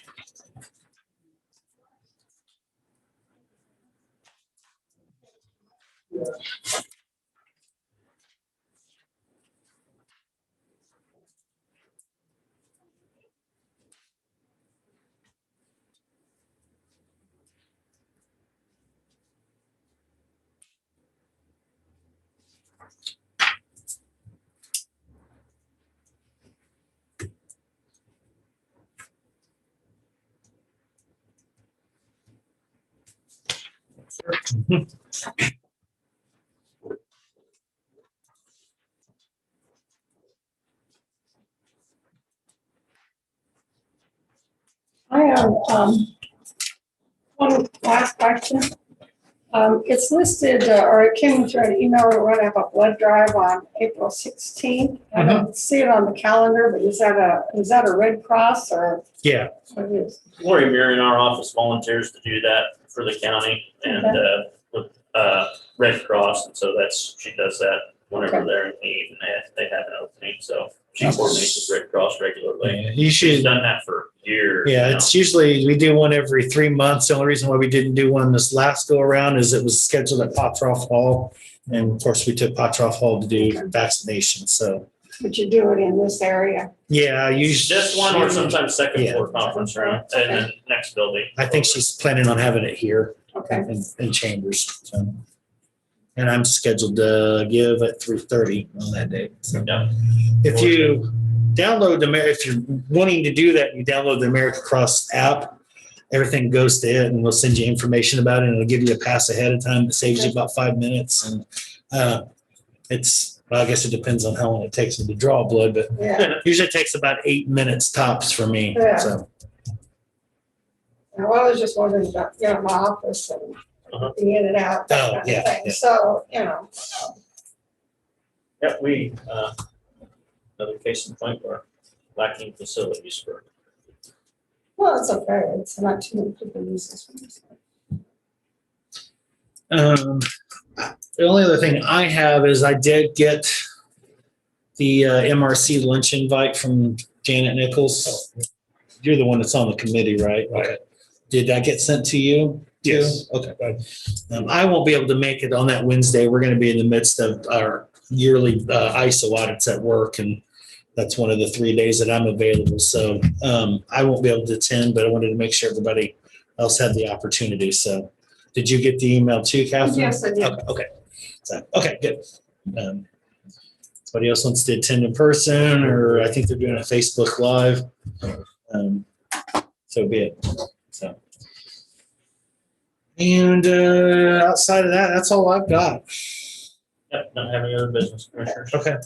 have, one last question. It's listed, or it came through an email, we're gonna have a blood drive on April 16th. I don't see it on the calendar, but is that a Red Cross or Yeah, what it is? Lori Muir in our office volunteers to do that for the county and, with, Red Cross, and so she does that whenever they're in need and they have an opening, so she coordinates with Red Cross regularly. you She's should. done that for years. Yeah, now. it's usually, we do one every 3 months. The only reason why we didn't do one this last go around is it was scheduled at Potroff Hall. And of course, we took Potroff Hall to do vaccinations, so. But you do it in this area? Yeah, usually. Just one or sometimes second Yeah. floor conference room and then next building. I think she's planning on having it here Okay. in Chambers, so. And I'm scheduled to give at 3:30 on that day, so. Yeah. If you download if you're wanting to do that, you download the America Cross app, everything goes to it and we'll send you information about it and it'll give you a pass ahead of time that saves you about 5 minutes. And well, I guess it depends on how long it takes me to draw blood, but Yeah. usually it takes about 8 minutes tops for me, Yeah. so. Well, I was just wondering about, my office and being in and out. that Oh, kind of yeah, thing. yeah. So, Yep, we, another case in point, we're lacking facilities for. well, it's okay. It's not too many people use this one. The only other thing I have is I did get the MRC lunch invite from Janet Nichols. You're the one that's on the committee, right? Okay. Did that get sent to you? Yes. Okay. I won't be able to make it on that Wednesday. We're going to be in the midst of our yearly ISO audits at work, and that's one of the 3 days that I'm available. So I won't be able to attend, but I wanted to make sure everybody else had the opportunity. So did you get the email too, Catherine? Yes, I did. Okay. So, okay, good. Somebody else wants to attend in person, or I think they're doing a Facebook Live. So be it. So. And outside of that, that's all I've got. Yep, not having other business, commissioners. Okay.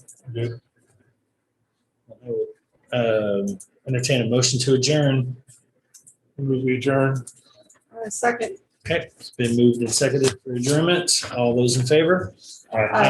Entertain a motion to adjourn. Move we adjourn. Second. Okay, it's been moved and seconded for adjournment. All those in favor? All right.